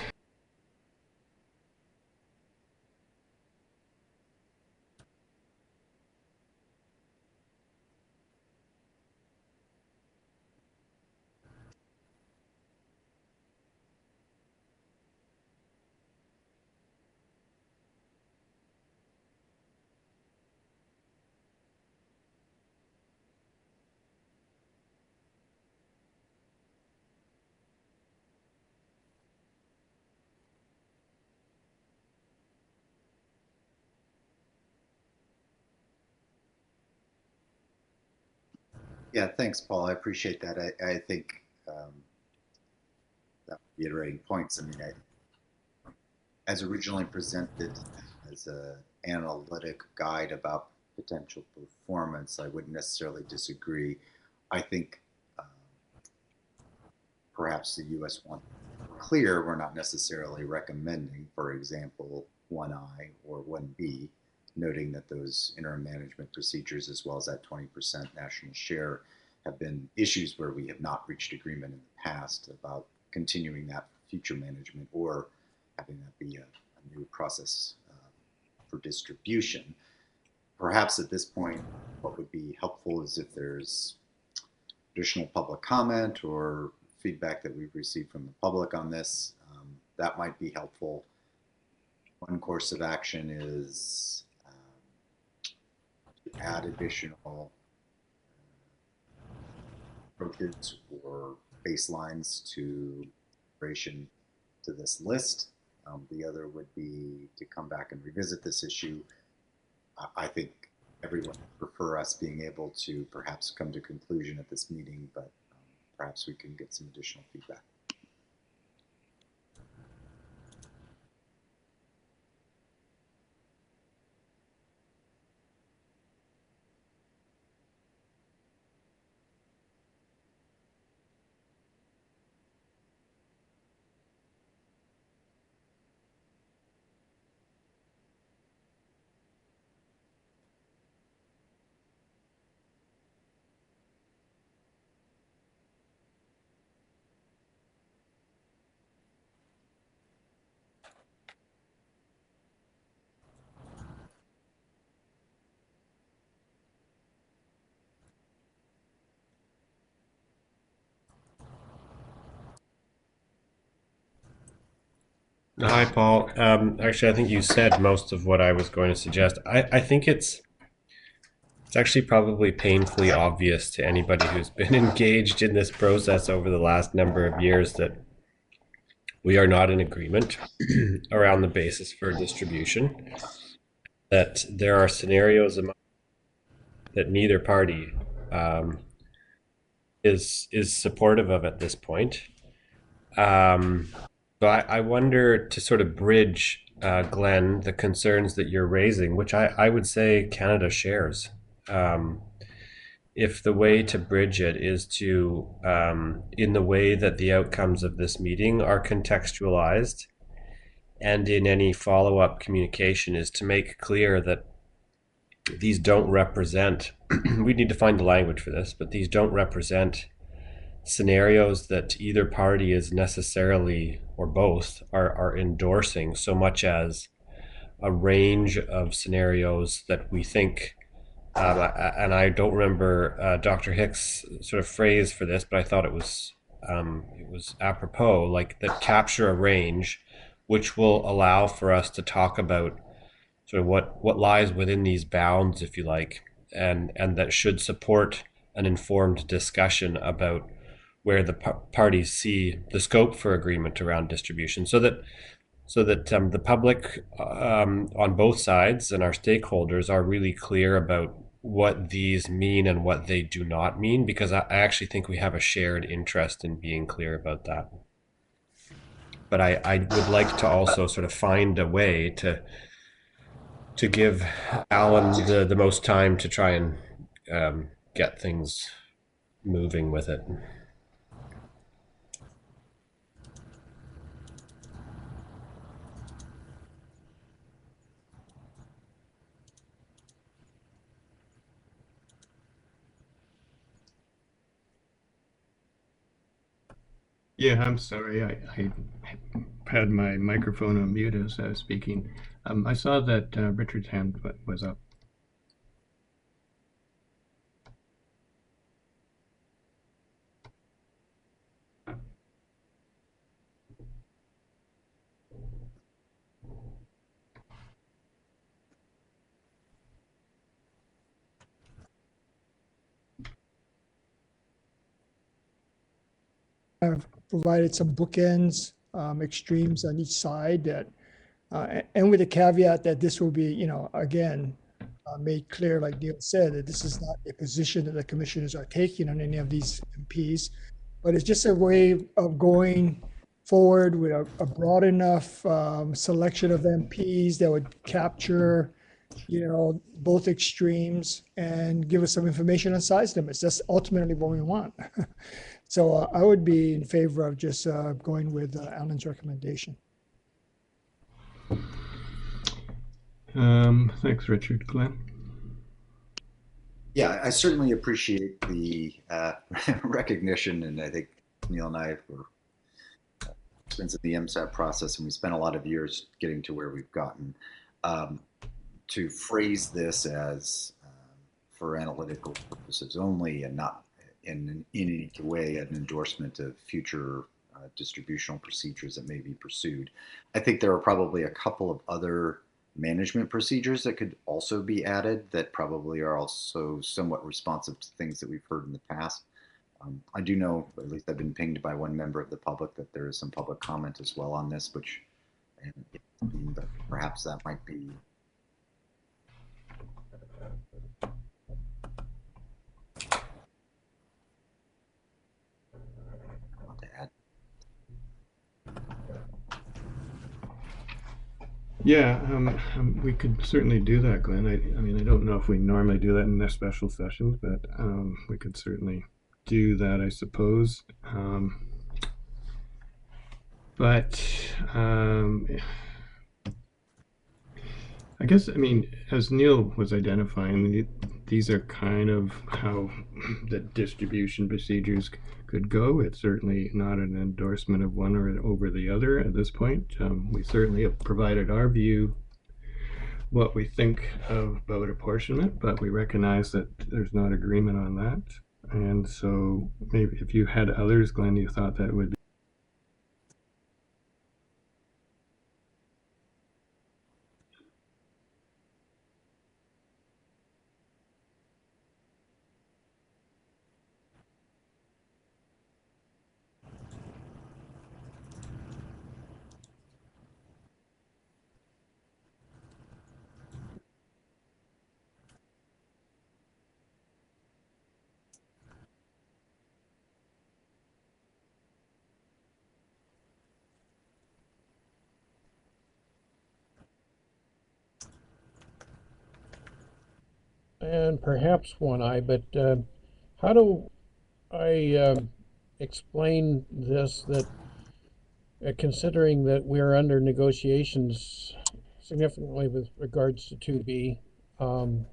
Yeah, thanks, Paul. I appreciate that. I think that reiterating points. I mean, as originally presented as an analytic guide about potential performance, I wouldn't necessarily disagree. I think perhaps the U.S. want clear, we're not necessarily recommending, for example, 1I or 1B, noting that those interim management procedures, as well as that 20% national share, have been issues where we have not reached agreement in the past about continuing that future management or having that be a new process for distribution. Perhaps at this point, what would be helpful is if there's additional public comment or feedback that we've received from the public on this. That might be helpful. One course of action is to add additional approaches or baselines to this list. The other would be to come back and revisit this issue. I think everyone would prefer us being able to perhaps come to conclusion at this meeting, but perhaps we can get some additional feedback. Hi, Paul. Actually, I think you said most of what I was going to suggest. I think it's actually probably painfully obvious to anybody who's been engaged in this process over the last number of years that we are not in agreement around the basis for distribution, that there are scenarios that neither party is supportive of at this point. So I wonder, to sort of bridge Glenn, the concerns that you're raising, which I would say Canada shares. Um, if the way to bridge it is to, in the way that the outcomes of this meeting are contextualized, and in any follow up communication, is to make clear that these don't represent, we need to find the language for this, but these don't represent scenarios that either party is necessarily, or both, are endorsing so much as a range of scenarios that we think, and I don't remember Dr. Hicks' sort of phrase for this, but I thought it was apropos, like that capture a range, which will allow for us to talk about sort of what lies within these bounds, if you like, and that should support an informed discussion about where the parties see the scope for agreement around distribution, so that the public on both sides and our stakeholders are really clear about what these mean and what they do not mean, because I actually think we have a shared interest in being clear about that. But I would like to also sort of find a way to give Alan the most time to try and get things moving with it. Yeah, I'm sorry. I had my microphone on mute as I was speaking. I saw that Richard's hand was up. I've provided some bookends, extremes on each side that, and with the caveat that this will be, again, made clear, like Neil said, that this is not a position that the commissioners are taking on any of these MPs, but it's just a way of going forward with a broad enough selection of MPs that would capture, both extremes and give us some information on size limits. That's ultimately what we want. So I would be in favor of just going with Alan's recommendation. Thanks, Richard. Glenn? Yeah, I certainly appreciate the recognition, and I think Neil and I were in the MSAT process, and we spent a lot of years getting to where we've gotten. To phrase this as for analytical purposes only, and not in any way an endorsement of future distributional procedures that may be pursued. I think there are probably a couple of other management procedures that could also be added that probably are also somewhat responsive to things that we've heard in the past. I do know, at least I've been pinged by one member of the public, that there is some public comment as well on this, which but perhaps that might be to add. Yeah, we could certainly do that, Glenn. I mean, I don't know if we normally do that in their special sessions, but we could certainly do that, I suppose. But I guess, I mean, as Neil was identifying, these are kind of how the distribution procedures could go. It's certainly not an endorsement of one or over the other at this point. We certainly have provided our view, what we think about apportionment, but we recognize that there's not agreement on that. And so maybe if you had others, Glenn, you thought that would be. and perhaps 1I, but how do I explain this, that considering that we're under negotiations significantly with regards to 2B, and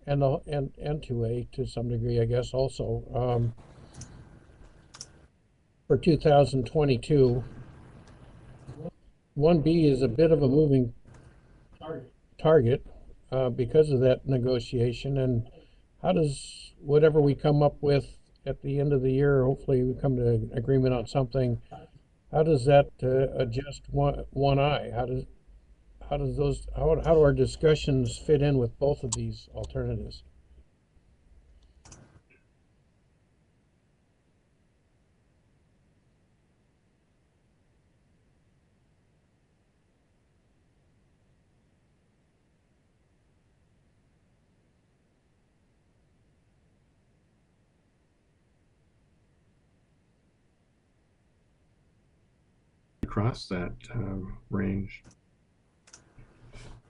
2A to some degree, I guess, also, for 2022. 1B is a bit of a moving target because of that negotiation. And how does whatever we come up with at the end of the year, hopefully we come to an agreement on something, how does that adjust 1I? How do our discussions fit in with both of these alternatives? Across that range.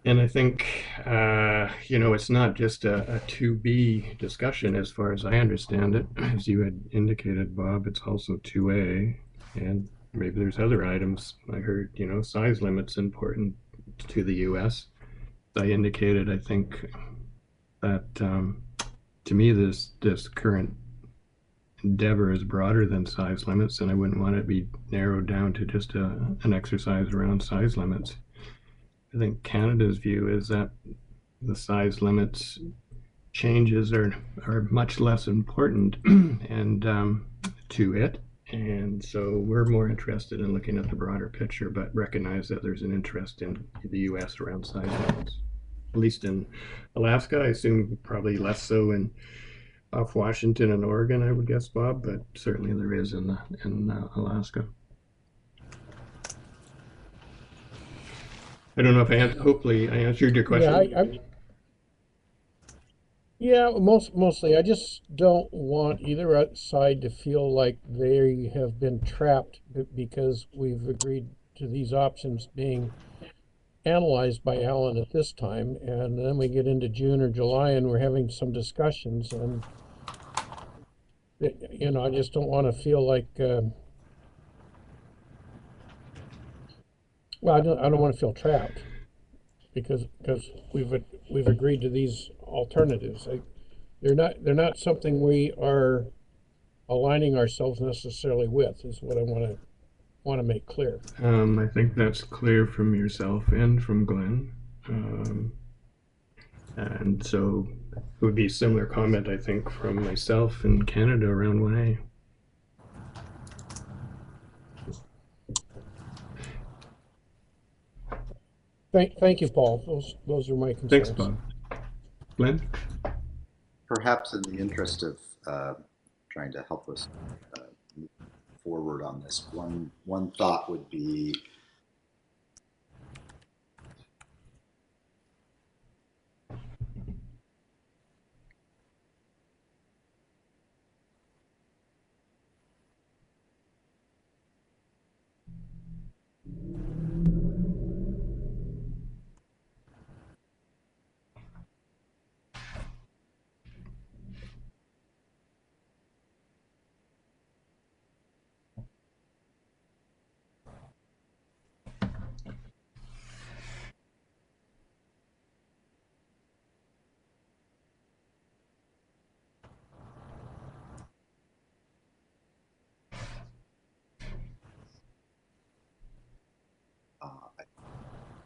And I think, it's not just a 2B discussion as far as I understand it. As you had indicated, Bob, it's also 2A. And maybe there's other items. I heard, size limits important to the U.S. I indicated, I think, that to me, this current endeavor is broader than size limits, and I wouldn't want it to be narrowed down to just an exercise around size limits. I think Canada's view is that the size limits changes are much less important and to it, and so we're more interested in looking at the broader picture, but recognize that there's an interest in the U.S. around size limits. At least in Alaska, I assume probably less so in off Washington and Oregon, I would guess, Bob, but certainly there is in Alaska. I don't know if hopefully I answered your question. Yeah, mostly. I just don't want either side to feel like they have been trapped because we've agreed to these options being analyzed by Alan at this time, and then we get into June or July and we're having some discussions, and I just don't want to feel like I don't want to feel trapped because we've agreed to these alternatives. They're not something we are aligning ourselves necessarily with, is what I want to make clear. I think that's clear from yourself and from Glenn. And so it would be a similar comment, I think, from myself in Canada around 1A. Thank you, Paul. Those are my concerns. Thanks, Bob. Glenn? Perhaps in the interest of trying to help us move forward on this, one thought would be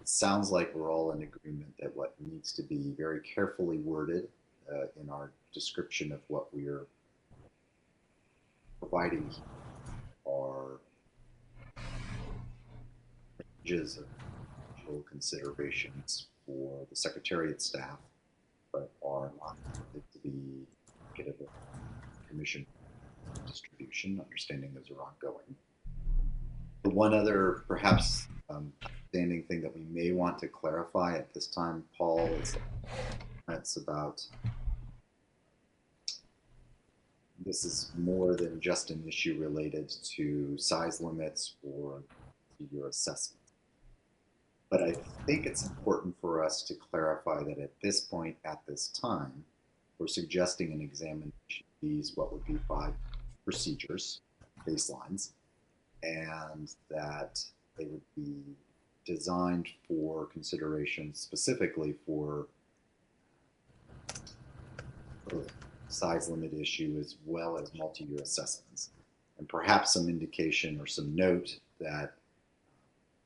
it sounds like we're all in agreement that what needs to be very carefully worded in our description of what we're providing are ranges of considerations for the Secretariat staff, but are not intended to be indicative of commission distribution, understanding those are ongoing. The one other perhaps outstanding thing that we may want to clarify at this time, Paul, is that's about this is more than just an issue related to size limits or to your assessment. But I think it's important for us to clarify that at this point, at this time, we're suggesting an examination of these, what would be 5 procedures, baselines, and that they would be designed for consideration specifically for both size limit issue as well as multi-year assessments. And perhaps some indication or some note that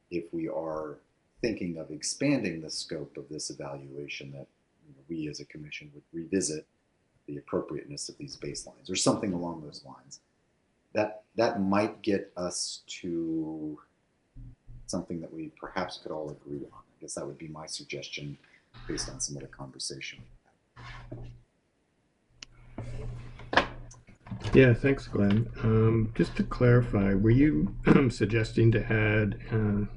if we are thinking of expanding the scope of this evaluation, that we as a commission would revisit the appropriateness of these baselines or something along those lines. That might get us to something that we perhaps could all agree on. I guess that would be my suggestion based on some of the conversation we had. Yeah, thanks, Glenn. Just to clarify, were you suggesting to add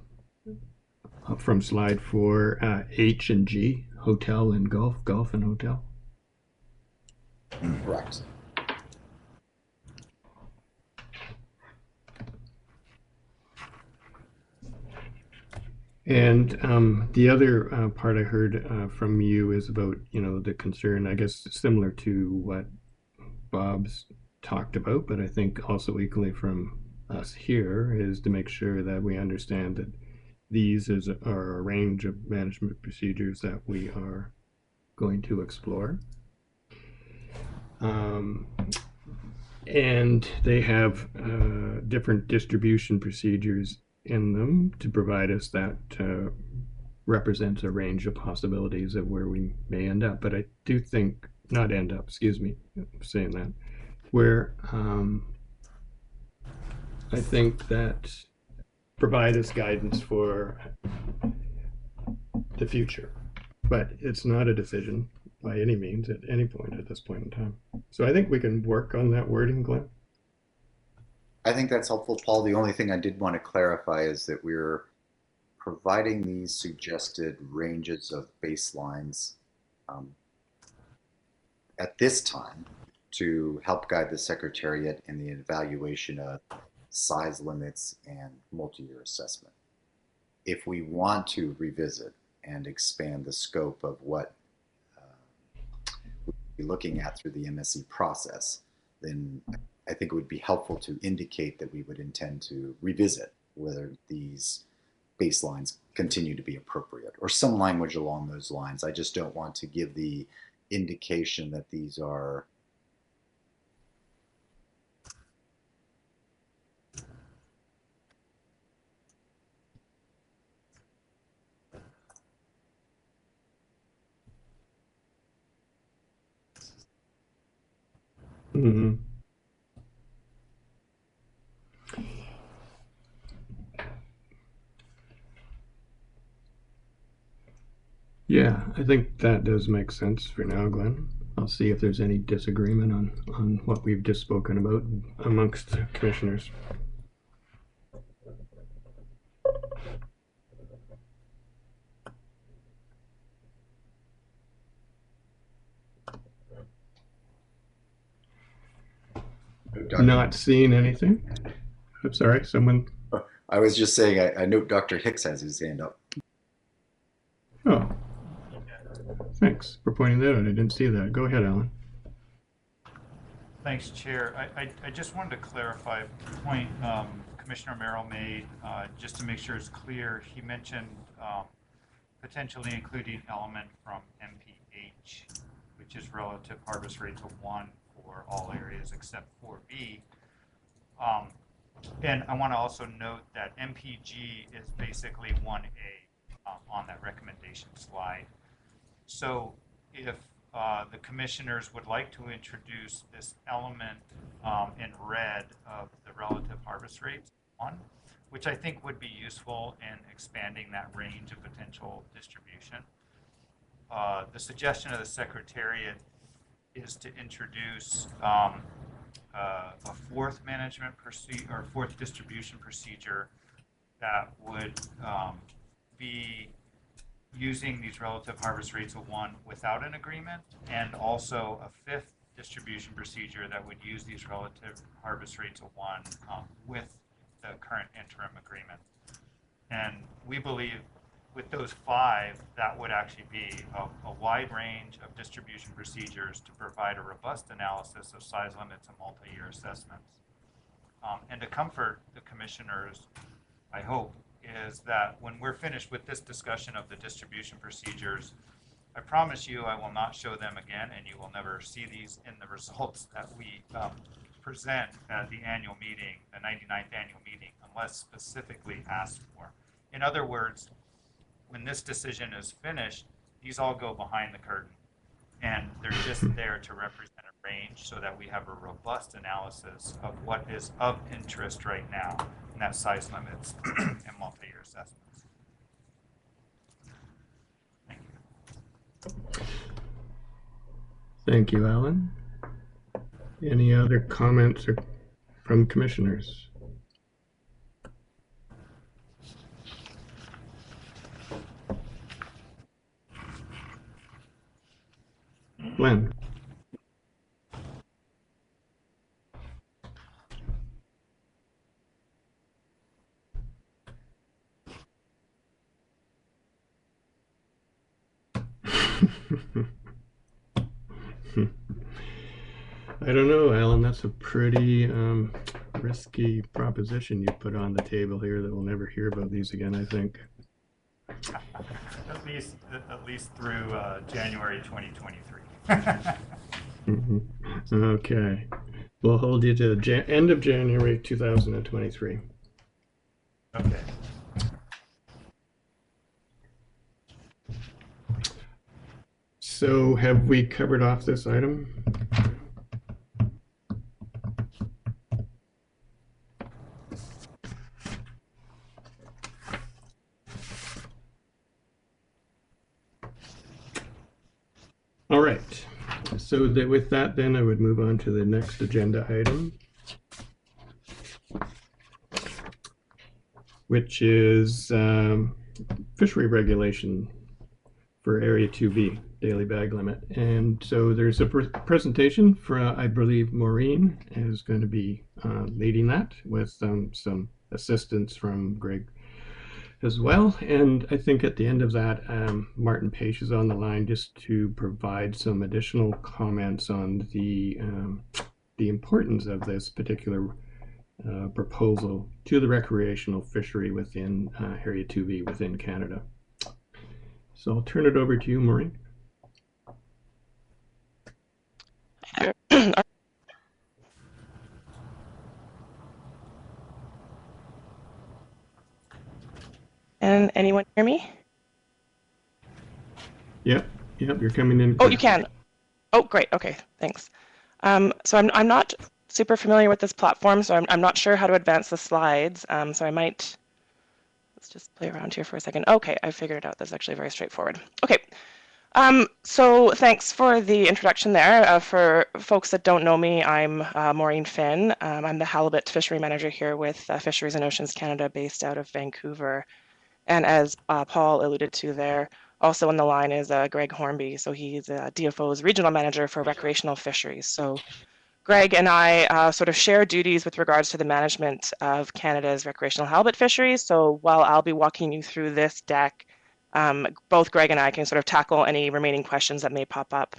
from slide 4 H and G, hotel and golf, golf and hotel? Correct. And the other part I heard from you is about, the concern, I guess, similar to what Bob's talked about, but I think also equally from us here, is to make sure that we understand that these are a range of management procedures that we are going to explore. And they have different distribution procedures in them to provide us that represents a range of possibilities of where we may end up. But I do think, not end up, excuse me, saying that, where I think that provide us guidance for the future. But it's not a decision by any means at any point at this point in time. So I think we can work on that wording, Glenn. I think that's helpful, Paul. The only thing I did want to clarify is that we're providing these suggested ranges of baselines at this time to help guide the Secretariat in the evaluation of size limits and multi-year assessment. If we want to revisit and expand the scope of what we'll be looking at through the MSE process, then I think it would be helpful to indicate that we would intend to revisit whether these baselines continue to be appropriate or some language along those lines. I just don't want to give the indication that these are Mm-hmm. Yeah, I think that does make sense for now, Glenn. I'll see if there's any disagreement on what we've just spoken about amongst commissioners. Not seeing anything. I'm sorry, someone. I was just saying, I note Dr. Hicks has his hand up. Oh, thanks for pointing that out. I didn't see that. Go ahead, Alan. Thanks, Chair. I just wanted to clarify a point Commissioner Merrill made, just to make sure it's clear. He mentioned potentially including element from MPH, which is relative harvest rate to 1 for all areas except 4B. And I want to also note that MPG is basically 1A on that recommendation slide. So if the commissioners would like to introduce this element in red of the relative harvest rates 1, which I think would be useful in expanding that range of potential distribution. The suggestion of the Secretariat is to introduce a 4th management procedure or 4th distribution procedure that would be using these relative harvest rates of 1 without an agreement, and also a 5th distribution procedure that would use these relative harvest rates of 1 with the current interim agreement. And we believe with those 5, that would actually be a wide range of distribution procedures to provide a robust analysis of size limits and multi-year assessments. And to comfort the commissioners, I hope, is that when we're finished with this discussion of the distribution procedures, I promise you I will not show them again, and you will never see these in the results that we present at the annual meeting, the 99th annual meeting, unless specifically asked for. In other words, when this decision is finished, these all go behind the curtain, and they're just there to represent a range so that we have a robust analysis of what is of interest right now, and that's size limits and multi-year assessments. Thank you. Thank you, Alan. Any other comments from commissioners? Glenn. I don't know, Alan, that's a pretty risky proposition you put on the table here that we'll never hear about these again, I think. At least through January 2023. Okay. We'll hold you to the end of January 2023. Okay. So have we covered off this item? All right. So with that, then I would move on to the next agenda item, which is fishery regulation for Area 2B, daily bag limit. And so there's a presentation for, I believe Maureen is going to be leading that with some assistance from Greg as well. And I think at the end of that, Martin Page is on the line just to provide some additional comments on the importance of this particular proposal to the recreational fishery within Area 2B within Canada. So I'll turn it over to you, Maureen. And anyone hear me? Yep, you're coming in. Oh, you can. Oh, great. Okay, thanks. So I'm not super familiar with this platform, so I'm not sure how to advance the slides. So I might, let's just play around here for a second. Okay, I figured it out. That's actually very straightforward. Okay. So thanks for the introduction there. For folks that don't know me, I'm Maureen Finn. I'm the halibut fishery manager here with Fisheries and Oceans Canada, based out of Vancouver. And as Paul alluded to there, also on the line is Greg Hornby. So he's DFO's regional manager for recreational fisheries. So Greg and I sort of share duties with regards to the management of Canada's recreational halibut fisheries. So while I'll be walking you through this deck, both Greg and I can sort of tackle any remaining questions that may pop up.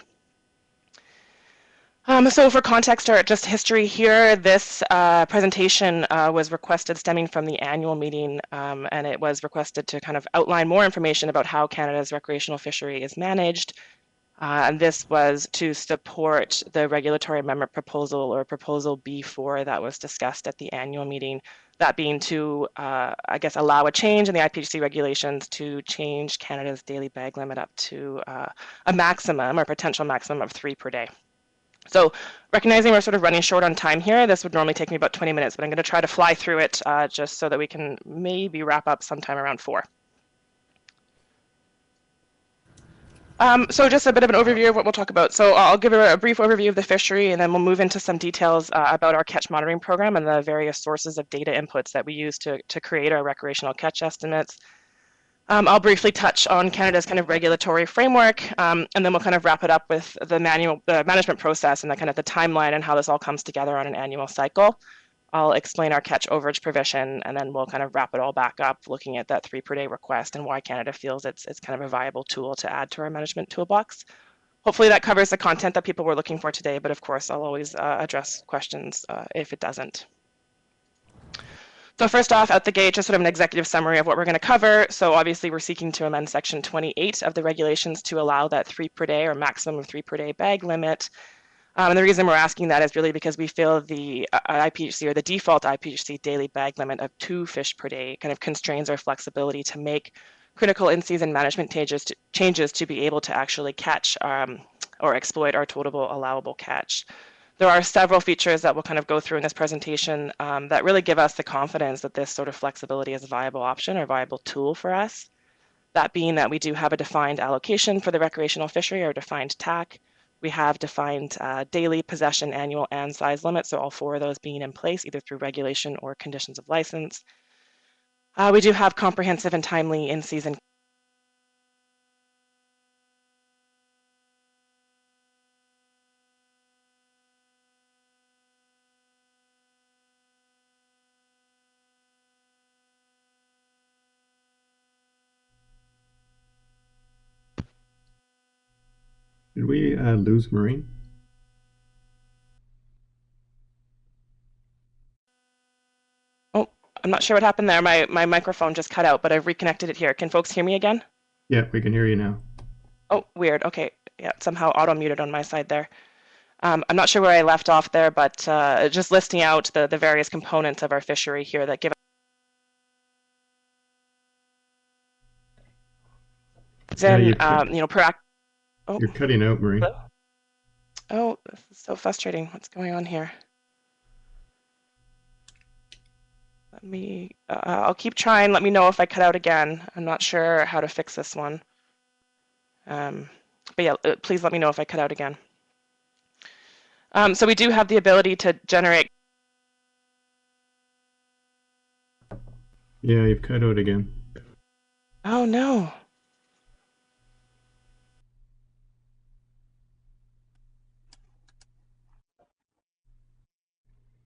So for context or just history here, this presentation was requested stemming from the annual meeting, and it was requested to kind of outline more information about how Canada's recreational fishery is managed. And this was to support the regulatory amendment proposal, or proposal B4, that was discussed at the annual meeting, that being to, I guess, allow a change in the IPHC regulations to change Canada's daily bag limit up to a maximum or potential maximum of 3 per day. So recognizing we're sort of running short on time here, this would normally take me about 20 minutes, but I'm going to try to fly through it just so that we can maybe wrap up sometime around 4. So just a bit of an overview of what we'll talk about. So I'll give a brief overview of the fishery, and then we'll move into some details about our catch monitoring program and the various sources of data inputs that we use to create our recreational catch estimates. I'll briefly touch on Canada's kind of regulatory framework, and then we'll kind of wrap it up with the management process and the kind of the timeline and how this all comes together on an annual cycle. I'll explain our catch overage provision, and then we'll kind of wrap it all back up looking at that 3 per day request and why Canada feels it's kind of a viable tool to add to our management toolbox. Hopefully that covers the content that people were looking for today, but of course I'll always address questions if it doesn't. So first off, out the gate, just sort of an executive summary of what we're going to cover. So obviously we're seeking to amend Section 28 of the regulations to allow that 3 per day or maximum of 3 per day bag limit. And the reason we're asking that is really because we feel the IPHC or the default IPHC daily bag limit of 2 fish per day kind of constrains our flexibility to make critical in-season management changes to be able to actually catch or exploit our total allowable catch. There are several features that we'll kind of go through in this presentation that really give us the confidence that this sort of flexibility is a viable option or viable tool for us. That being that we do have a defined allocation for the recreational fishery or defined TAC. We have defined daily possession, annual, and size limits, so all 4 of those being in place either through regulation or conditions of license. We do have comprehensive and timely in-season Did we lose Maureen? Oh, I'm not sure what happened there. My microphone just cut out, but I've reconnected it here. Can folks hear me again? Yeah, we can hear you now. Oh, weird. Okay. Yeah, somehow auto-muted on my side there. I'm not sure where I left off there, but just listing out the various components of our fishery here that give us You're cutting out, Maureen. Hello? Oh, this is so frustrating. What's going on here? Let me, I'll keep trying. Let me know if I cut out again. I'm not sure how to fix this one. But yeah, please let me know if I cut out again. So we do have the ability to generate. Yeah, you've cut out again. Oh no.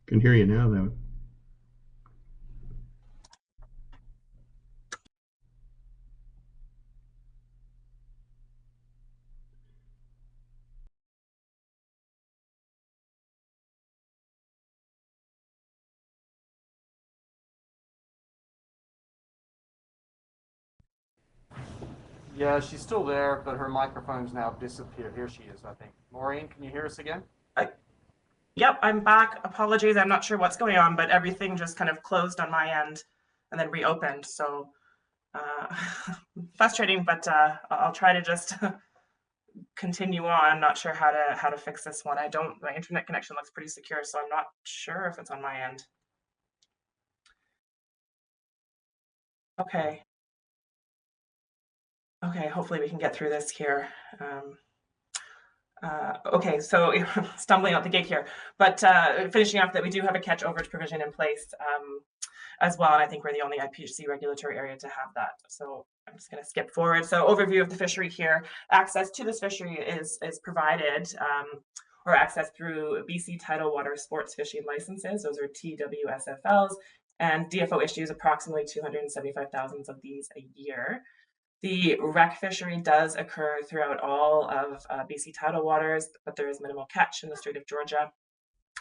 Can hear you now, though. Yeah, she's still there, but her microphone's now disappeared. Here she is, I think. Maureen, can you hear us again? Yep, I'm back. Apologies, I'm not sure what's going on, but everything just kind of closed on my end and then reopened. So frustrating, but I'll try to just continue on. I'm not sure how to fix this one. My internet connection looks pretty secure, so I'm not sure if it's on my end. Okay. Okay, hopefully we can get through this here. Okay, so stumbling out the gate here, but finishing off that we do have a catch overage provision in place as well, and I think we're the only IPHC regulatory area to have that. So I'm just going to skip forward. So overview of the fishery here. Access to this fishery is provided or access through BC Tidal Water Sports Fishing Licenses. Those are TWSFLs, and DFO issues approximately 275,000 of these a year. The rec fishery does occur throughout all of BC tidal waters, but there is minimal catch in the Strait of Georgia.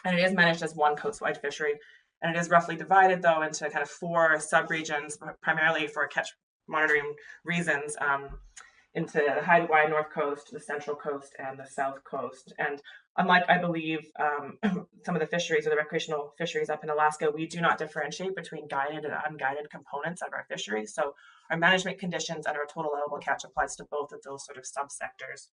And it is managed as one coastwide fishery. And it is roughly divided, though, into kind of 4 subregions, primarily for catch monitoring reasons, into the Hawaii North Coast, the Central Coast, and the South Coast. And unlike, I believe, some of the fisheries or the recreational fisheries up in Alaska, we do not differentiate between guided and unguided components of our fishery. So our management conditions and our total allowable catch applies to both of those sort of subsectors.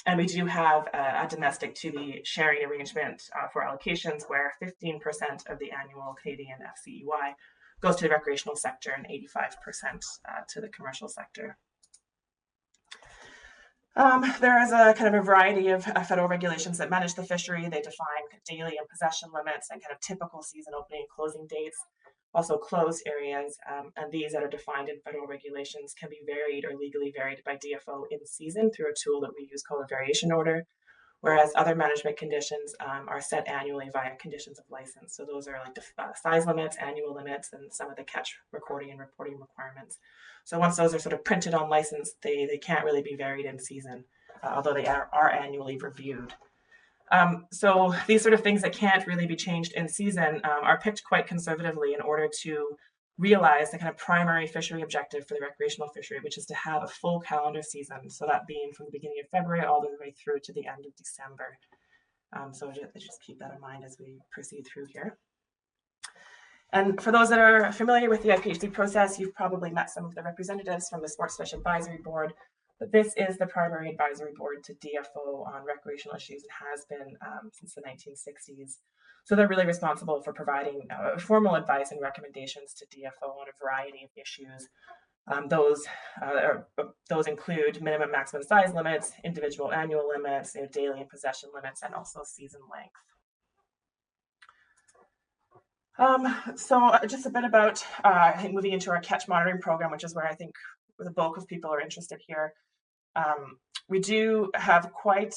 And we do have a domestic to the sharing arrangement for allocations where 15% of the annual Canadian FCEY goes to the recreational sector and 85% to the commercial sector. There is a kind of a variety of federal regulations that manage the fishery. They define daily and possession limits and kind of typical season opening and closing dates, also closed areas, and these that are defined in federal regulations can be varied or legally varied by DFO in season through a tool that we use called a variation order. whereas other management conditions are set annually via conditions of license. So those are like the size limits, annual limits, and some of the catch recording and reporting requirements. So once those are sort of printed on license, they can't really be varied in season, although they are annually reviewed. So these sort of things that can't really be changed in season are picked quite conservatively in order to realize the kind of primary fishery objective for the recreational fishery, which is to have a full calendar season. So that being from the beginning of February all the way through to the end of December. So just keep that in mind as we proceed through here. And for those that are familiar with the IPHC process, you've probably met some of the representatives from the Sports Fish Advisory Board. But this is the primary advisory board to DFO on recreational issues and has been since the 1960s. So they're really responsible for providing formal advice and recommendations to DFO on a variety of issues. Those include minimum maximum size limits, individual annual limits, daily and possession limits, and also season length. So just a bit about moving into our catch monitoring program, which is where I think the bulk of people are interested here. We do have quite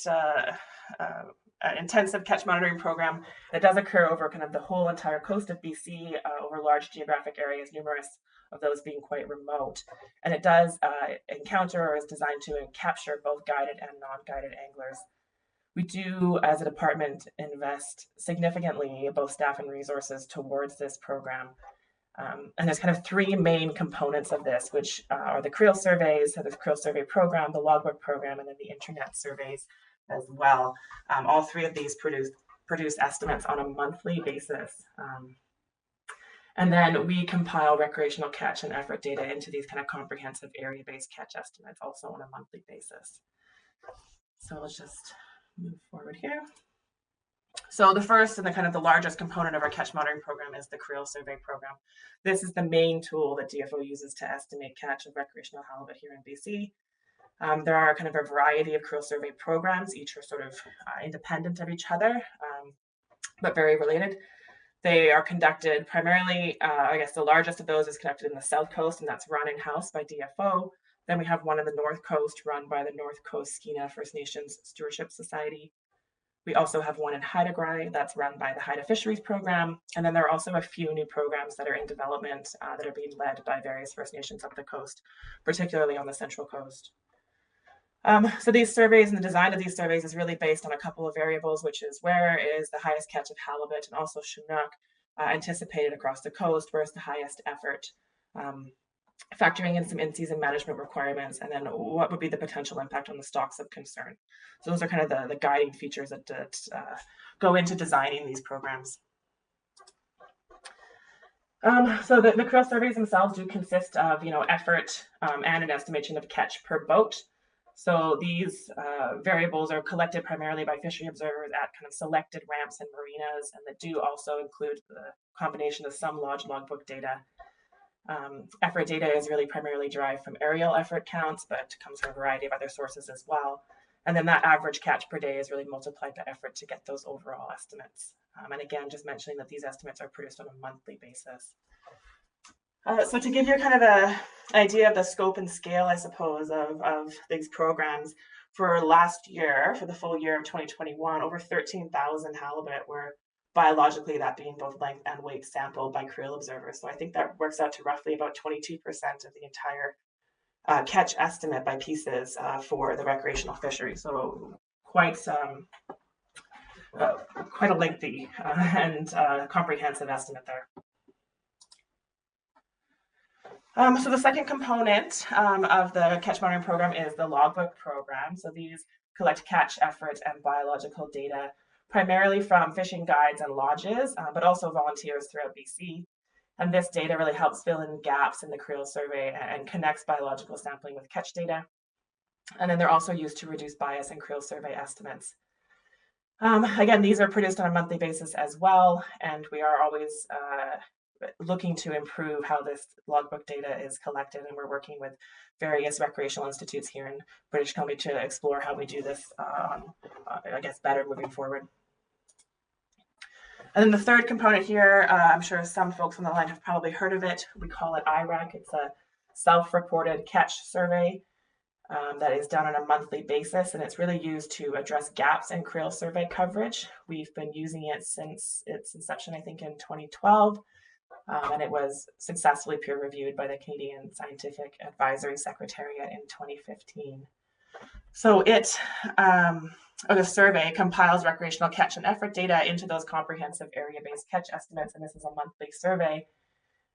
an intensive catch monitoring program that does occur over kind of the whole entire coast of BC, over large geographic areas, numerous of those being quite remote. And it does encounter or is designed to capture both guided and non-guided anglers. We do, as a department, invest significantly, both staff and resources, towards this program. And there's kind of three main components of this, which are the creel surveys, so the creel survey program, the logbook program, and then the internet surveys as well. All three of these produce estimates on a monthly basis. And then we compile recreational catch and effort data into these kind of comprehensive area-based catch estimates also on a monthly basis. So let's just move forward here. So the first and the kind of the largest component of our catch monitoring program is the creel survey program. This is the main tool that DFO uses to estimate catch of recreational halibut here in BC. There are kind of a variety of creel survey programs. Each are sort of independent of each other, but very related. They are conducted primarily, I guess the largest of those is conducted in the South Coast, and that's run in-house by DFO. Then we have one in the North Coast run by the North Coast Skeena First Nations Stewardship Society. We also have one in Haida Gwaii that's run by the Haida Fisheries Program. And then there are also a few new programs that are in development that are being led by various First Nations up the coast, particularly on the Central Coast. So these surveys and the design of these surveys is really based on a couple of variables, which is where is the highest catch of halibut and also Chinook anticipated across the coast, where's the highest effort, factoring in some in-season management requirements, and then what would be the potential impact on the stocks of concern. So those are kind of the guiding features that go into designing these programs. So the creel surveys themselves do consist of, effort and an estimation of catch per boat. So these variables are collected primarily by fishery observers at kind of selected ramps and marinas, and that do also include the combination of some lodge logbook data. Effort data is really primarily derived from aerial effort counts, but comes from a variety of other sources as well. And then that average catch per day is really multiplied by effort to get those overall estimates. And again, just mentioning that these estimates are produced on a monthly basis. So to give you kind of an idea of the scope and scale, I suppose, of these programs, for last year, for the full year of 2021, over 13,000 halibut were biologically, that being both length and weight, sampled by creel observers. So I think that works out to roughly about 22% of the entire catch estimate by pieces for the recreational fishery. So quite a lengthy and comprehensive estimate there. So the second component of the catch monitoring program is the logbook program. So these collect catch efforts and biological data primarily from fishing guides and lodges, but also volunteers throughout BC. And this data really helps fill in gaps in the creel survey and connects biological sampling with catch data. And then they're also used to reduce bias in creel survey estimates. Again, these are produced on a monthly basis as well, and we are always looking to improve how this logbook data is collected, and we're working with various recreational institutes here in British Columbia to explore how we do this, I guess, better moving forward. And then the third component here, I'm sure some folks on the line have probably heard of it. We call it IREC. It's a self-reported catch survey. that is done on a monthly basis, and it's really used to address gaps in creel survey coverage. We've been using it since its inception, I think, in 2012, and it was successfully peer reviewed by the Canadian Scientific Advisory Secretariat in 2015. So the survey compiles recreational catch and effort data into those comprehensive area-based catch estimates, and this is a monthly survey.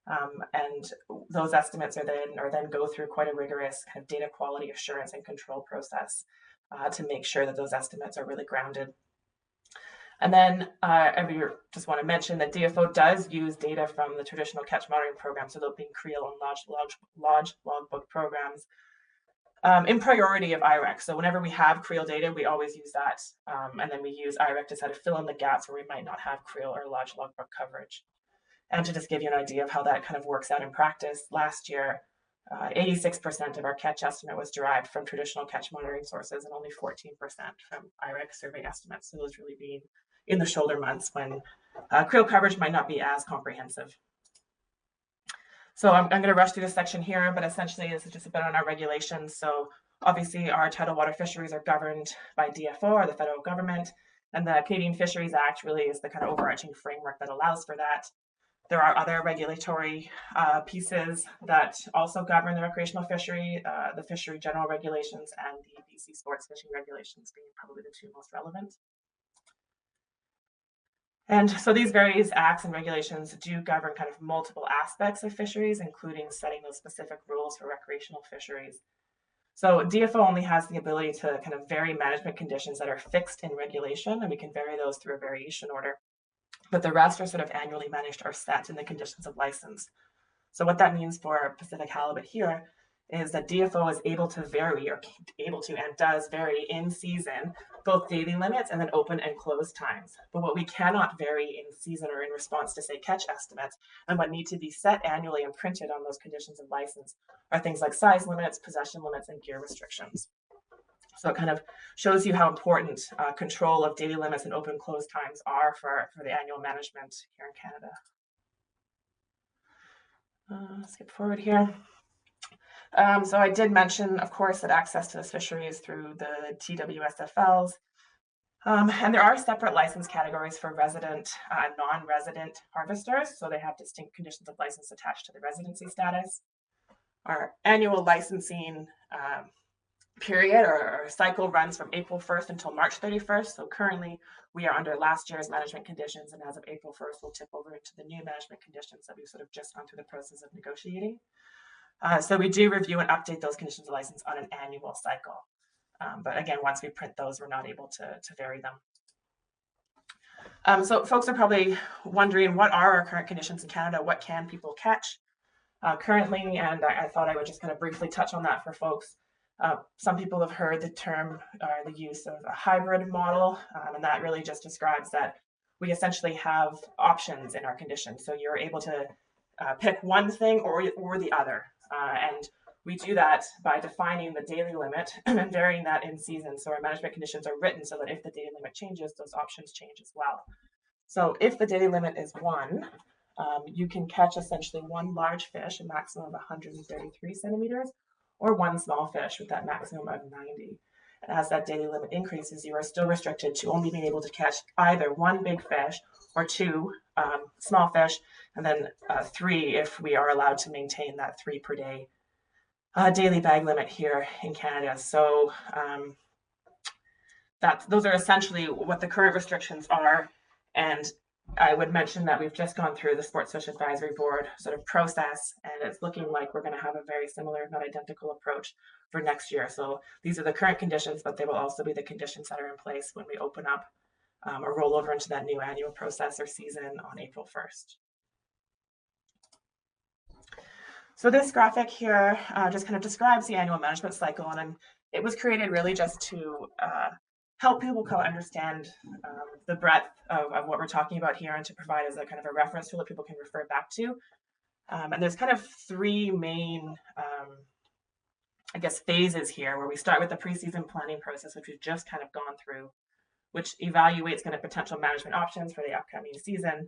And those estimates are then go through quite a rigorous kind of data quality assurance and control process to make sure that those estimates are really grounded. And then I just want to mention that DFO does use data from the traditional catch monitoring program, so they'll be creel and lodge logbook programs in priority of IREC. So whenever we have creel data, we always use that, and then we use IREC to sort of fill in the gaps where we might not have creel or lodge logbook coverage. And to just give you an idea of how that kind of works out in practice, last year, 86% of our catch estimate was derived from traditional catch monitoring sources and only 14% from IREC survey estimates. So those really being in the shoulder months when creel coverage might not be as comprehensive. So I'm going to rush through this section here, but essentially this is just a bit on our regulations. So obviously our tidal water fisheries are governed by DFO, or the federal government, and the Canadian Fisheries Act really is the kind of overarching framework that allows for that. There are other regulatory pieces that also govern the recreational fishery, the fishery general regulations and the BC sports fishing regulations being probably the two most relevant. And so these various acts and regulations do govern kind of multiple aspects of fisheries, including setting those specific rules for recreational fisheries. So DFO only has the ability to kind of vary management conditions that are fixed in regulation, and we can vary those through a variation order. But the rest are sort of annually managed or set in the conditions of license. So what that means for Pacific halibut here is that DFO is able to vary, or and does vary in season, both daily limits and then open and close times. But what we cannot vary in season or in response to, say, catch estimates, and what need to be set annually and printed on those conditions of license are things like size limits, possession limits, and gear restrictions. So it kind of shows you how important control of daily limits and open close times are for the annual management here in Canada. Skip forward here. So I did mention, of course, that access to this fishery is through the TWSFLs. And there are separate license categories for resident and non-resident harvesters. So they have distinct conditions of license attached to the residency status. Our annual licensing period or cycle runs from April 1st until March 31st. So currently we are under last year's management conditions, and as of April 1st, we'll tip over into the new management conditions that we've sort of just gone through the process of negotiating. So we do review and update those conditions of license on an annual cycle. But again, once we print those, we're not able to vary them. So folks are probably wondering, what are our current conditions in Canada? What can people catch currently? And I thought I would just kind of briefly touch on that for folks. Some people have heard the term or the use of a hybrid model, and that really just describes that we essentially have options in our conditions. So you're able to pick one thing or the other. And we do that by defining the daily limit and varying that in season. So our management conditions are written so that if the daily limit changes, those options change as well. So if the daily limit is 1, you can catch essentially 1 large fish, a maximum of 133 centimeters, or 1 small fish with that maximum of 90. And as that daily limit increases, you are still restricted to only being able to catch either 1 big fish or 2 small fish, and then 3 if we are allowed to maintain that 3 per day daily bag limit here in Canada. So those are essentially what the current restrictions are. And I would mention that we've just gone through the Sports Fish Advisory Board sort of process, and it's looking like we're going to have a very similar, if not identical, approach for next year. So these are the current conditions, but they will also be the conditions that are in place when we open up or roll over into that new annual process or season on April 1st. So this graphic here just kind of describes the annual management cycle, and it was created really just to help people kind of understand the breadth of what we're talking about here, and to provide as a kind of a reference tool that people can refer back to. And there's kind of 3 main, I guess, phases here, where we start with the pre-season planning process, which we've just kind of gone through, which evaluates kind of potential management options for the upcoming season.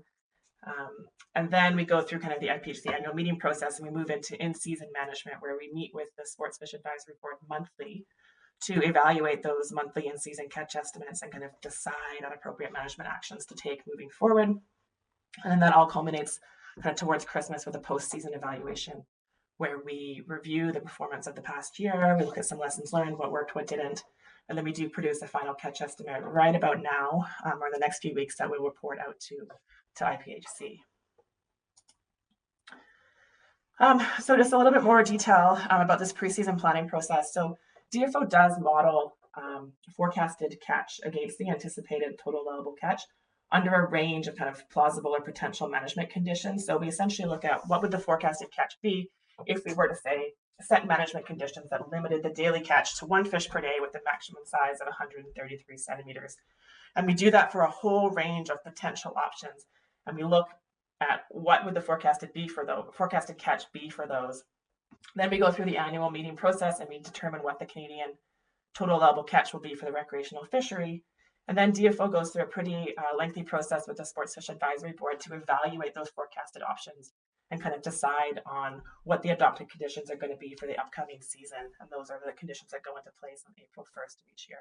And then we go through kind of the IPHC annual meeting process, and we move into in-season management, where we meet with the Sports Fish Advisory Board monthly to evaluate those monthly in-season catch estimates and kind of decide on appropriate management actions to take moving forward. And then that all culminates kind of towards Christmas with a post-season evaluation, where we review the performance of the past year, we look at some lessons learned, what worked, what didn't, and then we do produce a final catch estimate right about now, or the next few weeks, that we'll report out to IPHC. So just a little bit more detail about this preseason planning process. So DFO does model forecasted catch against the anticipated total allowable catch under a range of kind of plausible or potential management conditions. So we essentially look at what would the forecasted catch be if we were to say set management conditions that limited the daily catch to 1 fish per day with a maximum size of 133 centimeters. And we do that for a whole range of potential options. And we look at what would the forecasted catch be for those. Then we go through the annual meeting process and we determine what the Canadian total allowable catch will be for the recreational fishery. And then DFO goes through a pretty lengthy process with the Sports Fish Advisory Board to evaluate those forecasted options and kind of decide on what the adopted conditions are going to be for the upcoming season. And those are the conditions that go into place on April 1st of each year.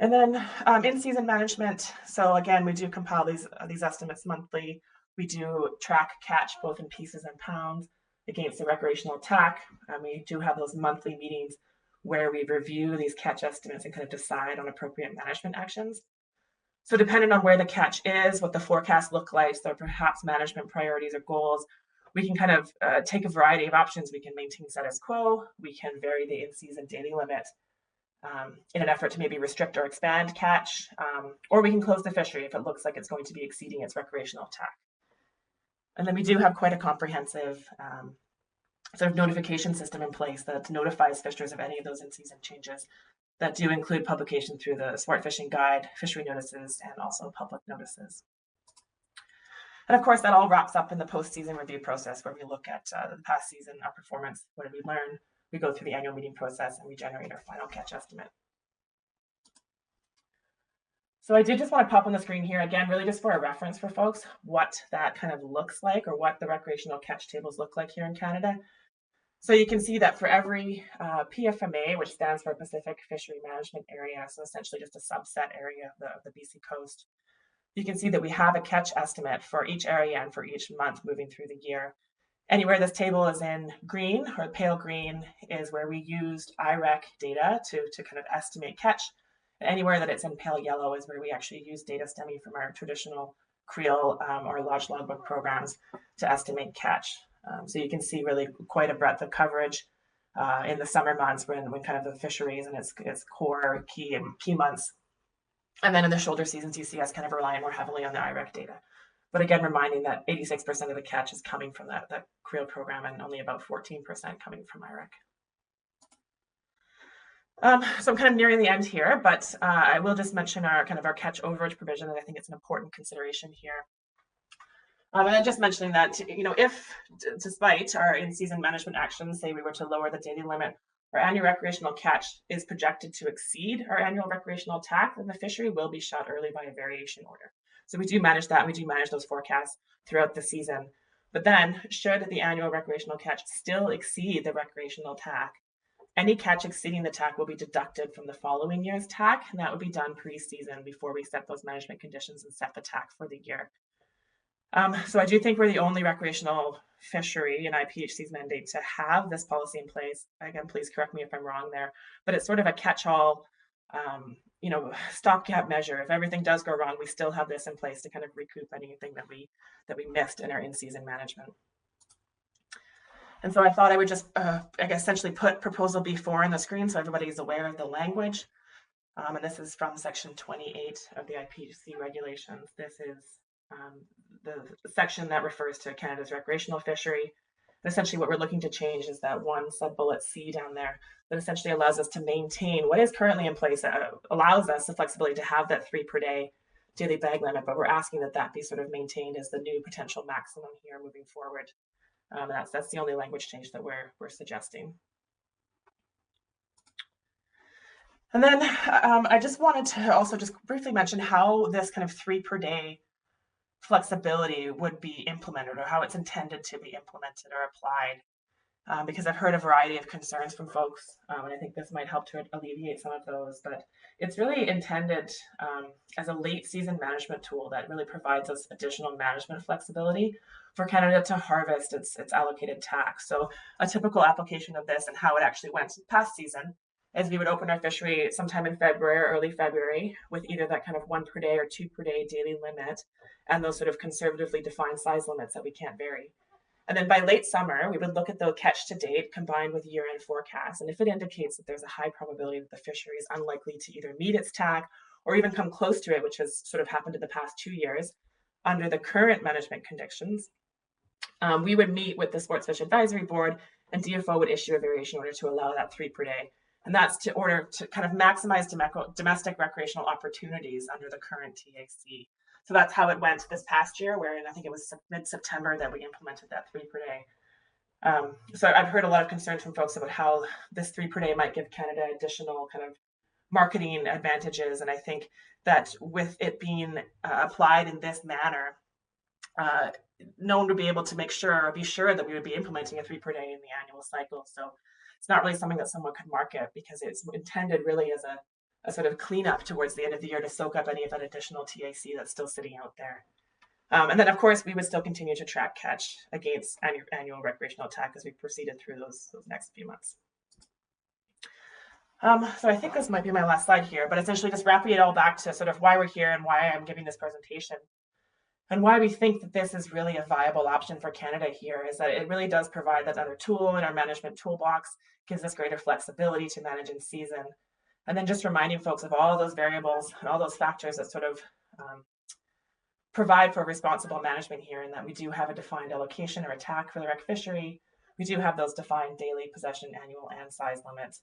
And then in-season management. So again, we do compile these estimates monthly. We do track catch both in pieces and pounds against the recreational TAC. We do have those monthly meetings where we review these catch estimates and kind of decide on appropriate management actions. So depending on where the catch is, what the forecast look like, so perhaps management priorities or goals, we can kind of take a variety of options. We can maintain status quo. We can vary the in-season daily limit in an effort to maybe restrict or expand catch, or we can close the fishery if it looks like it's going to be exceeding its recreational TAC. And then we do have quite a comprehensive sort of notification system in place that notifies fishers of any of those in-season changes that do include publication through the Sport Fishing Guide, fishery notices, and also public notices. And of course, that all wraps up in the post-season review process, where we look at the past season, our performance, what did we learn? We go through the annual meeting process and we generate our final catch estimate. So I did just want to pop on the screen here again, really just for a reference for folks, what that kind of looks like, or what the recreational catch tables look like here in Canada. So you can see that for every PFMA, which stands for Pacific Fishery Management Area, so essentially just a subset area of the BC coast, you can see that we have a catch estimate for each area and for each month moving through the year. Anywhere this table is in green or pale green is where we used IREC data to kind of estimate catch. Anywhere that it's in pale yellow is where we actually use data stemming from our traditional creel or lodge logbook programs to estimate catch. So you can see really quite a breadth of coverage in the summer months when kind of the fisheries and its core key months. And then in the shoulder seasons, you see us kind of relying more heavily on the IREC data. But again, reminding that 86% of the catch is coming from that creel program and only about 14% coming from IREC. So I'm kind of nearing the end here, but I will just mention our catch overage provision, and I think it's an important consideration here. And I'm just mentioning that, if despite our in-season management actions, say we were to lower the daily limit, our annual recreational catch is projected to exceed our annual recreational TAC, then the fishery will be shut early by a variation order. So we do manage that. We do manage those forecasts throughout the season. But then, should the annual recreational catch still exceed the recreational TAC, any catch exceeding the TAC will be deducted from the following year's TAC, and that would be done pre-season before we set those management conditions and set the TAC for the year. So I do think we're the only recreational fishery in IPHC's mandate to have this policy in place. Again, please correct me if I'm wrong there, but it's sort of a catch-all, stopgap measure. If everything does go wrong, we still have this in place to kind of recoup anything that we missed in our in-season management. And so I thought I would just, essentially put Proposal B4 on the screen so everybody's aware of the language. And this is from Section 28 of the IPHC regulations. This is the section that refers to Canada's recreational fishery. And essentially what we're looking to change is that one sub-bullet C down there that essentially allows us to maintain what is currently in place, allows us the flexibility to have that 3 per day daily bag limit, but we're asking that be sort of maintained as the new potential maximum here moving forward. That's the only language change that we're suggesting. And then I just wanted to also just briefly mention how this kind of 3 per day flexibility would be implemented or how it's intended to be implemented or applied. Because I've heard a variety of concerns from folks, and I think this might help to alleviate some of those. But it's really intended as a late season management tool that really provides us additional management flexibility for Canada to harvest its allocated tax. So a typical application of this and how it actually went past season is we would open our fishery sometime in February or early February with either that kind of 1 per day or 2 per day daily limit and those sort of conservatively defined size limits that we can't vary. And then by late summer, we would look at the catch to date combined with year-end forecasts. And if it indicates that there's a high probability that the fishery is unlikely to either meet its TAC or even come close to it, which has sort of happened in the past 2 years, under the current management conditions, we would meet with the Sports Fish Advisory Board and DFO would issue a variation order to allow that 3 per day. And that's to order to kind of maximize domestic recreational opportunities under the current TAC. So that's how it went this past year, wherein I think it was mid-September that we implemented that 3 per day. So I've heard a lot of concerns from folks about how this 3 per day might give Canada additional kind of marketing advantages. And I think that with it being applied in this manner, no one would be able to be sure that we would be implementing a 3 per day in the annual cycle. So it's not really something that someone could market because it's intended really as a sort of cleanup towards the end of the year to soak up any of that additional TAC that's still sitting out there. And then, of course, we would still continue to track catch against annual recreational TAC as we proceeded through those next few months. So I think this might be my last slide here, but essentially just wrapping it all back to sort of why we're here and why I'm giving this presentation. And why we think that this is really a viable option for Canada here is that it really does provide that other tool in our management toolbox, gives us greater flexibility to manage in season. And then just reminding folks of all those variables and all those factors that sort of provide for responsible management here, and that we do have a defined allocation or TAC for the rec fishery. We do have those defined daily possession, annual, and size limits.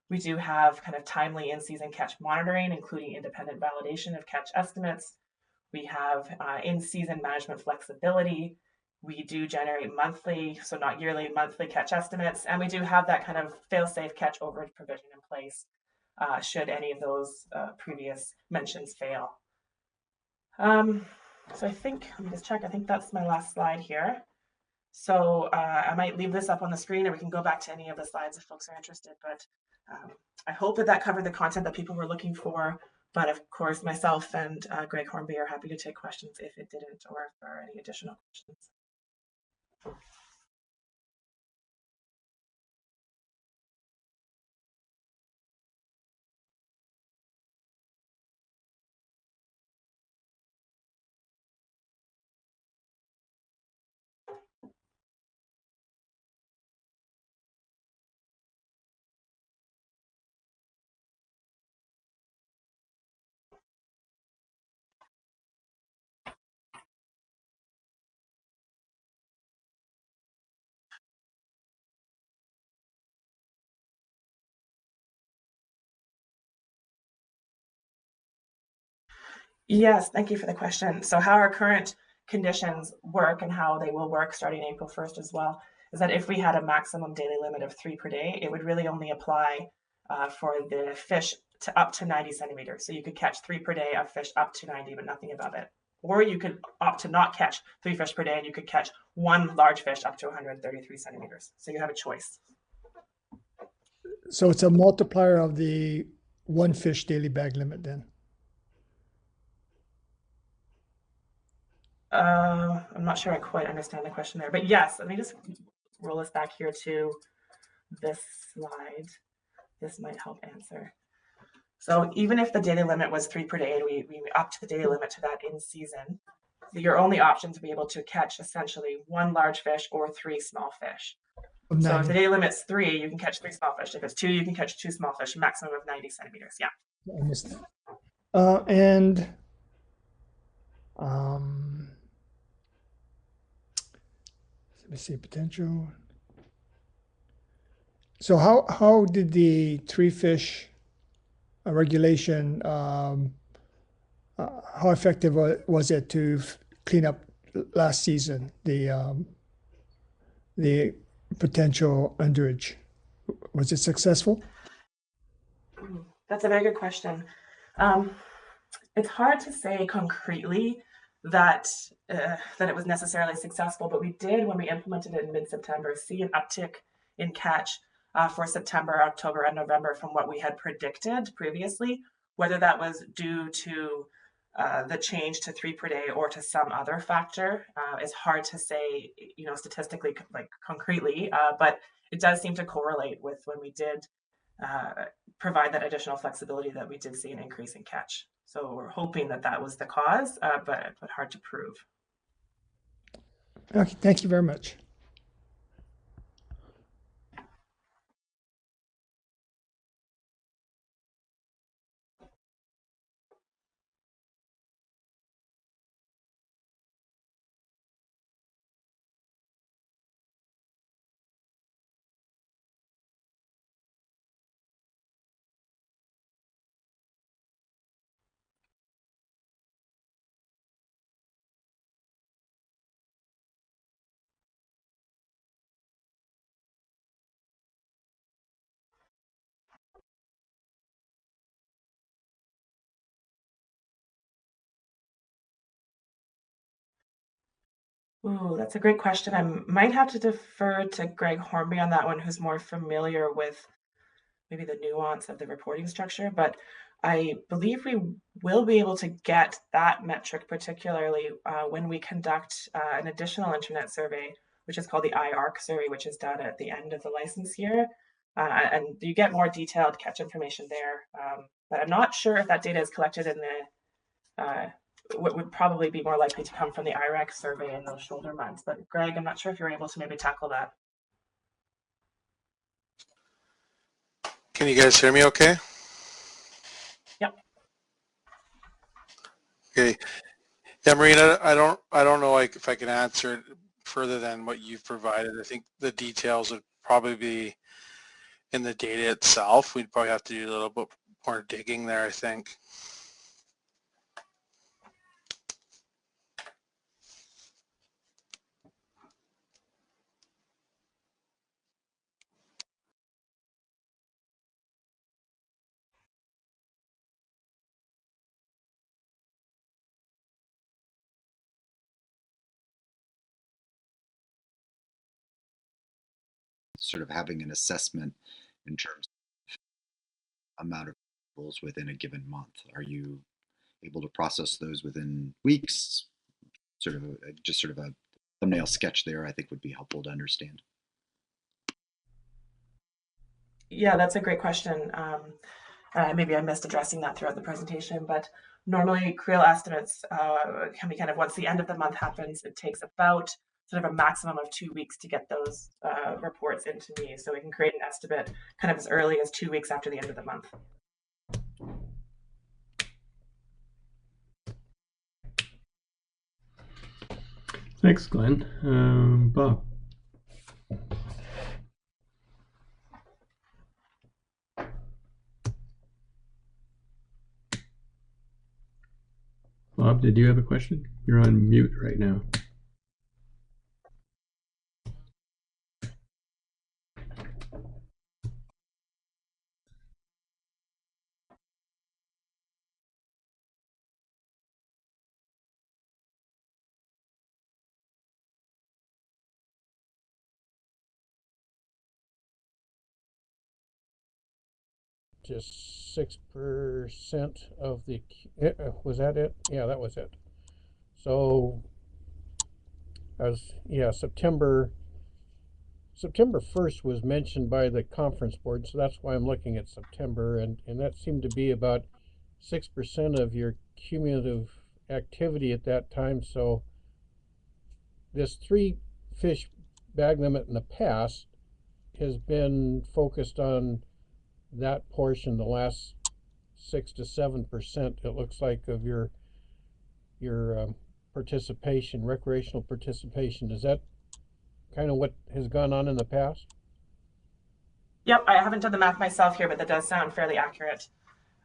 We do have kind of timely in-season catch monitoring, including independent validation of catch estimates. We have in-season management flexibility. We do generate monthly, so not yearly, monthly catch estimates. And we do have that kind of fail-safe catch overage provision in place should any of those previous mentions fail. So I think, let me just check, I think that's my last slide here. So I might leave this up on the screen and we can go back to any of the slides if folks are interested. But I hope that covered the content that people were looking for. But of course, myself and Greg Hornby are happy to take questions if it didn't, or if there are any additional questions. Yes, thank you for the question. So how our current conditions work and how they will work starting April 1st as well is that if we had a maximum daily limit of 3 per day, it would really only apply for the fish to up to 90 centimeters. So you could catch 3 per day of fish up to 90, but nothing above it. Or you could opt to not catch 3 fish per day and you could catch 1 large fish up to 133 centimeters. So you have a choice. So it's a multiplier of the 1 fish daily bag limit then? I'm not sure I quite understand the question there, but yes, let me just roll us back here to this slide. This might help answer. So even if the daily limit was 3 per day and we upped the daily limit to that in season, your only option to be able to catch essentially 1 large fish or 3 small fish. So if the daily limit's 3, you can catch 3 small fish. If it's 2, you can catch 2 small fish, maximum of 90 centimeters. Yeah. I missed that. Let me see, potential. So how did the 3 fish regulation, how effective was it to clean up last season, the potential underage? Was it successful? That's a very good question. It's hard to say concretely that it was necessarily successful, but we did, when we implemented it in mid-September, see an uptick in catch for September, October, and November from what we had predicted previously. Whether that was due to the change to 3 per day or to some other factor is hard to say, statistically, like concretely, but it does seem to correlate with when we did provide that additional flexibility, that we did see an increase in catch. So we're hoping that that was the cause, but hard to prove. Okay, thank you very much. Ooh, that's a great question. I might have to defer to Greg Hornby on that one, who's more familiar with maybe the nuance of the reporting structure, but I believe we will be able to get that metric, particularly when we conduct an additional internet survey, which is called the IARC survey, which is done at the end of the license year. And you get more detailed catch information there. But I'm not sure if that data is collected in the what would probably be more likely to come from the IRAC survey in those shoulder months. But Greg, I'm not sure if you're able to maybe tackle that. Can you guys hear me okay? Yep. Okay. Yeah, Marina, I don't know if I can answer it further than what you've provided. I think the details would probably be in the data itself. We'd probably have to do a little bit more digging there, I think. Sort of having an assessment in terms of amount of rules within a given month. Are you able to process those within weeks? Just sort of a thumbnail sketch there, I think would be helpful to understand. Yeah, that's a great question. Maybe I missed addressing that throughout the presentation, but normally Creel estimates can be kind of, once the end of the month happens, it takes about sort of a maximum of 2 weeks to get those reports into me. So we can create an estimate kind of as early as 2 weeks after the end of the month. Thanks, Glenn. Bob. Bob, did you have a question? You're on mute right now. Just 6% of the, was that it? Yeah, that was it. So, September 1st was mentioned by the conference board, so that's why I'm looking at September, and that seemed to be about 6% of your cumulative activity at that time. So this 3 fish bag limit in the past has been focused on that portion, the last 6 to 7%, it looks like, of your participation, recreational participation. Is that kind of what has gone on in the past? Yep, I haven't done the math myself here, but that does sound fairly accurate.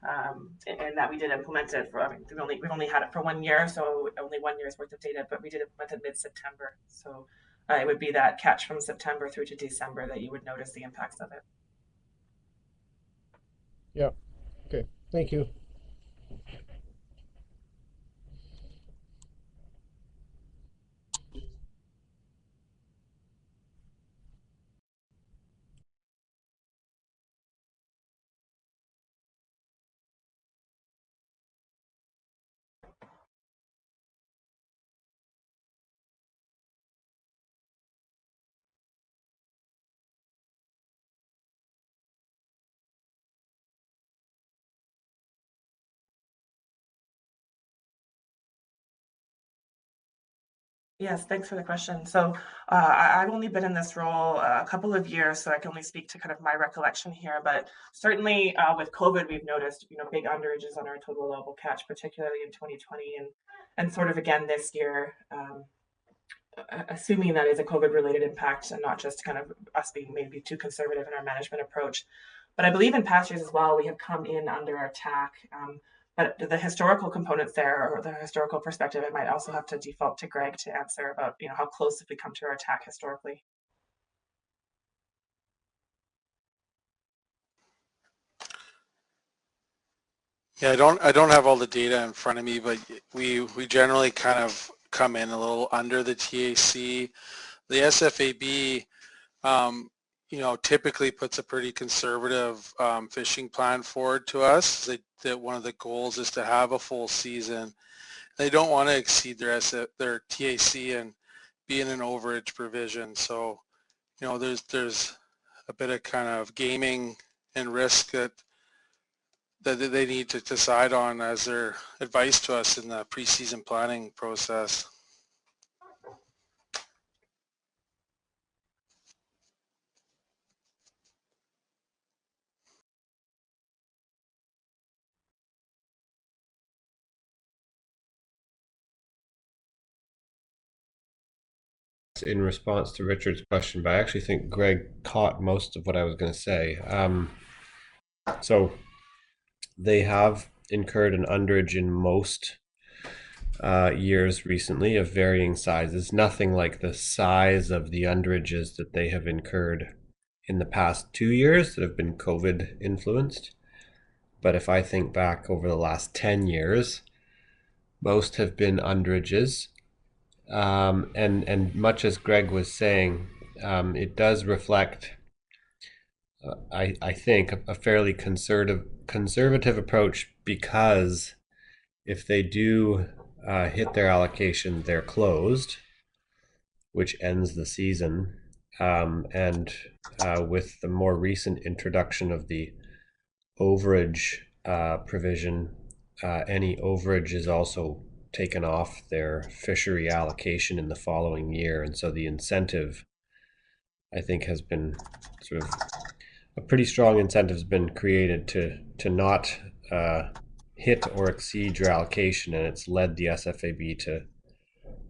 And that we did implement it for, we've only had it for 1 year, so only 1 year's worth of data, but we did implement it mid-September. So it would be that catch from September through to December that you would notice the impacts of it. Yeah. Okay. Thank you. Yes, thanks for the question. So I've only been in this role a couple of years, so I can only speak to kind of my recollection here. But certainly with COVID, we've noticed, big underages on our total allowable catch, particularly in 2020 and sort of again this year. Assuming that is a COVID-related impact and not just kind of us being maybe too conservative in our management approach. But I believe in past years as well, we have come in under attack. But the historical components there, or the historical perspective, I might also have to default to Greg to answer about how close have we come to our attack historically. Yeah, I don't have all the data in front of me, but we generally kind of come in a little under the TAC. The SFAB, typically puts a pretty conservative fishing plan forward to us. That one of the goals is to have a full season. They don't want to exceed their TAC and be in an overage provision. So, there's a bit of kind of gaming and risk that they need to decide on as their advice to us in the preseason planning process. In response to Richard's question, but I actually think Greg caught most of what I was going to say. So they have incurred an underage in most years recently of varying sizes, nothing like the size of the underages that they have incurred in the past 2 years that have been COVID influenced. But if I think back over the last 10 years, most have been underages. And much as Greg was saying, it does reflect, I think, a fairly conservative approach, because if they do hit their allocation, they're closed, which ends the season. And with the more recent introduction of the overage provision, any overage is also taken off their fishery allocation in the following year. And so the incentive, I think, has been sort of a pretty strong incentive has been created to not hit or exceed your allocation, and it's led the SFAB to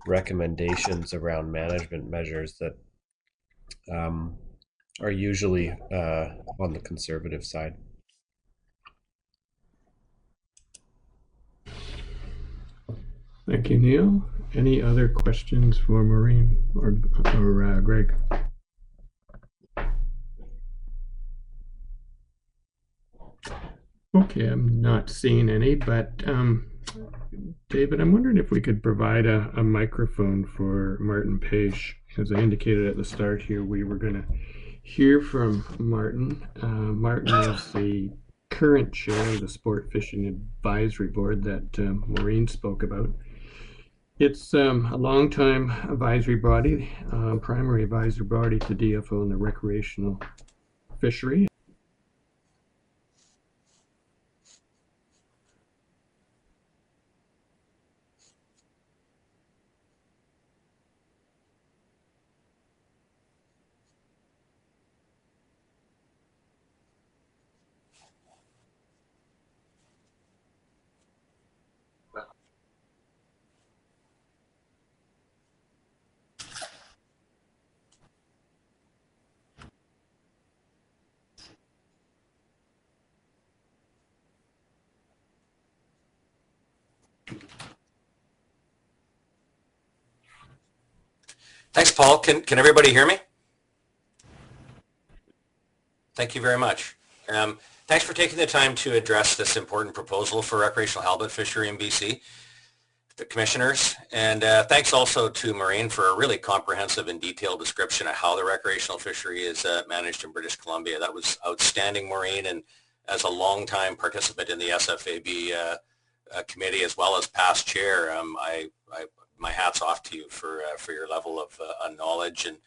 recommendations around management measures that are usually on the conservative side. Thank you, Neil. Any other questions for Maureen or Greg? Okay, I'm not seeing any, but David, I'm wondering if we could provide a microphone for Martin Page. As I indicated at the start here, we were going to hear from Martin. Martin is the current chair of the Sport Fishing Advisory Board that Maureen spoke about. It's a long-time advisory body, primary advisory body to DFO in the recreational fishery. Thanks, Paul. Can everybody hear me? Thank you very much. Thanks for taking the time to address this important proposal for recreational halibut fishery in BC, the commissioners. And thanks also to Maureen for a really comprehensive and detailed description of how the recreational fishery is managed in British Columbia. That was outstanding, Maureen. And as a longtime participant in the SFAB committee, as well as past chair, my hat's off to you for your level of knowledge and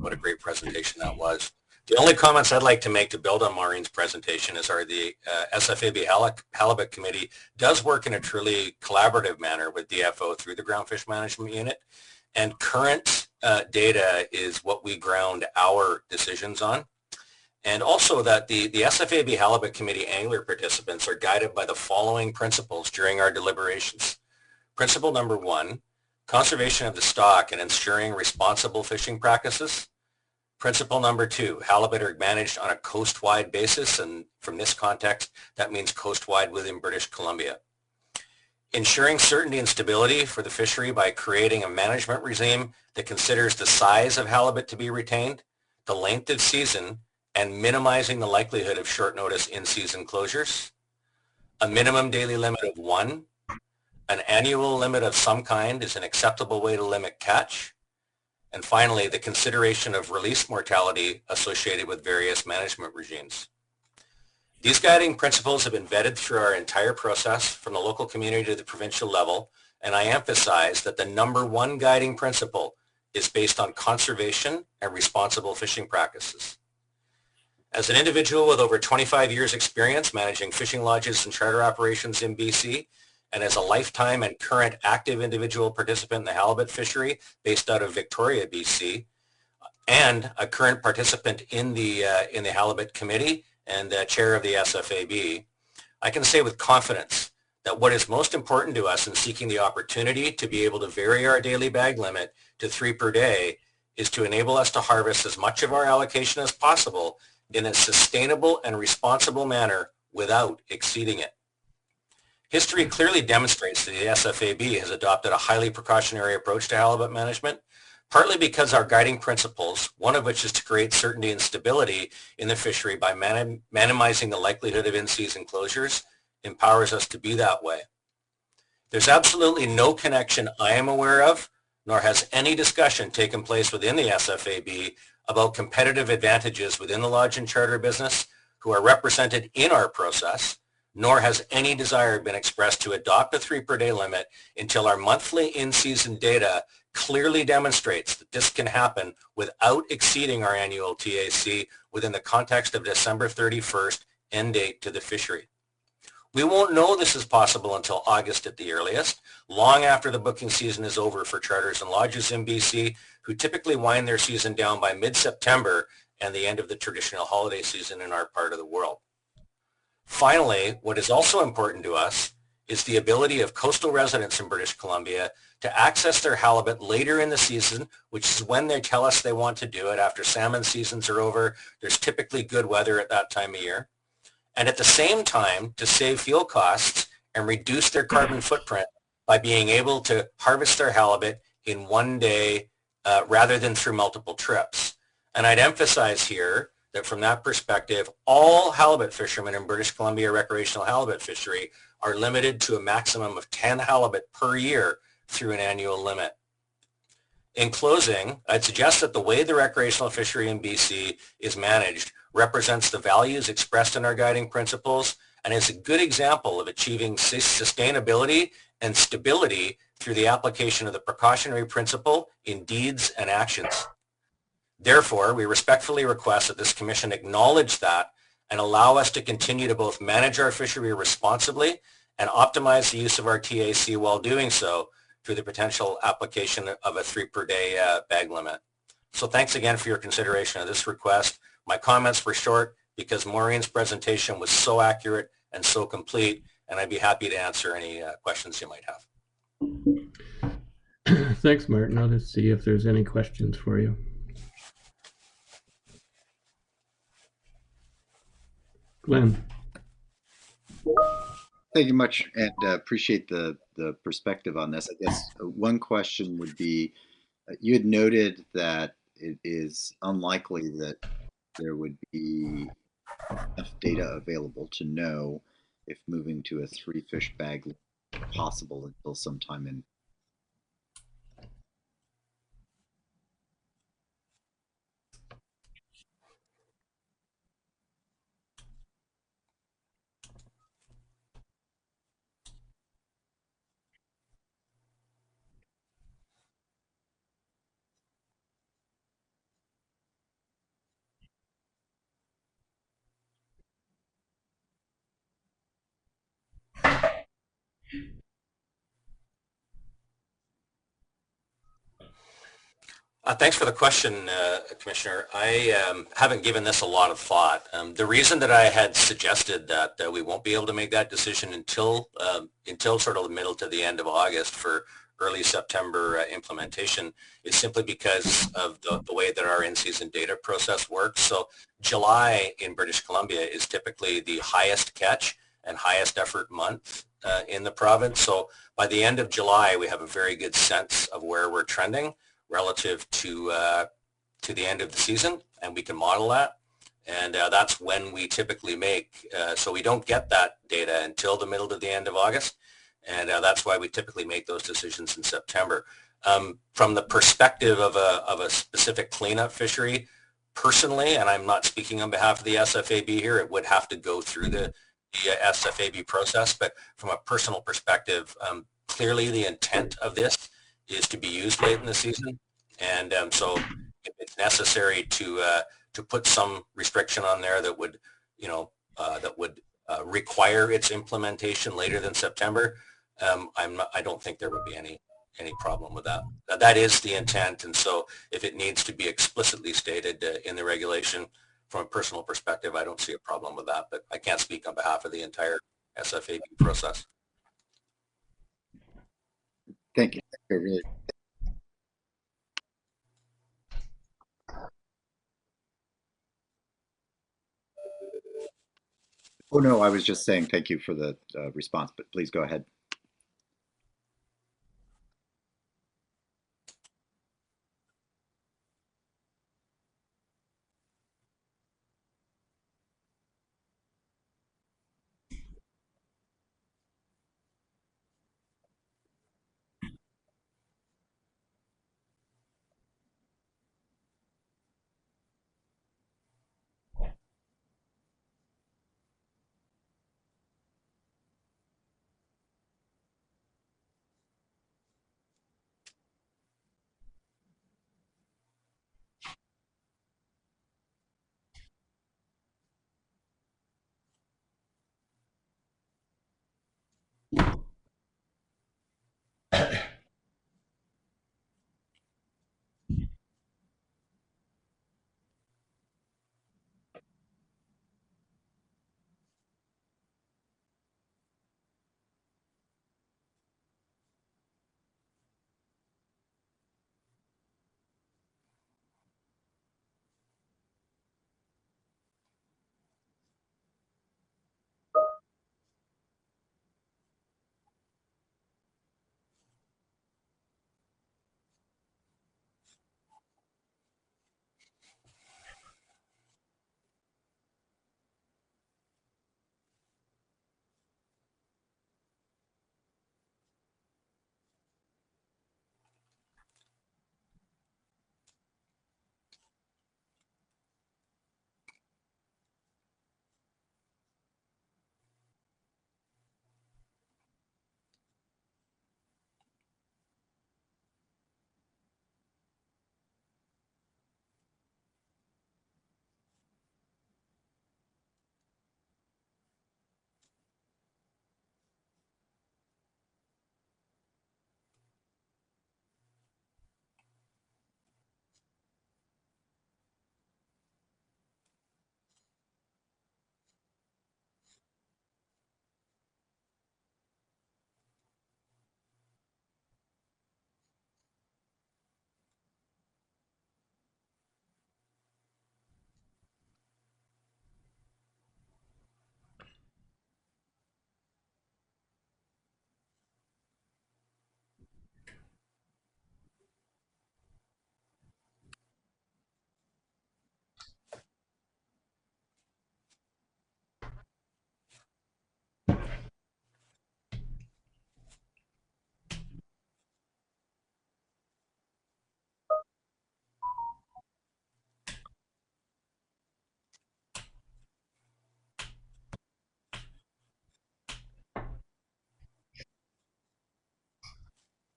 what a great presentation that was. The only comments I'd like to make to build on Maureen's presentation is the SFAB Halibut Committee does work in a truly collaborative manner with DFO through the Ground Fish Management Unit. And current data is what we ground our decisions on. And also that the SFAB Halibut Committee angler participants are guided by the following principles during our deliberations. Principle number 1, conservation of the stock and ensuring responsible fishing practices. Principle number 2, halibut are managed on a coast-wide basis, and from this context, that means coast-wide within British Columbia. Ensuring certainty and stability for the fishery by creating a management regime that considers the size of halibut to be retained, the length of season, and minimizing the likelihood of short notice in-season closures. A minimum daily limit of 1. An annual limit of some kind is an acceptable way to limit catch. And finally, the consideration of release mortality associated with various management regimes. These guiding principles have been vetted through our entire process from the local community to the provincial level, and I emphasize that the number 1 guiding principle is based on conservation and responsible fishing practices. As an individual with over 25 years experience managing fishing lodges and charter operations in BC, and as a lifetime and current active individual participant in the halibut fishery based out of Victoria, BC, and a current participant in the halibut committee and chair of the SFAB, I can say with confidence that what is most important to us in seeking the opportunity to be able to vary our daily bag limit to 3 per day is to enable us to harvest as much of our allocation as possible in a sustainable and responsible manner without exceeding it. History clearly demonstrates that the SFAB has adopted a highly precautionary approach to halibut management, partly because our guiding principles, one of which is to create certainty and stability in the fishery by minimizing the likelihood of in-season closures, empowers us to be that way. There's absolutely no connection I am aware of, nor has any discussion taken place within the SFAB about competitive advantages within the lodge and charter business who are represented in our process, nor has any desire been expressed to adopt a 3 per day limit until our monthly in-season data clearly demonstrates that this can happen without exceeding our annual TAC within the context of December 31st end date to the fishery. We won't know this is possible until August at the earliest, long after the booking season is over for charters and lodges in BC, who typically wind their season down by mid-September and the end of the traditional holiday season in our part of the world. Finally, what is also important to us is the ability of coastal residents in British Columbia to access their halibut later in the season, which is when they tell us they want to do it. After salmon seasons are over, there's typically good weather at that time of year. And at the same time, to save fuel costs and reduce their carbon footprint by being able to harvest their halibut in one day rather than through multiple trips. And I'd emphasize here that from that perspective, all halibut fishermen in British Columbia recreational halibut fishery are limited to a maximum of 10 halibut per year through an annual limit. In closing, I'd suggest that the way the recreational fishery in BC is managed represents the values expressed in our guiding principles and is a good example of achieving sustainability and stability through the application of the precautionary principle in deeds and actions. Therefore, we respectfully request that this commission acknowledge that and allow us to continue to both manage our fishery responsibly and optimize the use of our TAC while doing so through the potential application of a 3 per day bag limit. So thanks again for your consideration of this request. My comments were short because Maureen's presentation was so accurate and so complete, and I'd be happy to answer any questions you might have. Thanks, Martin. I'll just see if there's any questions for you. Glenn. Thank you much, and appreciate the perspective on this. I guess one question would be, you had noted that it is unlikely that there would be enough data available to know if moving to a 3 fish bag is possible until sometime in Thanks for the question, Commissioner. I haven't given this a lot of thought. The reason that I had suggested that we won't be able to make that decision until sort of the middle to the end of August for early September implementation is simply because of the way that our in-season data process works. So July in British Columbia is typically the highest catch and highest effort month in the province. So by the end of July, we have a very good sense of where we're trending relative to the end of the season, and we can model that. And that's when we typically make, so we don't get that data until the middle to the end of August. And that's why we typically make those decisions in September. From the perspective of a specific cleanup fishery, personally, and I'm not speaking on behalf of the SFAB here, it would have to go through the SFAB process. But from a personal perspective, clearly the intent of this is to be used late in the season. And so if it's necessary to put some restriction on there that would, require its implementation later than September, I don't think there would be any problem with that. That is the intent. And so if it needs to be explicitly stated in the regulation, from a personal perspective, I don't see a problem with that, but I can't speak on behalf of the entire SFAB process. Thank you. I really Oh, no, I was just saying thank you for the response, but please go ahead.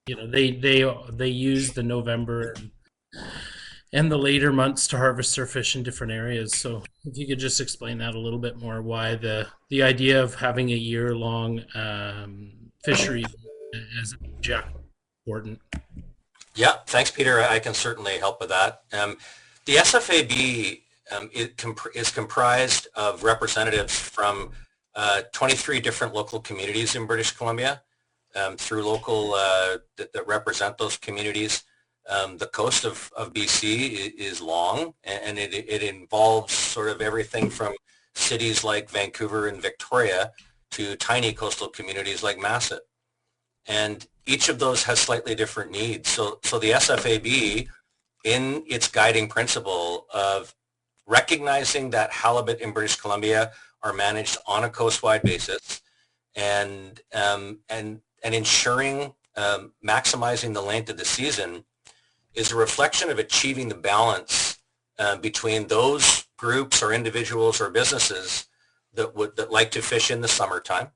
They use the November and the later months to harvest their fish in different areas. So if you could just explain that a little bit more, why the idea of having a year-long fishery as an objective is important. Yeah, thanks, Peter. I can certainly help with that. The SFAB is comprised of representatives from 23 different local communities in British Columbia through local that represent those communities. The coast of BC is long, and it involves sort of everything from cities like Vancouver and Victoria to tiny coastal communities like Masset. And each of those has slightly different needs. So the SFAB, in its guiding principle of recognizing that halibut in British Columbia are managed on a coast-wide basis, and ensuring maximizing the length of the season, is a reflection of achieving the balance between those groups or individuals or businesses that like to fish in the summertime,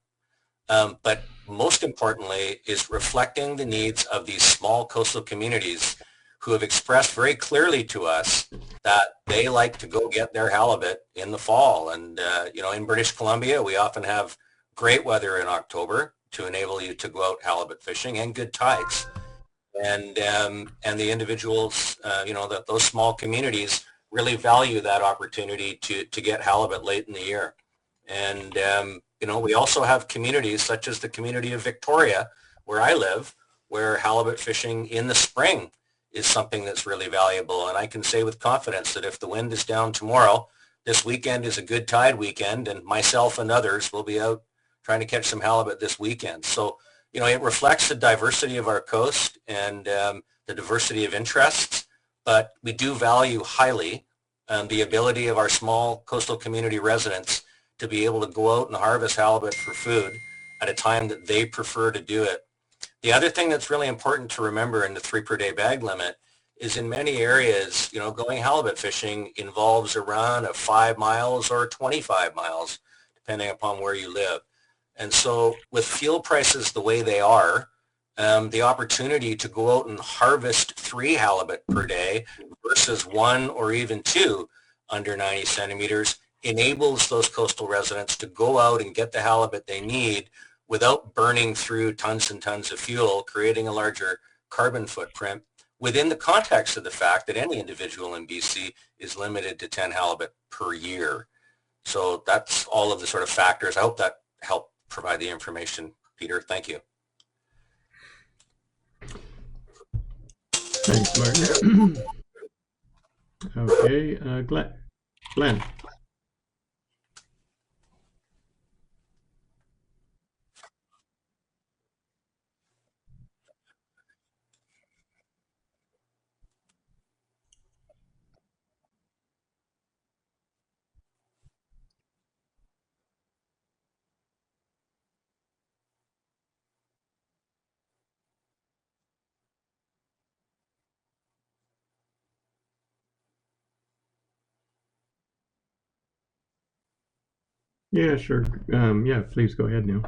but most importantly is reflecting the needs of these small coastal communities who have expressed very clearly to us that they like to go get their halibut in the fall. And, in British Columbia, we often have great weather in October to enable you to go out halibut fishing and good tides. And the individuals, those small communities really value that opportunity to get halibut late in the year. And, we also have communities such as the community of Victoria, where I live, where halibut fishing in the spring is something that's really valuable. And I can say with confidence that if the wind is down tomorrow, this weekend is a good tide weekend, and myself and others will be out trying to catch some halibut this weekend. So, it reflects the diversity of our coast and the diversity of interests, but we do value highly the ability of our small coastal community residents to be able to go out and harvest halibut for food at a time that they prefer to do it. The other thing that's really important to remember in the 3 per day bag limit is in many areas, going halibut fishing involves a run of 5 miles or 25 miles, depending upon where you live. And so with fuel prices the way they are, the opportunity to go out and harvest 3 halibut per day versus 1 or even 2 under 90 centimeters enables those coastal residents to go out and get the halibut they need without burning through tons and tons of fuel, creating a larger carbon footprint within the context of the fact that any individual in BC is limited to 10 halibut per year. So that's all of the sort of factors. I hope that helped provide the information, Peter. Thank you. Thanks, Martin. Okay, Glenn. Yeah, sure. Yeah, please go ahead, Neil.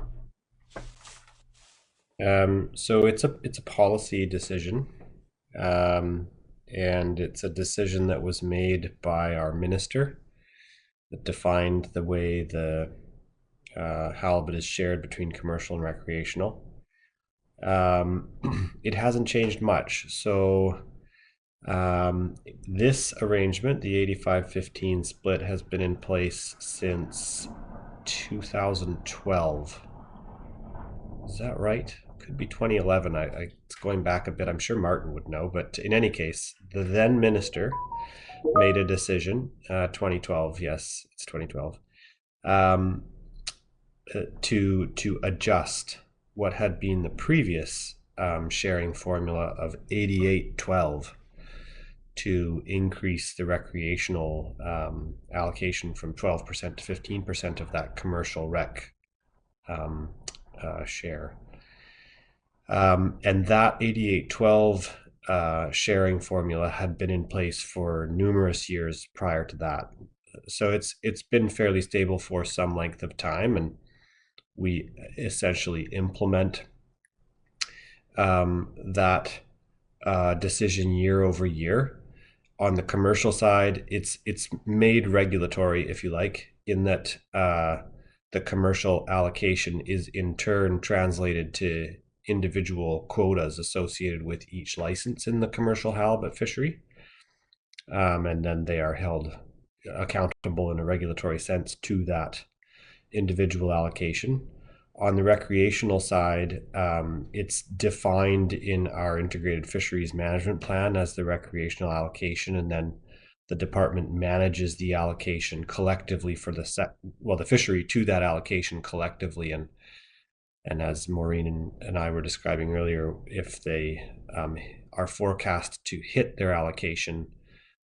So it's a policy decision, and it's a decision that was made by our minister that defined the way the halibut is shared between commercial and recreational. It hasn't changed much. So this arrangement, the 85-15 split, has been in place since 2012. Is that right? Could be 2011. It's going back a bit. I'm sure Martin would know, but in any case, the then minister made a decision, 2012. Yes, it's 2012, to adjust what had been the previous sharing formula of 88-12 to increase the recreational allocation from 12% to 15% of that commercial rec share. And that 88-12 sharing formula had been in place for numerous years prior to that. So it's been fairly stable for some length of time, and we essentially implement that decision year over year. On the commercial side, it's made regulatory, if you like, in that the commercial allocation is in turn translated to individual quotas associated with each license in the commercial halibut fishery. And then they are held accountable in a regulatory sense to that individual allocation. On the recreational side, it's defined in our integrated fisheries management plan as the recreational allocation, and then the department manages the allocation collectively for the fishery to that allocation collectively. And as Maureen and I were describing earlier, if they are forecast to hit their allocation,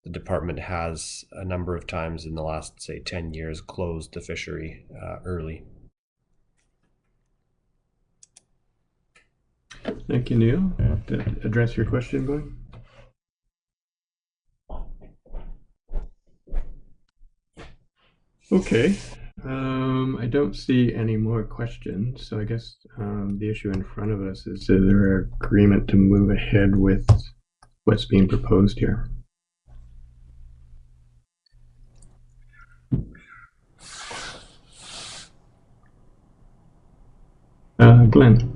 the department has a number of times in the last, say, 10 years closed the fishery early. Thank you, Neil. To address your question, Glenn? Okay. I don't see any more questions, so I guess the issue in front of us is there agreement to move ahead with what's being proposed here? Glenn?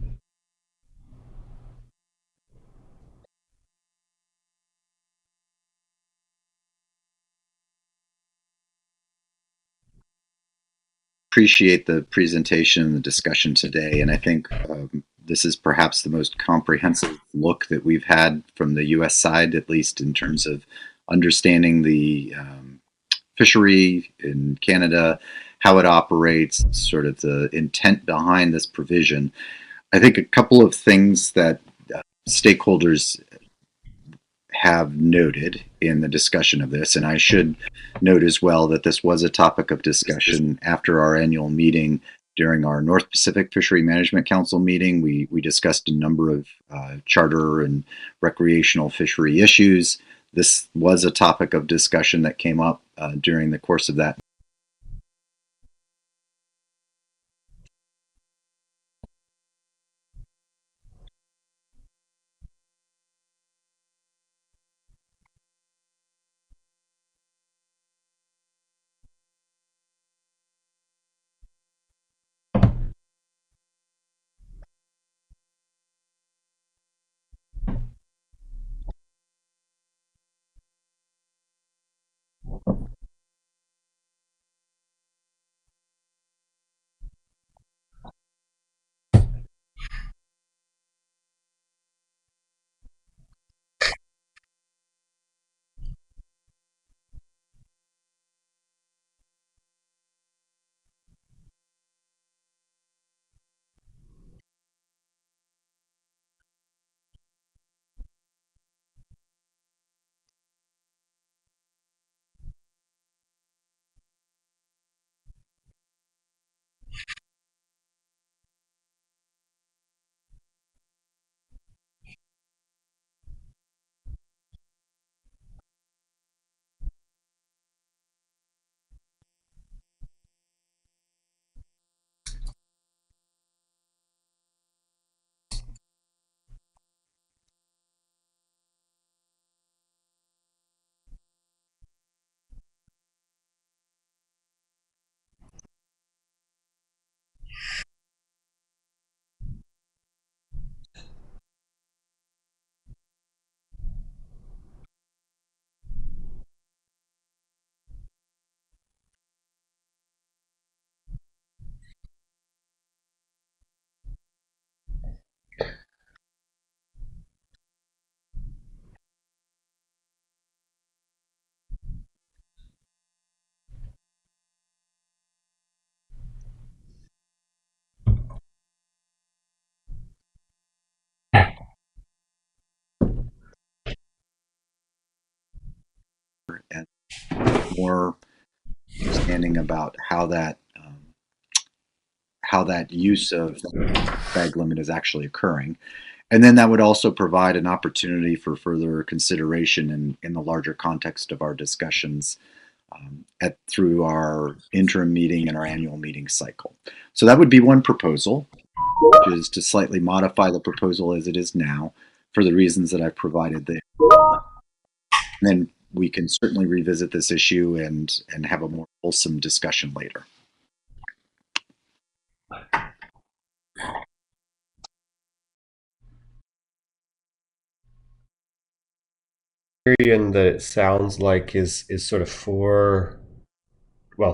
Appreciate the presentation and the discussion today, and I think this is perhaps the most comprehensive look that we've had from the U.S. side, at least in terms of understanding the fishery in Canada, how it operates, sort of the intent behind this provision. I think a couple of things that stakeholders have noted in the discussion of this, and I should note as well that this was a topic of discussion after our annual meeting. During our North Pacific Fishery Management Council meeting, we discussed a number of charter and recreational fishery issues. This was a topic of discussion that came up during the course of that. And more understanding about how that use of bag limit is actually occurring. And then that would also provide an opportunity for further consideration in the larger context of our discussions through our interim meeting and our annual meeting cycle. So that would be one proposal, which is to slightly modify the proposal as it is now for the reasons that I've provided there. And then we can certainly revisit this issue and have a more wholesome discussion later. criterion that it sounds like is sort of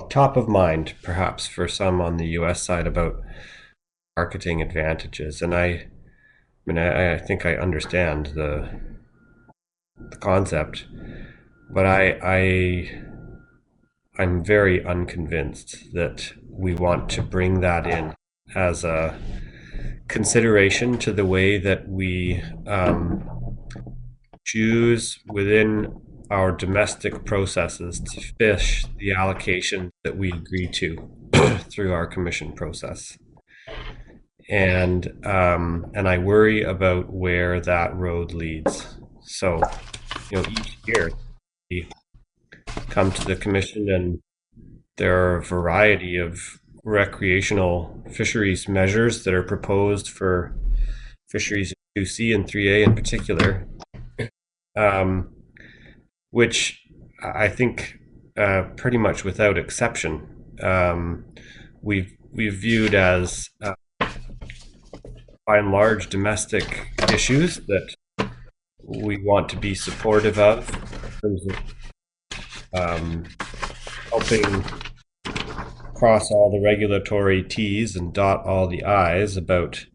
top of mind, perhaps for some on the US side about marketing advantages. And I mean, I think I understand the concept, but I'm very unconvinced that we want to bring that in as a consideration to the way that we choose within our domestic processes to fish the allocation that we agree to through our commission process. And I worry about where that road leads. So, each year we come to the commission, and there are a variety of recreational fisheries measures that are proposed for fisheries 2C and 3A in particular, which I think pretty much without exception we've viewed as by and large domestic issues that we want to be supportive of in terms of helping cross all the regulatory T's and dot all the I's about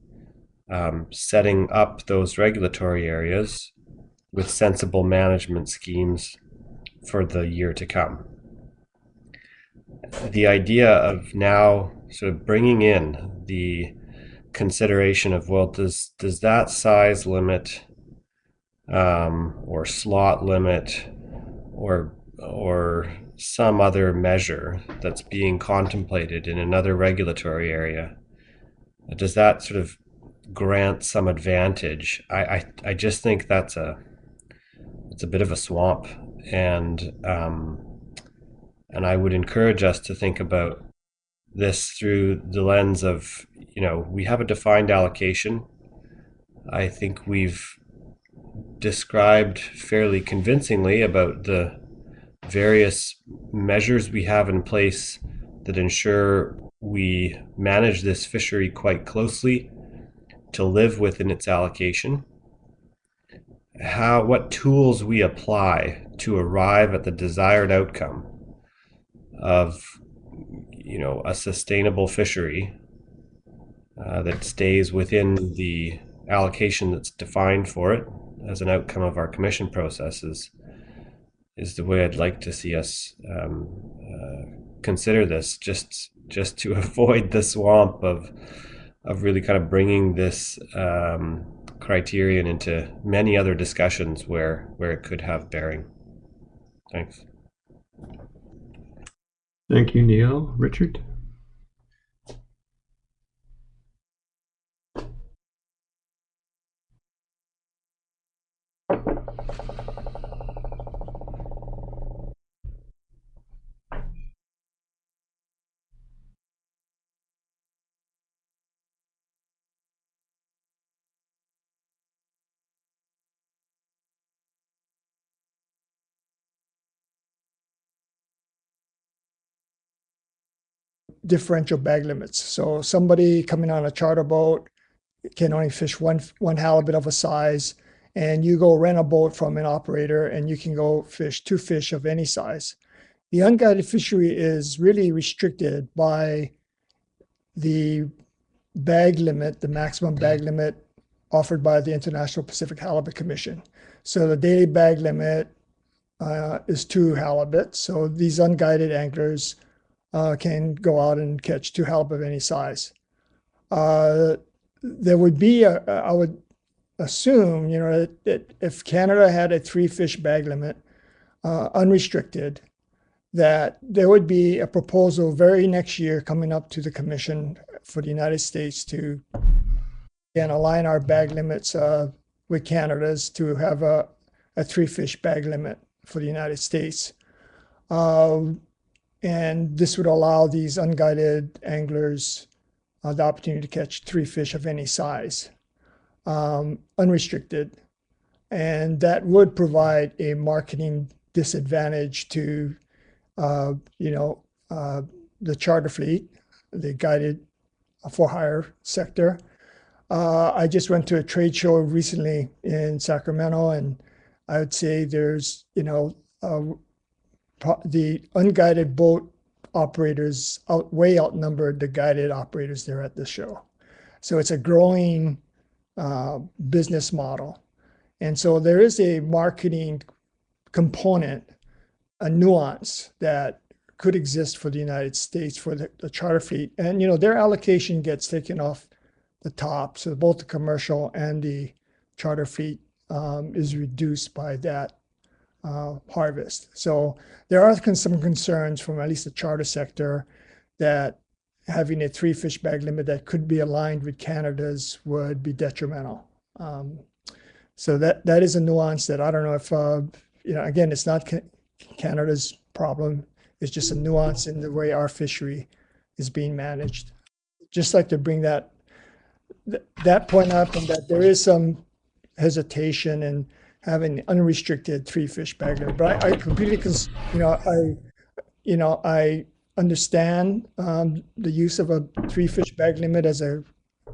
setting up those regulatory areas with sensible management schemes for the year to come. The idea of now sort of bringing in the consideration of, well, does that size limit or slot limit or some other measure that's being contemplated in another regulatory area, does that sort of grant some advantage? I just think it's a bit of a swamp, and I would encourage us to think about this through the lens of, we have a defined allocation. I think we've described fairly convincingly about the various measures we have in place that ensure we manage this fishery quite closely to live within its allocation. What tools we apply to arrive at the desired outcome of a sustainable fishery that stays within the allocation that's defined for it as an outcome of our commission processes is the way I'd like to see us consider this, just to avoid the swamp of really kind of bringing this criterion into many other discussions where it could have bearing. Thanks. Thank you, Neil. Richard? Differential bag limits. So somebody coming on a charter boat can only fish one halibut of a size, and you go rent a boat from an operator and you can go fish 2 fish of any size. The unguided fishery is really restricted by the bag limit, the maximum bag limit offered by the International Pacific Halibut Commission. So the daily bag limit is 2 halibut. So these unguided anglers can go out and catch 2 halibut of any size. There would be, I would assume, that if Canada had a 3 fish bag limit, unrestricted, that there would be a proposal very next year coming up to the Commission for the United States to align our bag limits with Canada's to have a 3 fish bag limit for the United States. And this would allow these unguided anglers the opportunity to catch 3 fish of any size, unrestricted. And that would provide a marketing disadvantage to, the charter fleet, the guided for-hire sector. I just went to a trade show recently in Sacramento, and I would say there's, the unguided boat operators way outnumbered the guided operators there at the show. So it's a growing business model. And so there is a marketing component, a nuance that could exist for the United States for the charter fleet. And, their allocation gets taken off the top. So both the commercial and the charter fleet is reduced by that harvest. So there are some concerns from at least the charter sector that having a 3 fish bag limit that could be aligned with Canada's would be detrimental. So that is a nuance that I don't know if, again, it's not Canada's problem. It's just a nuance in the way our fishery is being managed. Just like to bring that point up, and that there is some hesitation in having unrestricted 3 fish bag limit. But I completely, I understand the use of a 3 fish bag limit as a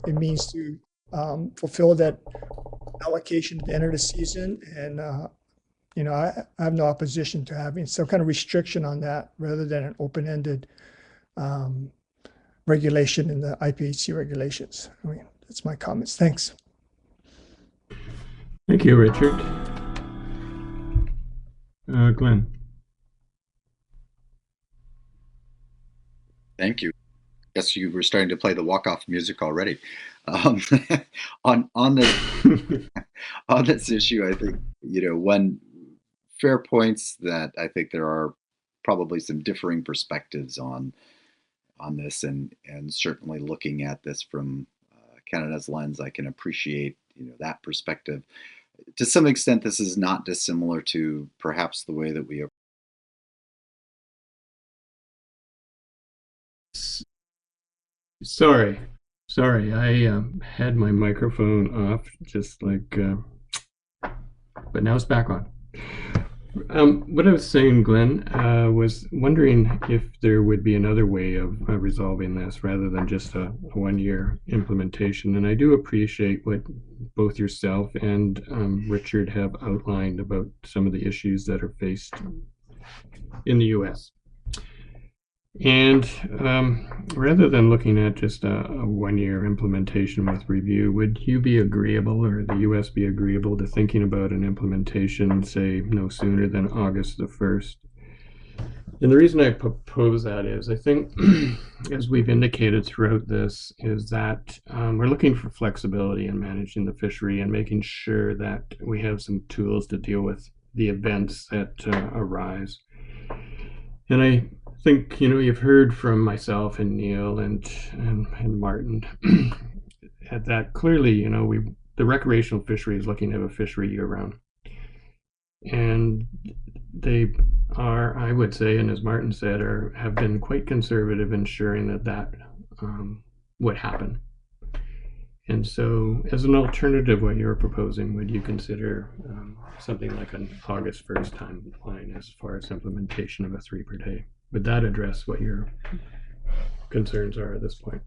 means to fulfill that allocation at the end of the season. And, I have no opposition to having some kind of restriction on that rather than an open-ended regulation in the IPHC regulations. I mean, that's my comments. Thanks. Thank you, Richard. Glenn. Thank you. Guess you were starting to play the walk-off music already. On this on this issue, I think one fair points that I think there are probably some differing perspectives on this, and certainly looking at this from Canada's lens, I can appreciate that perspective. To some extent, this is not dissimilar to perhaps the way that we Sorry, I had my microphone off, just like, but now it's back on. What I was saying, Glenn, was wondering if there would be another way of resolving this rather than just a 1-year implementation. And I do appreciate what both yourself and Richard have outlined about some of the issues that are faced in the U.S. And rather than looking at just a 1-year implementation with review, would you be agreeable, or the U.S. be agreeable to thinking about an implementation, say, no sooner than August the 1st? And the reason I propose that is I think, as we've indicated throughout this, is that we're looking for flexibility in managing the fishery and making sure that we have some tools to deal with the events that arise. And I think, you've heard from myself and Neil and Martin that clearly, the recreational fishery is looking to have a fishery year round. And they are, I would say, and as Martin said, have been quite conservative ensuring that would happen. And so, as an alternative, what you're proposing, would you consider something like an August 1st timeline as far as implementation of a 3 per day? Would that address what your concerns are at this point?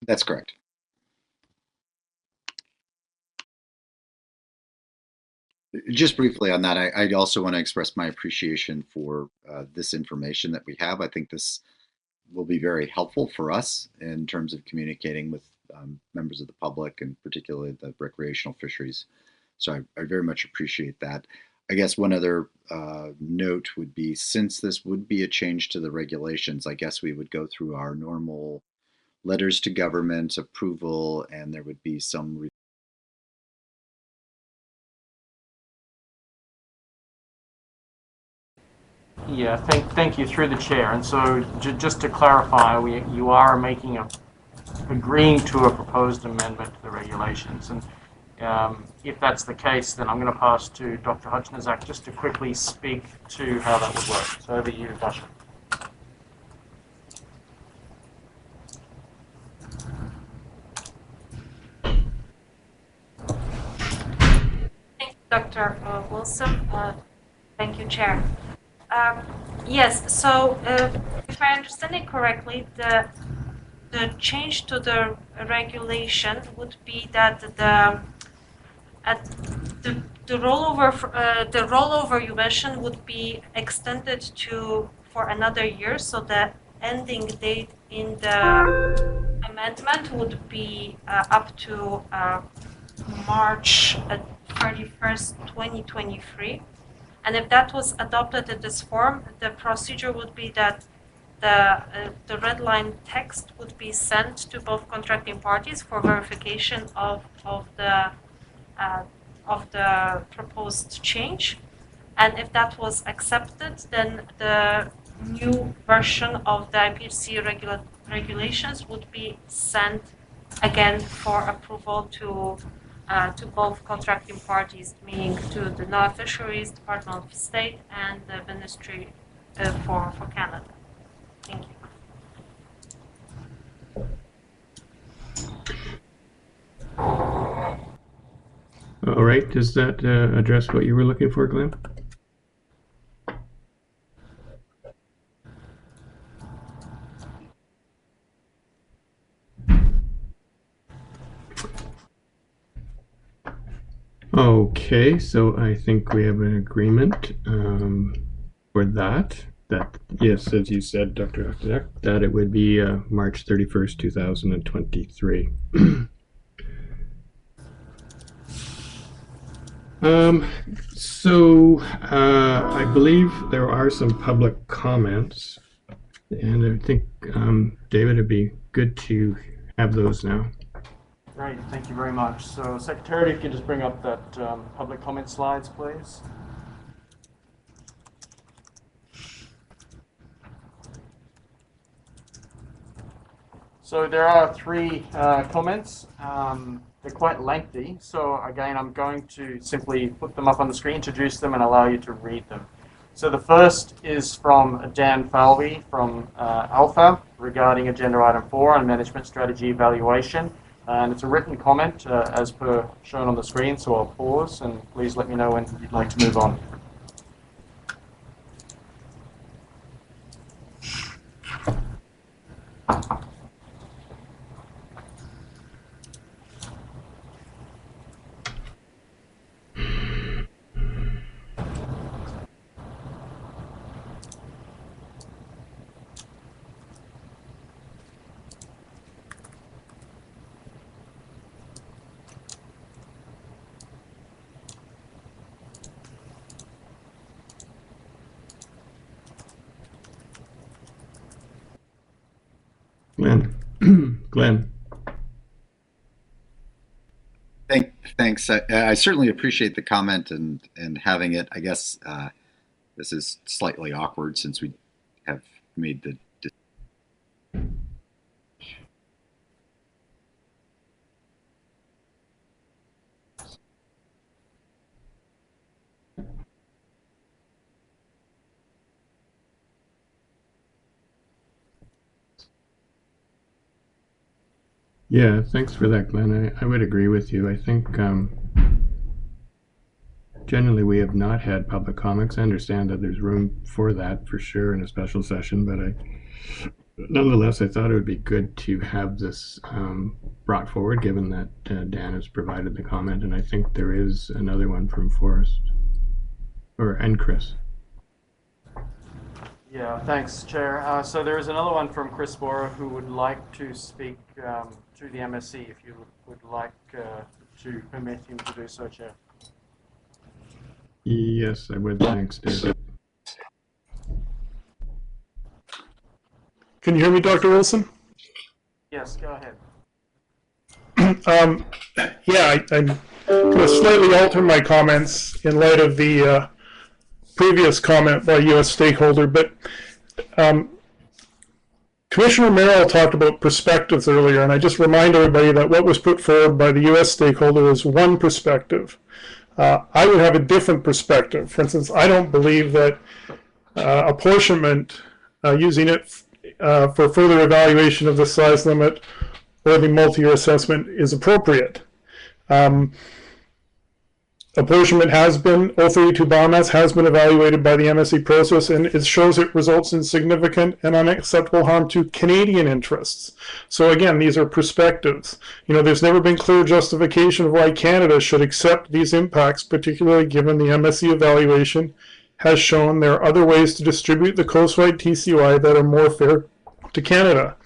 That's correct. Just briefly on that, I also want to express my appreciation for this information that we have. I think this will be very helpful for us in terms of communicating with members of the public and particularly the recreational fisheries. So I very much appreciate that. I guess one other note would be, since this would be a change to the regulations, I guess we would go through our normal letters to government approval, and there would be some. Yeah, thank you through the chair. And so just to clarify, you are agreeing to a proposed amendment to the regulations. And if that's the case, then I'm going to pass to Dr. Hutchinson just to quickly speak to how that would work. So over to you, Dasha. Thank you, Dr. Wilson. Thank you, Chair. Yes, so if I understand it correctly, the change to the regulation would be that the rollover you mentioned would be extended for another year, so the ending date in the amendment would be up to March 31st, 2023. And if that was adopted in this form, the procedure would be that the red line text would be sent to both contracting parties for verification of the proposed change. And if that was accepted, then the new version of the IPHC regulations would be sent again for approval to both contracting parties, meaning to the NOAA Fisheries, Department of State, and the Ministry for Canada. Thank you. All right, does that address what you were looking for, Glenn? Okay, so I think we have an agreement for that. That, yes, as you said, Dr. Octodek, that it would be March 31st, 2023. I believe there are some public comments, and I think, David, it'd be good to have those now. Great, thank you very much. So, Secretary, if you can just bring up that public comment slides, please. So there are three comments. They're quite lengthy. So again, I'm going to simply put them up on the screen, introduce them, and allow you to read them. So the first is from Dan Falvey from Alpha regarding Agenda Item 4 on Management Strategy Evaluation. And it's a written comment as per shown on the screen, so I'll pause and please let me know when you'd like to move on. Glenn. Thanks. I certainly appreciate the comment and having it. I guess this is slightly awkward since we have made the. Yeah, thanks for that, Glenn. I would agree with you. I think generally we have not had public comments. I understand that there's room for that for sure in a special session, but nonetheless, I thought it would be good to have this brought forward, given that Dan has provided the comment, and I think there is another one from Forrest and Chris. Yeah, thanks, Chair. So there is another one from Chris Bora who would like to speak to the MSC, if you would like to permit him to do so, Chair. Yes, I would. Thanks, Dave. Can you hear me, Dr. Wilson? Yes, go ahead. Yeah, I'm going to slightly alter my comments in light of the previous comment by U.S. stakeholder, but Commissioner Merrill talked about perspectives earlier, and I just remind everybody that what was put forward by the U.S. stakeholder is one perspective. I would have a different perspective. For instance, I don't believe that apportionment, using it for further evaluation of the size limit or the multi-year assessment is appropriate. Apportionment has been, 032 biomass has been evaluated by the MSC process, and it shows it results in significant and unacceptable harm to Canadian interests. So again, these are perspectives. You know, there's never been clear justification of why Canada should accept these impacts, particularly given the MSC evaluation has shown there are other ways to distribute the coastwide TCY that are more fair to Canada.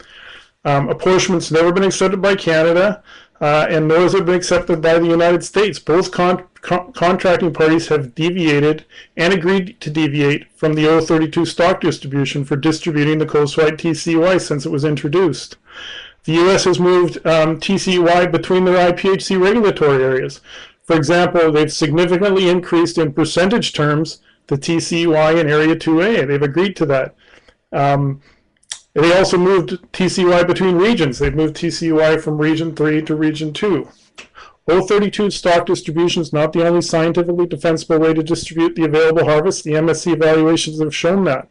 Apportionment's never been accepted by Canada, and nor has it been accepted by the United States. Both contracting parties have deviated and agreed to deviate from the 032 stock distribution for distributing the coastwide TCY since it was introduced. The U.S. has moved TCY between their IPHC regulatory areas. For example, they've significantly increased in percentage terms the TCY in Area 2A. They've agreed to that. They also moved TCY between regions. They've moved TCY from Region 3 to Region 2. 032 stock distribution is not the only scientifically defensible way to distribute the available harvest. The MSC evaluations have shown that.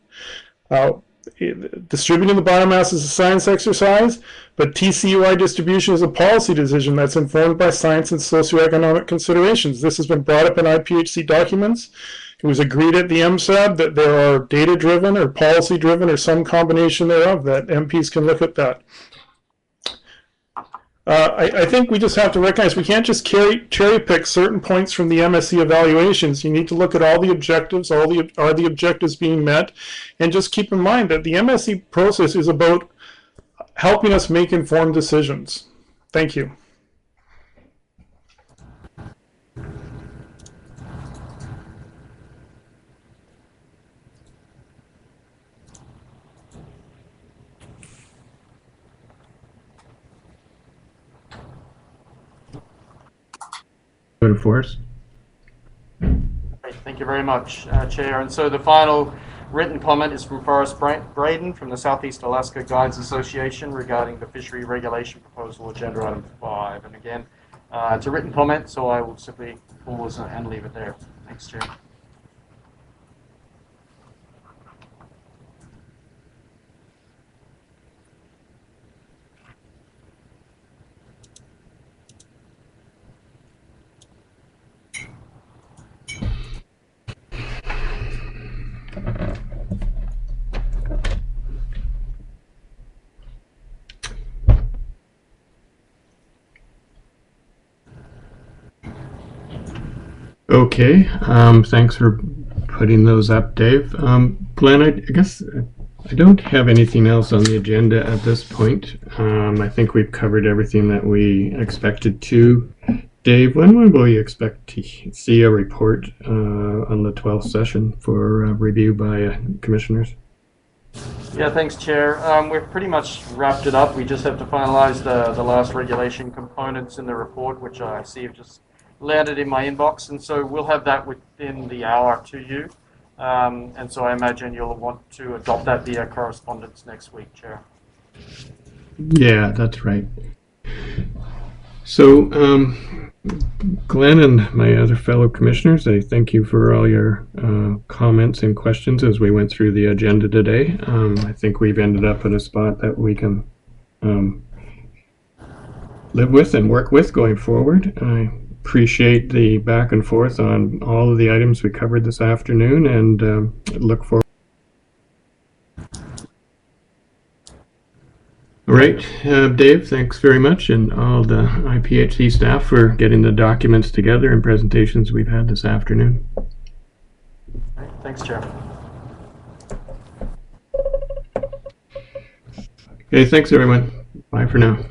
Distributing the biomass is a science exercise, but TCY distribution is a policy decision that's informed by science and socioeconomic considerations. This has been brought up in IPHC documents. It was agreed at the MSAB that there are data-driven or policy-driven or some combination thereof that MPs can look at that. I think we just have to recognize we can't just cherry-pick certain points from the MSC evaluations. You need to look at all the objectives, are the objectives being met, and just keep in mind that the MSC process is about helping us make informed decisions. Thank you. Go to Forrest. Great, thank you very much, Chair. And so the final written comment is from Forrest Braden from the Southeast Alaska Guides Association regarding the fishery regulation proposal, agenda item 5. And again, it's a written comment, so I will simply pause and leave it there. Thanks, Chair. Okay, thanks for putting those up, Dave. Glenn, I guess I don't have anything else on the agenda at this point. I think we've covered everything that we expected to. Dave, when will you expect to see a report on the 12th session for review by commissioners? Yeah, thanks, Chair. We've pretty much wrapped it up. We just have to finalize the last regulation components in the report, which I see have just landed in my inbox, and so we'll have that within the hour to you. And so I imagine you'll want to adopt that via correspondence next week, Chair. Yeah, that's right. So, Glenn and my other fellow commissioners, I thank you for all your comments and questions as we went through the agenda today. I think we've ended up at a spot that we can live with and work with going forward. I appreciate the back and forth on all of the items we covered this afternoon, and look forward. All right, Dave, thanks very much, and all the IPHC staff for getting the documents together and presentations we've had this afternoon. Thanks, Chair. Okay, thanks everyone. Bye for now.